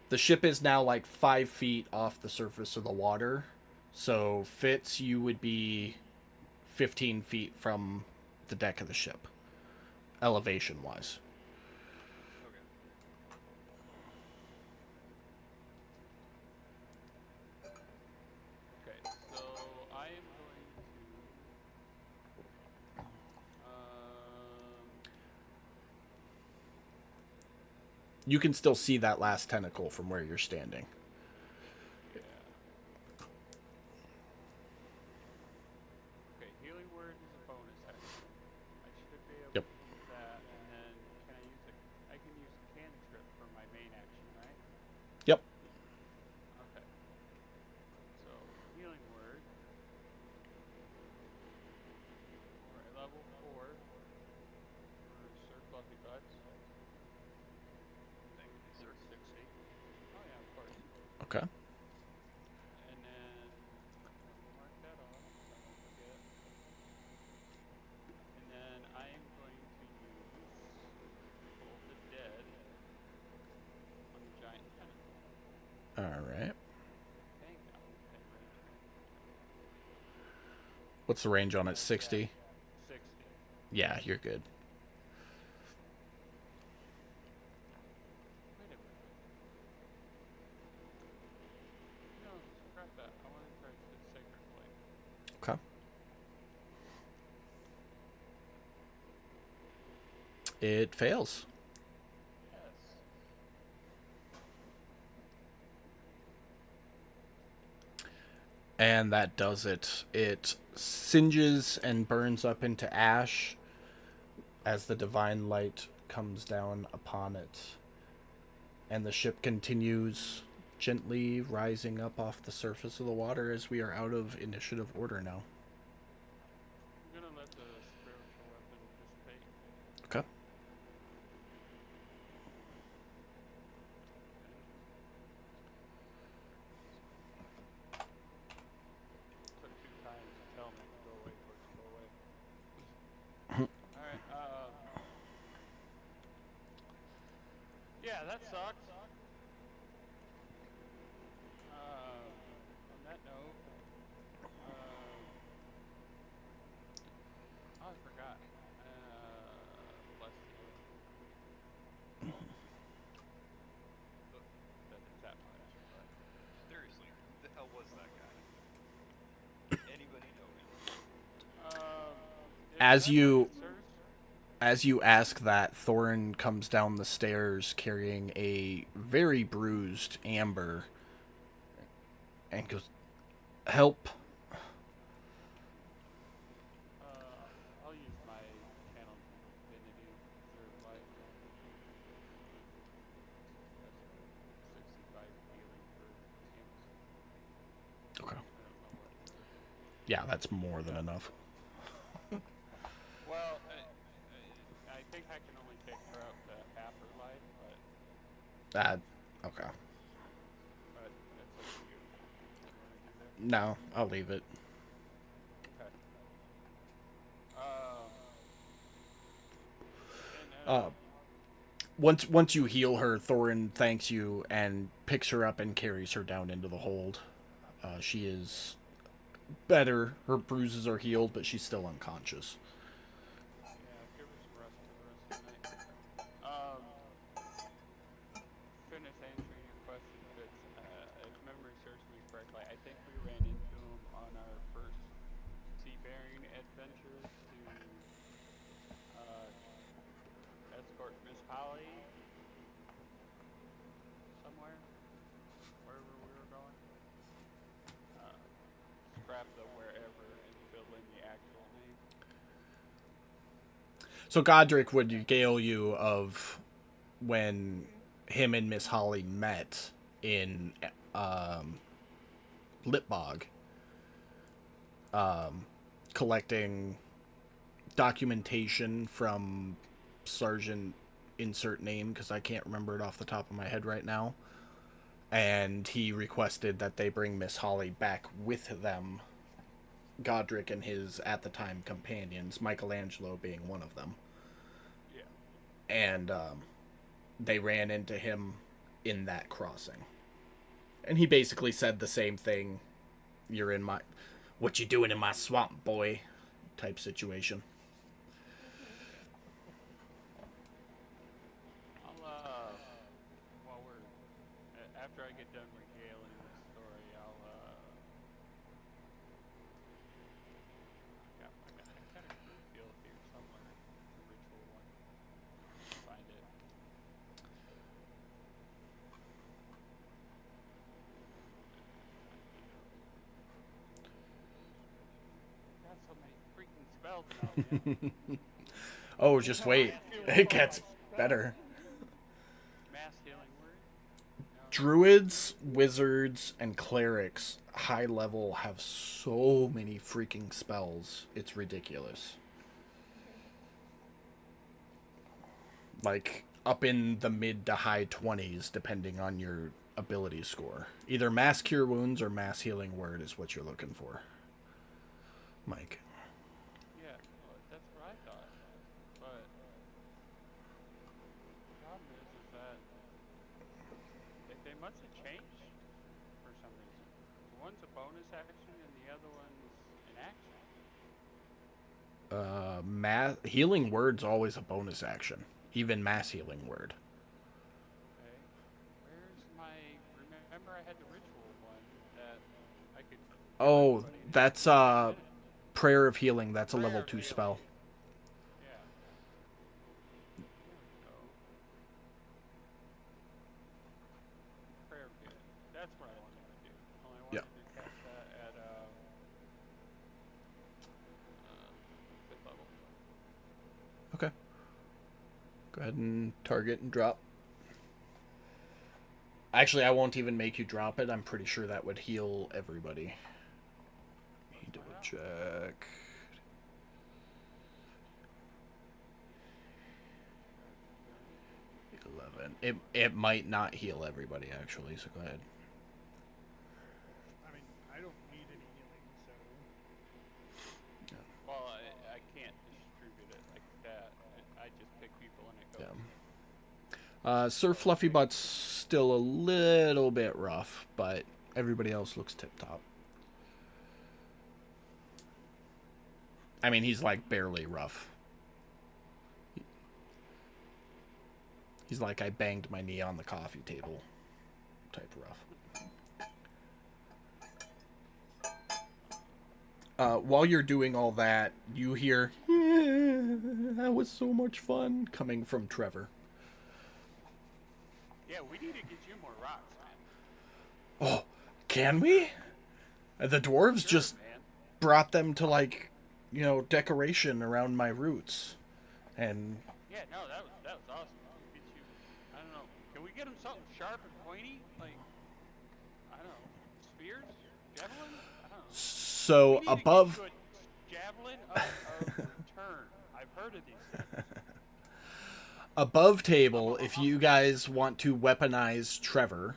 The ship is now like 5 feet off the surface of the water. So, Fitz, you would be 15 feet from the deck of the ship, elevation wise. Okay. Okay, so I am going to You can still see that last tentacle from where you're standing. yeah. Okay, healing word is a bonus action. I should be able Yep. to use that, and then I can use a cantrip for my main action, right? Yep. Okay. So healing word. We're at level 4 for Sir Fluffy Butts. Thank you, sir. 60. Oh yeah, of course. Okay. And then we'll mark that off so I won't forget. And then I am going to use Bolt the Dead on the giant tentacle. All right. Dang, I won't pay range. What's the range on it? 60? 60. Yeah, you're good. Wait a minute. No, scrap that. I want to try the Sacred Flame. Okay. It fails. Yes. And that does it. It singes and burns up into ash as the divine light comes down upon it. And the ship continues gently rising up off the surface of the water as we are out of initiative order now. I'm gonna let the spiritual weapon dissipate. Okay. Took 2 times to tell me to go away for it to go away. Alright, yeah, that sucked. On that note, oh, I forgot. Bless you. Look, that it's that much, but Seriously, who the hell was that guy? Anybody know him? did As that you- fucking serve? As you ask that, Thorin comes down the stairs carrying a very bruised Amber and goes, "Help." I'll use my channel divinity preserve life. That's 65 healing for imps. Okay. I don't know what it is. Yeah, that's more than enough. Well, I think I can only take her up to half her life, but Okay. that's up to you. What you want to do there? No, I'll leave it. Okay. Uh, once you heal her, Thorin thanks you and picks her up and carries her down into the hold. She is better. Her bruises are healed, but she's still unconscious. yeah, give her some rest for the rest of the night. Finish answering your question, Fitz. If memory serves me correctly, I think we ran into him on our first seafaring adventure to escort Miss Holly somewhere, wherever we were going. Scrap the wherever and fill in the actual name. So Godric would regale you of when him and Miss Holly met in Litbog, collecting documentation from Sergeant insert name because I can't remember it off the top of my head right now. And he requested that they bring Miss Holly back with them. Godric and his at the time companions, Michelangelo being one of them. Yeah. And they ran into him in that crossing. And he basically said the same thing. You're in my... What you doing in my swamp, boy? Type situation. I'll while we're after I get done regaling the story, I got a crew field here somewhere, the ritual one. Find it. Got so many freaking spells now, man. Oh, just wait. It gets better. Mass healing word. No. Druids, wizards, and clerics, high level, have so many freaking spells. It's ridiculous. Like, up in the mid to high 20s, depending on your ability score. Either mass cure wounds or mass healing word is what you're looking for. Mike. Yeah, well, that's what I thought. But the problem is that they must have changed for some reason. One's a bonus action and the other one's an action. Healing word's always a bonus action. Even mass healing word. Okay. Where's my? Remember, I had the ritual one that I could. Oh, Everybody in that's it. Prayer of Healing. That's a Prayer level of 2 Healing. spell. Yeah. Go ahead and target and drop. Actually, I won't even make you drop it. I'm pretty sure that would heal everybody. Let me double check. It might not heal everybody actually, so go ahead. I mean, I don't need any healing, so. Well, I can't distribute it like that. I just pick people and it goes. Yeah. Sir Fluffy Butt's still a little bit rough, but everybody else looks tip top. I mean, he's like barely rough. He's like, I banged my knee on the coffee table type rough. While you're doing all that, you hear, that was so much fun, coming from Trevor. Yeah, we need to get you more rocks, man. Oh, can we? The dwarves just man. brought them to, like, you know, decoration around my roots. And Yeah, no, that was awesome. We'll get you, I don't know. Can we get him something sharp and pointy? Like, I don't know, spears? Javelin? I don't know. so We need above to get you a javelin of return. I've heard of these things. above table, if you guys want to weaponize Trevor,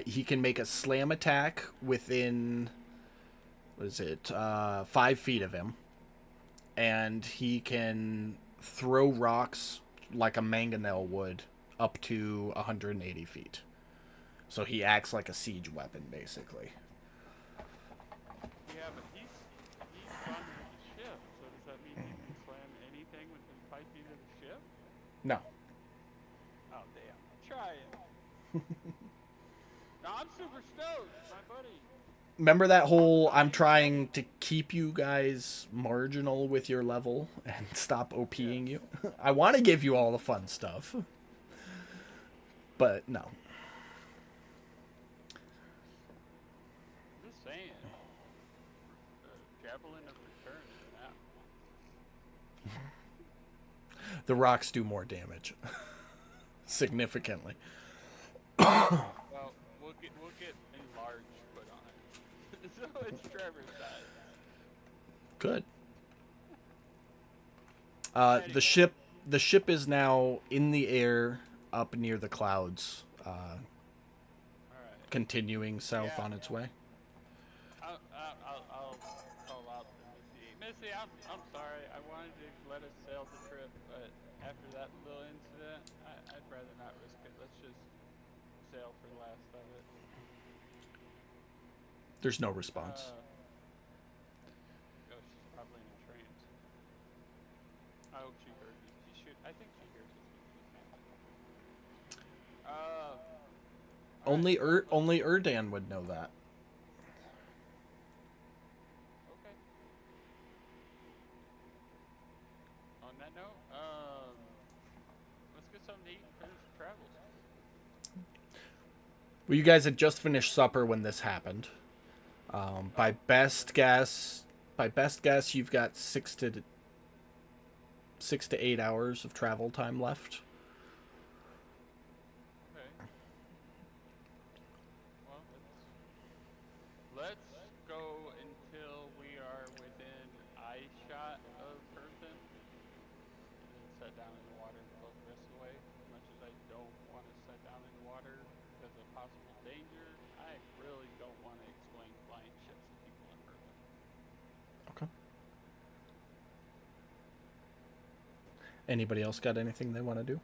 he can make a slam attack within, what is it, 5 feet of him. And he can throw rocks like a mangonel would up to 180 feet. So he acts like a siege weapon, basically. Yeah, but he's bonded with the ship, so does that mean he can slam anything within 5 feet of the ship? No. Oh, damn. Try it. No, I'm super stoked, my buddy. Remember that whole, I'm trying to keep you guys marginal with your level and stop OPing you? I want to give you all the fun stuff. But no. I'm just saying. Javelin of return is now. The rocks do more damage. Significantly. Well, we'll get enlarged put on it. So it's Trevor's size. Good. The ship is now in the air up near the clouds, Alright. continuing south Yeah. on its way. I'll call out to Missy. Missy, I'm sorry. I wanted to let us sail the trip, but after that little incident, I'd rather not risk it. Let's just sail for the last of it. There's no response. Oh, she's probably in a trance. I hope she heard me. She should. I think she hears us when she's saying. Only Erdan would know that. Okay. On that note, let's get something to eat and finish the travels. Well, you guys had just finished supper when this happened. By best guess, you've got 6 to 8 hours of travel time left. Okay. Well, let's go until we are within eye shot of Person, and then set down in the water and float the rest of the way. As much as I don't want to set down in the water because of possible danger, I really don't want to explain flying ships to people in Person. Okay. Anybody else got anything they want to do?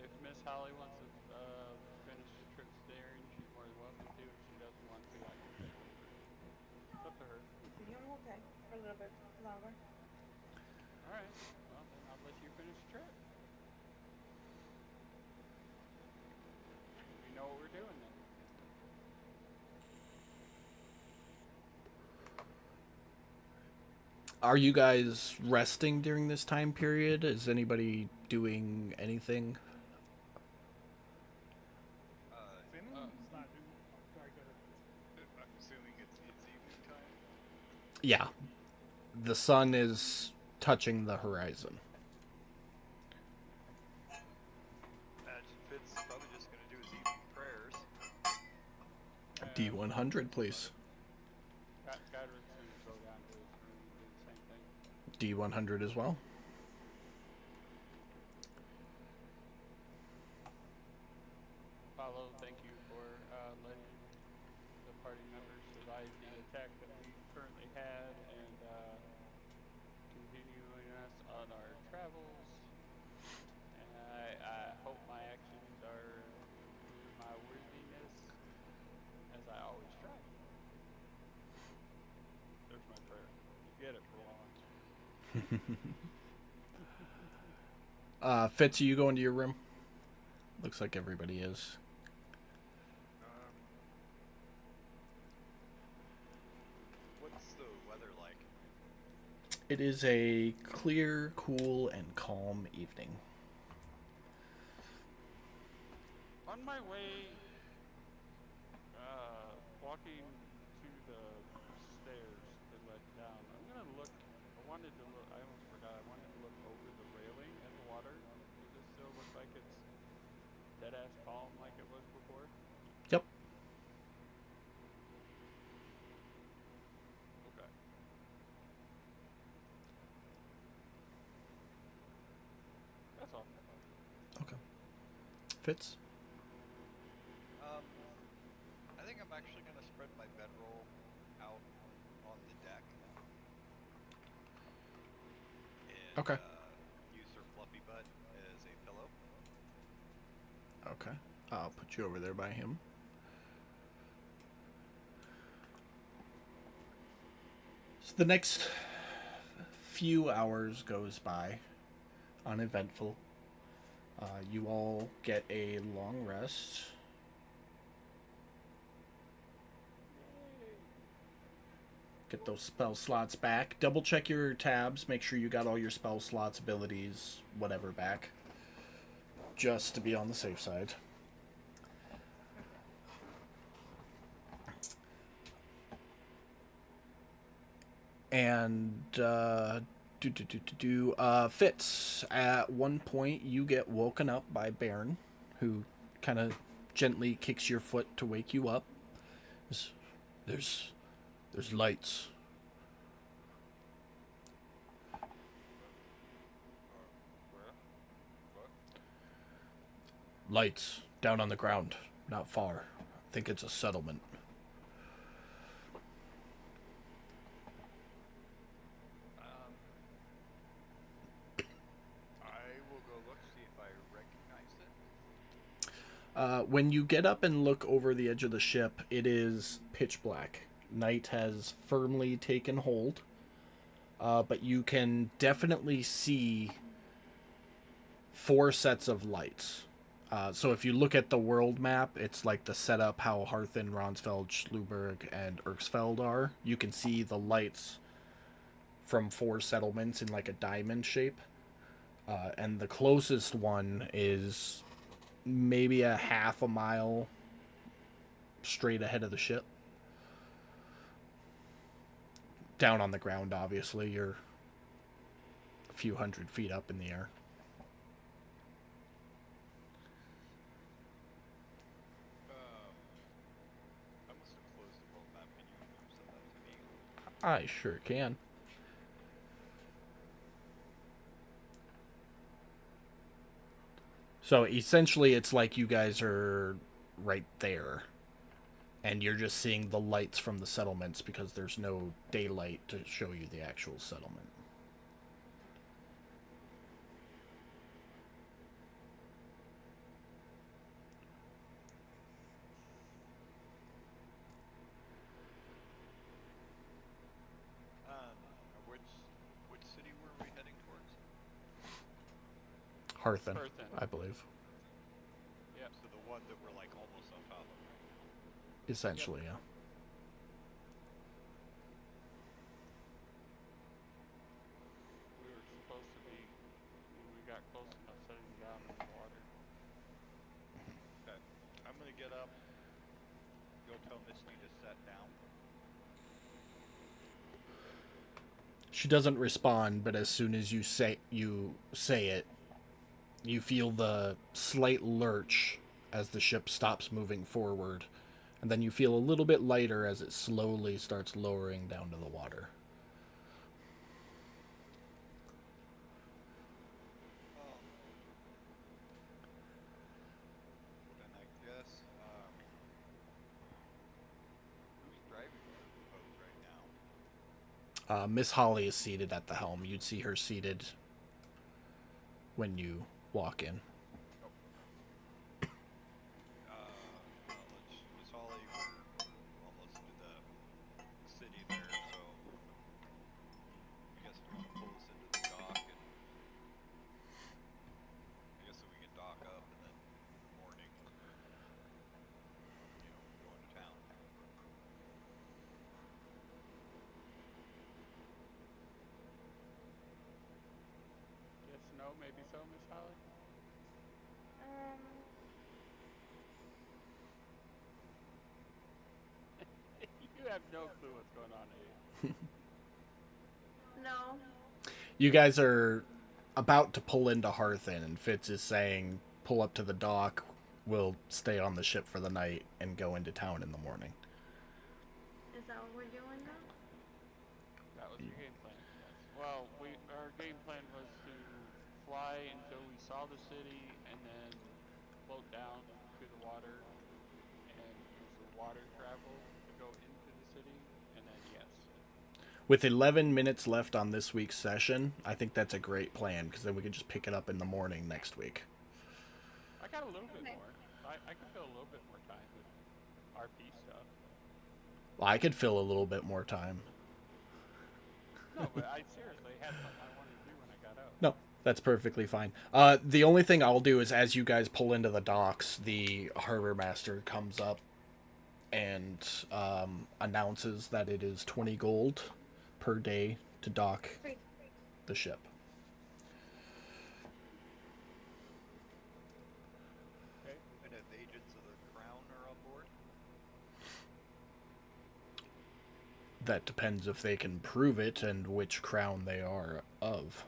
If Miss Holly wants to finish the trip staring, she's more than welcome to. If she doesn't want to, I can stay with her. It's up to her. You know, okay, for a little bit longer. Alright, well then I'll let you finish the trip. We know what we're doing then. Are you guys resting during this time period? Is anybody doing anything? Finland's not doing very good at I'm assuming it's evening time. Yeah. The sun is touching the horizon. Imagine Fitz probably just gonna do his evening prayers. D100, please. Godric's gonna go down to his room and do the same thing. D100 as well. Paulo, thank you for letting the party members survive the attack that we currently had and continuing us on our travels. And I hope my actions are proving my worthiness, as I always try. There's my prayer. You get it, Prolong. Fitz, are you going to your room? Looks like everybody is. What's the weather like? It is a clear, cool, and calm evening. On my way, walking to the stairs that led down, I'm gonna look. I almost forgot. I wanted to look over the railing at the water. Does it still look like it's dead ass calm like it was before? Yep. Okay. That's all. Okay. Fitz? I think I'm actually gonna spread my bedroll out on the deck. And, Okay. use her fluffy butt as a pillow. Okay. I'll put you over there by him. So the next few hours goes by, uneventful. You all get a long rest. Get those spell slots back. Double check your tabs. Make sure you got all your spell slots, abilities, whatever back. Just to be on the safe side. And Fitz, at one point you get woken up by Baron, who kind of gently kicks your foot to wake you up. There's lights. Where? What? Lights down on the ground, not far. I think it's a settlement. I will go look, see if I recognize it. When you get up and look over the edge of the ship, it is pitch black. Night has firmly taken hold, but you can definitely see 4 sets of lights. So if you look at the world map, it's like the setup how Harthen, Ronsfeld, Schluberg, and Erksfeld are. You can see the lights from 4 settlements in like a diamond shape. And the closest one is maybe a half a mile straight ahead of the ship. Down on the ground, obviously. You're a few hundred feet up in the air. I must have closed the world map. Can you send that to me? I sure can. So essentially, it's like you guys are right there. And you're just seeing the lights from the settlements because there's no daylight to show you the actual settlement. Which city were we heading towards? Harthen, Harthen. I believe. Yep. So the one that we're like almost on top of, right? Essentially, yeah. We were supposed to be, when we got close enough, setting down in the water. Okay. I'm gonna get up, go tell Misty to set down. She doesn't respond, but as soon as you say it, you feel the slight lurch as the ship stops moving forward, and then you feel a little bit lighter as it slowly starts lowering down to the water. Well, then I guess who's driving the boat right now? Miss Holly is seated at the helm. You'd see her seated when you walk in. Oh. Well, Miss Holly, we're almost to the city there, so I guess you want to pull us into the dock, and I guess so we can dock up, and then in the morning, go into town. Yes, no, maybe so, Miss Holly. Um, You have no clue what's going on, eh? no. You guys are about to pull into Hearthen, and Fitz is saying, pull up to the dock, we'll stay on the ship for the night, and go into town in the morning. Is that what we're doing now? That was your game plan. Yes. Well, our game plan was to fly until we saw the city, and then float down to the water, and use the water travel to go into the city, and then yes. With 11 minutes left on this week's session, I think that's a great plan, because then we can just pick it up in the morning next week. I got a little bit Okay. more. I could fill a little bit more time with RP stuff. Well, I could fill a little bit more time. No, but I seriously had something I wanted to do when I got out. No, that's perfectly fine. The only thing I'll do is as you guys pull into the docks, the harbor master comes up and announces that it is 20 gold per day to dock Free. the ship. Okay. And if agents of the Crown are on board? That depends if they can prove it and which crown they are of.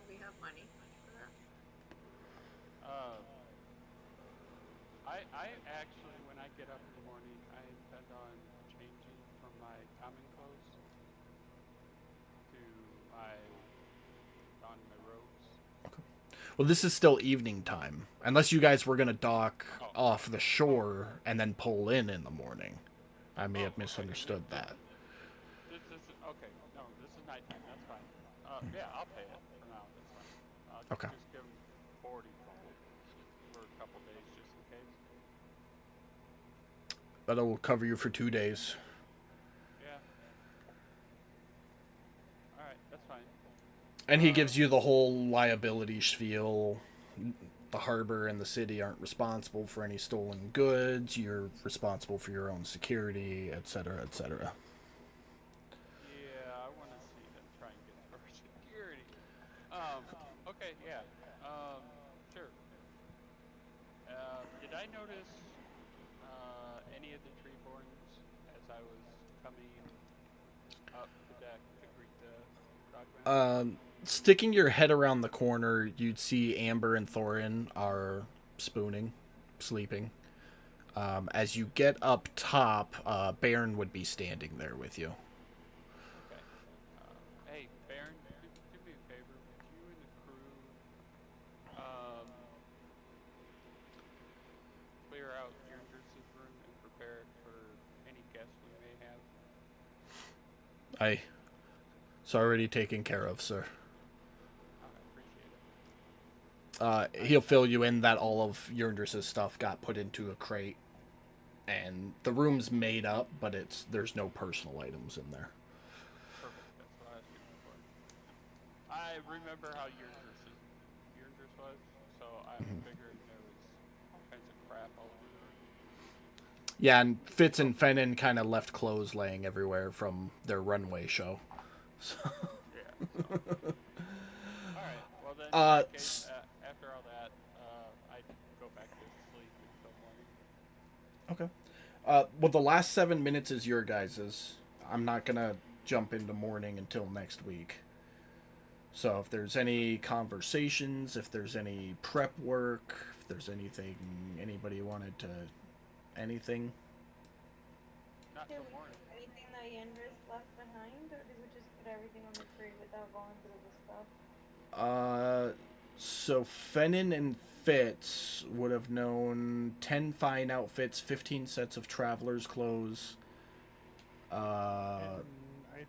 We have money for that. I actually, when I get up in the morning, I intend on changing from my common clothes to my on my robes. Well, this is still evening time. Unless you guys were going to dock Oh. off the shore and then pull in the morning. I may have Okay. misunderstood that. This is okay. No, this is nighttime. That's fine. Yeah, I'll pay it for now. That's fine. Okay. Just give them 40 gold for a couple days, just in case. That'll cover you for 2 days. Yeah. All right, that's fine. And he gives you the whole liability spiel. The harbor and the city aren't responsible for any stolen goods. You're responsible for your own security, etc., etc. Yeah, I want to see them try and get for security. Okay, yeah. Sure. Did I notice any of the treeborns as I was coming up the deck to greet the dogman? Sticking your head around the corner, you'd see Amber and Thorin are spooning, sleeping. As you get up top, Baron would be standing there with you. Okay. Hey, Baron, do me a favor. Would you and the crew clear out Yurnder's room and prepare it for any guests we may have? It's already taken care of, sir. I appreciate it. He'll fill you in that all of Yurnder's stuff got put into a crate, and the room's made up, but there's no personal items in there. Perfect. That's what I was shooting for. I remember how Yurnder's was, so I figured there was all kinds of crap all over the room. Yeah, and Fitz and Fennin kind of left clothes laying everywhere from their runway show. So. Yeah. So. All right. Well then, in that case, after all that, I go back to sleep until morning. Okay. Well, the last 7 minutes is your guys's. I'm not gonna jump into morning until next week. So if there's any conversations, if there's any prep work, if there's anything anybody wanted to, anything. Not Did till we morning. put anything that Yendra's left behind, or did we just put everything on the crate without going through the stuff? So Fennin and Fitz would have known 10 fine outfits, 15 sets of traveler's clothes. And I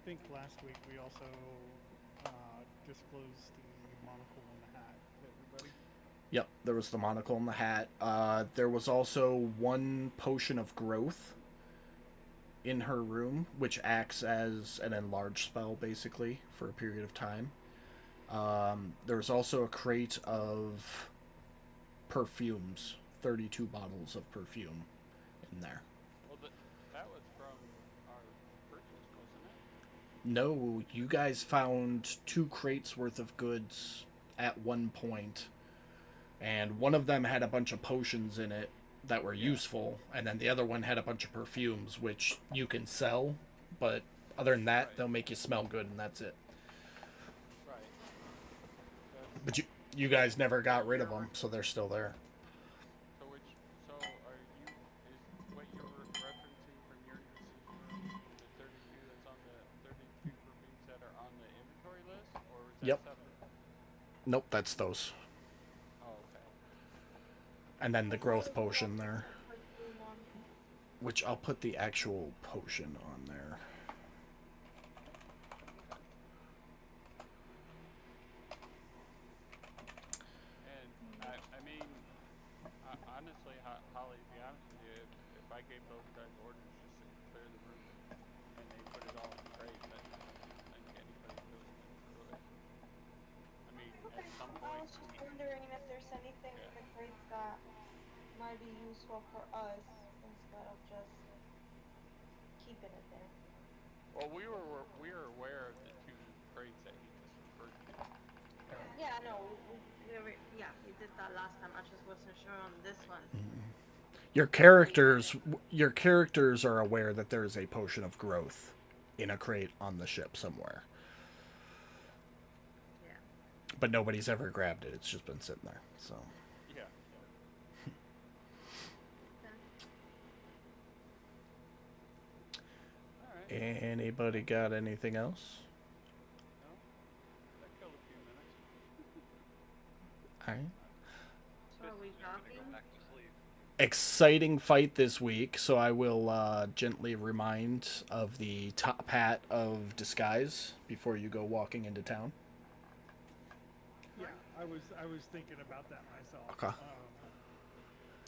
think last week we also disclosed the monocle and the hat to everybody. Yep, there was the monocle and the hat. There was also one potion of growth in her room, which acts as an enlarge spell, basically, for a period of time. There was also a crate of perfumes, 32 bottles of perfume in there. Well, that was from our purchase, wasn't it? No, you guys found 2 crates worth of goods at one point, and one of them had a bunch of potions in it that were useful, and then the other one had a bunch of perfumes, which you can sell, but other than that, Right. they'll make you smell good, and that's it. Right. That's, But you guys never got rid of them, so they're still there. so are you, is what you're referencing from your usage room, the 32 that's on the 32 perfumes that are on the inventory list, or is that Yep. separate? Nope, that's those. Oh, okay. And then the What growth was the potion there, perfume one? which I'll put the actual potion on there. And I mean, honestly, Holly, to be honest with you, if I gave those guys orders just to clear the room and they put it all in crates, I don't think anybody's really been through it. I mean, at Okay. some I point, was just wondering if there's anything in yeah, the crates that might be useful for us instead of just keeping it there. well, we were aware of the 2 crates that he just referred to. Yeah, no, we did that last time. I just wasn't sure on this one. Your characters are aware that there is a potion of growth in a crate on the ship somewhere. Yeah. But nobody's ever grabbed it. It's just been sitting there. So Yeah. All right. anybody got anything else? No, that killed a few minutes. All right. So are we I'm gonna go talking? back to sleep. Exciting fight this week, so I will gently remind of the top hat of disguise before you go walking into town. Yeah, I was thinking about that myself. Okay.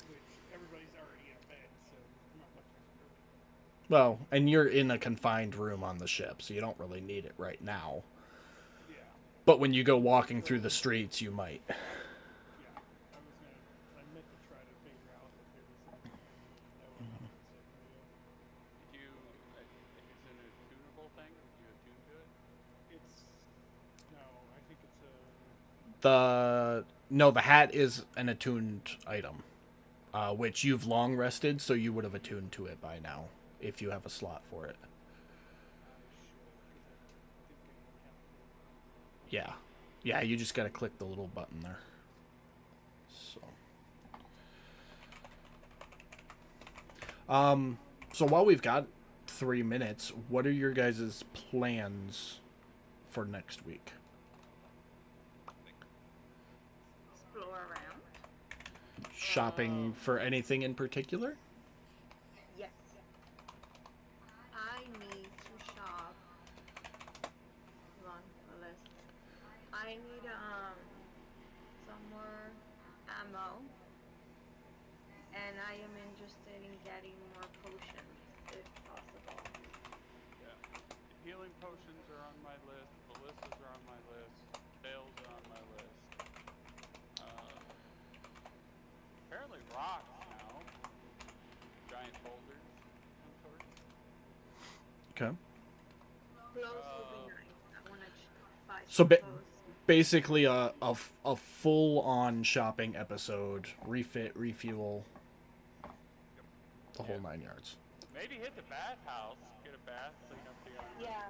Which everybody's already in bed, so not much I can do. Well, and you're in a confined room on the ship, so you don't really need it right now. Yeah, But when you go walking through the streets, you might. yeah. I meant to try to figure out if there was anything I needed to know about this area. Did you? Is it a tunable thing? Did you attune to it? No, I think it's a. No, the hat is an attuned item, which you've long rested, so you would have attuned to it by now if you have a slot for it. I should, because I think I only have 4. Yeah, yeah, you just gotta click the little button there. So while we've got 3 minutes, what are your guys' plans for next week? Explore around? Shopping for anything in particular? Yes. I need to shop. Hold on, the list. I need some more ammo. And I am interested in getting more potions if possible. Yeah. Healing potions are on my list. Ballistas are on my list. Tails are on my list. Apparently rocks now. Giant boulders of some sort. Okay. Clothes will be nice. I want to buy So some clothes. basically a full-on shopping episode, refit, refuel, the whole 9 yards. Maybe hit the bathhouse. Get a bath, clean up the armor. Yeah,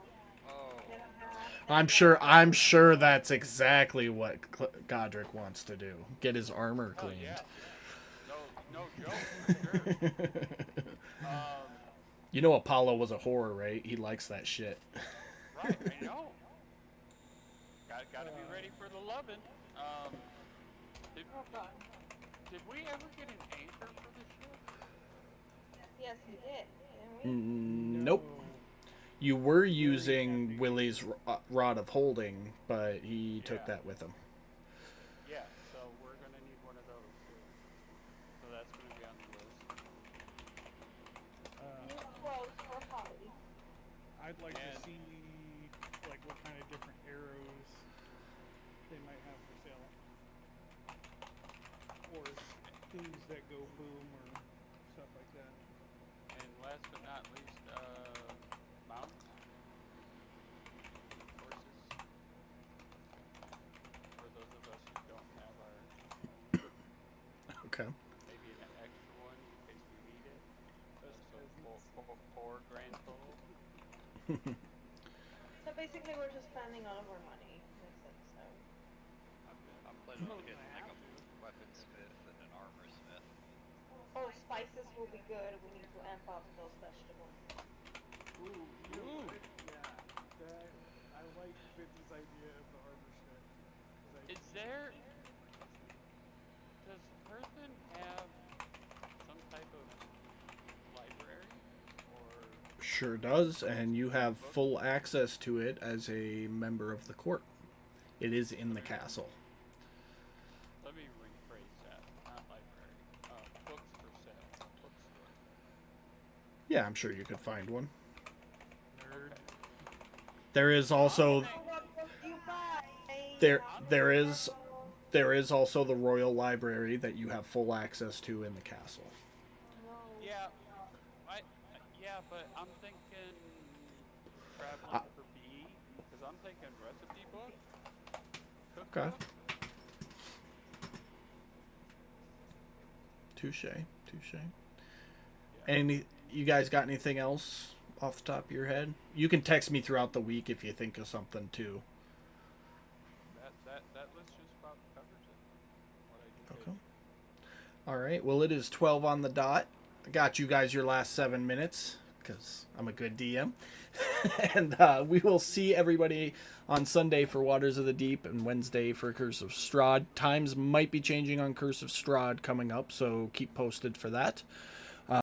Oh. Get a hat. I'm sure that's exactly what Godric wants to do. Get his armor Oh cleaned. yeah. No joke for sure. You know Apollo was a whore, right? He likes that shit. Right, I know. Gotta be ready for the lovin'. Did Oh god. did we ever get an anchor for the ship? Yes, we did, didn't we? Nope. No. You were Very using happy. Willie's rod of holding, but he took Yeah. that with him. Yeah, so we're gonna need one of those too. So that's gonna be on the list. New Uh, quotes for Holly. I'd like And- to see like what kind of different arrows they might have for sale, or things that go boom or stuff like that. And last but not least, mounts, horses. For those of us who don't have our, Okay. maybe an extra one in case we need it. Best So peasants. four grand total. So basically, we're just spending all of our money. Makes sense. So. I'm planning on Well, getting I like have a to. weaponsmith and an armorsmith. Oh, spices will be good. We need to amp up those vegetables. Ooh, you know Ooh. what? Yeah, that I like Vince's idea of the armor smith. 'Cause I Is think there? he can make custom. Does Earthen have some type of library or Sure does, and you have book? full access to it as a member of the court. It is in the castle. Let me rephrase that. Not library. Books for sale. Bookstore. Yeah, I'm sure you could find one. Nerd. There is also Oh, what book do you buy? there I'm there gonna is go. there is also the royal library that you have full access to in the castle. Oh no. Yeah, yeah, but I'm thinking Uh, traveling for PE because I'm thinking recipe book, okay. cookbook. Touche. Touche. Yeah, Any you guys got anything else off the top of your head? You can text me throughout the week if you think of something too. that list just about covers it. What I just Okay. did. All right. Well, it is 12 on the dot. I got you guys your last 7 minutes because I'm a good DM. And we will see everybody on Sunday for Waters of the Deep and Wednesday for Curse of Strahd. Times might be changing on Curse of Strahd coming up, so keep posted for that.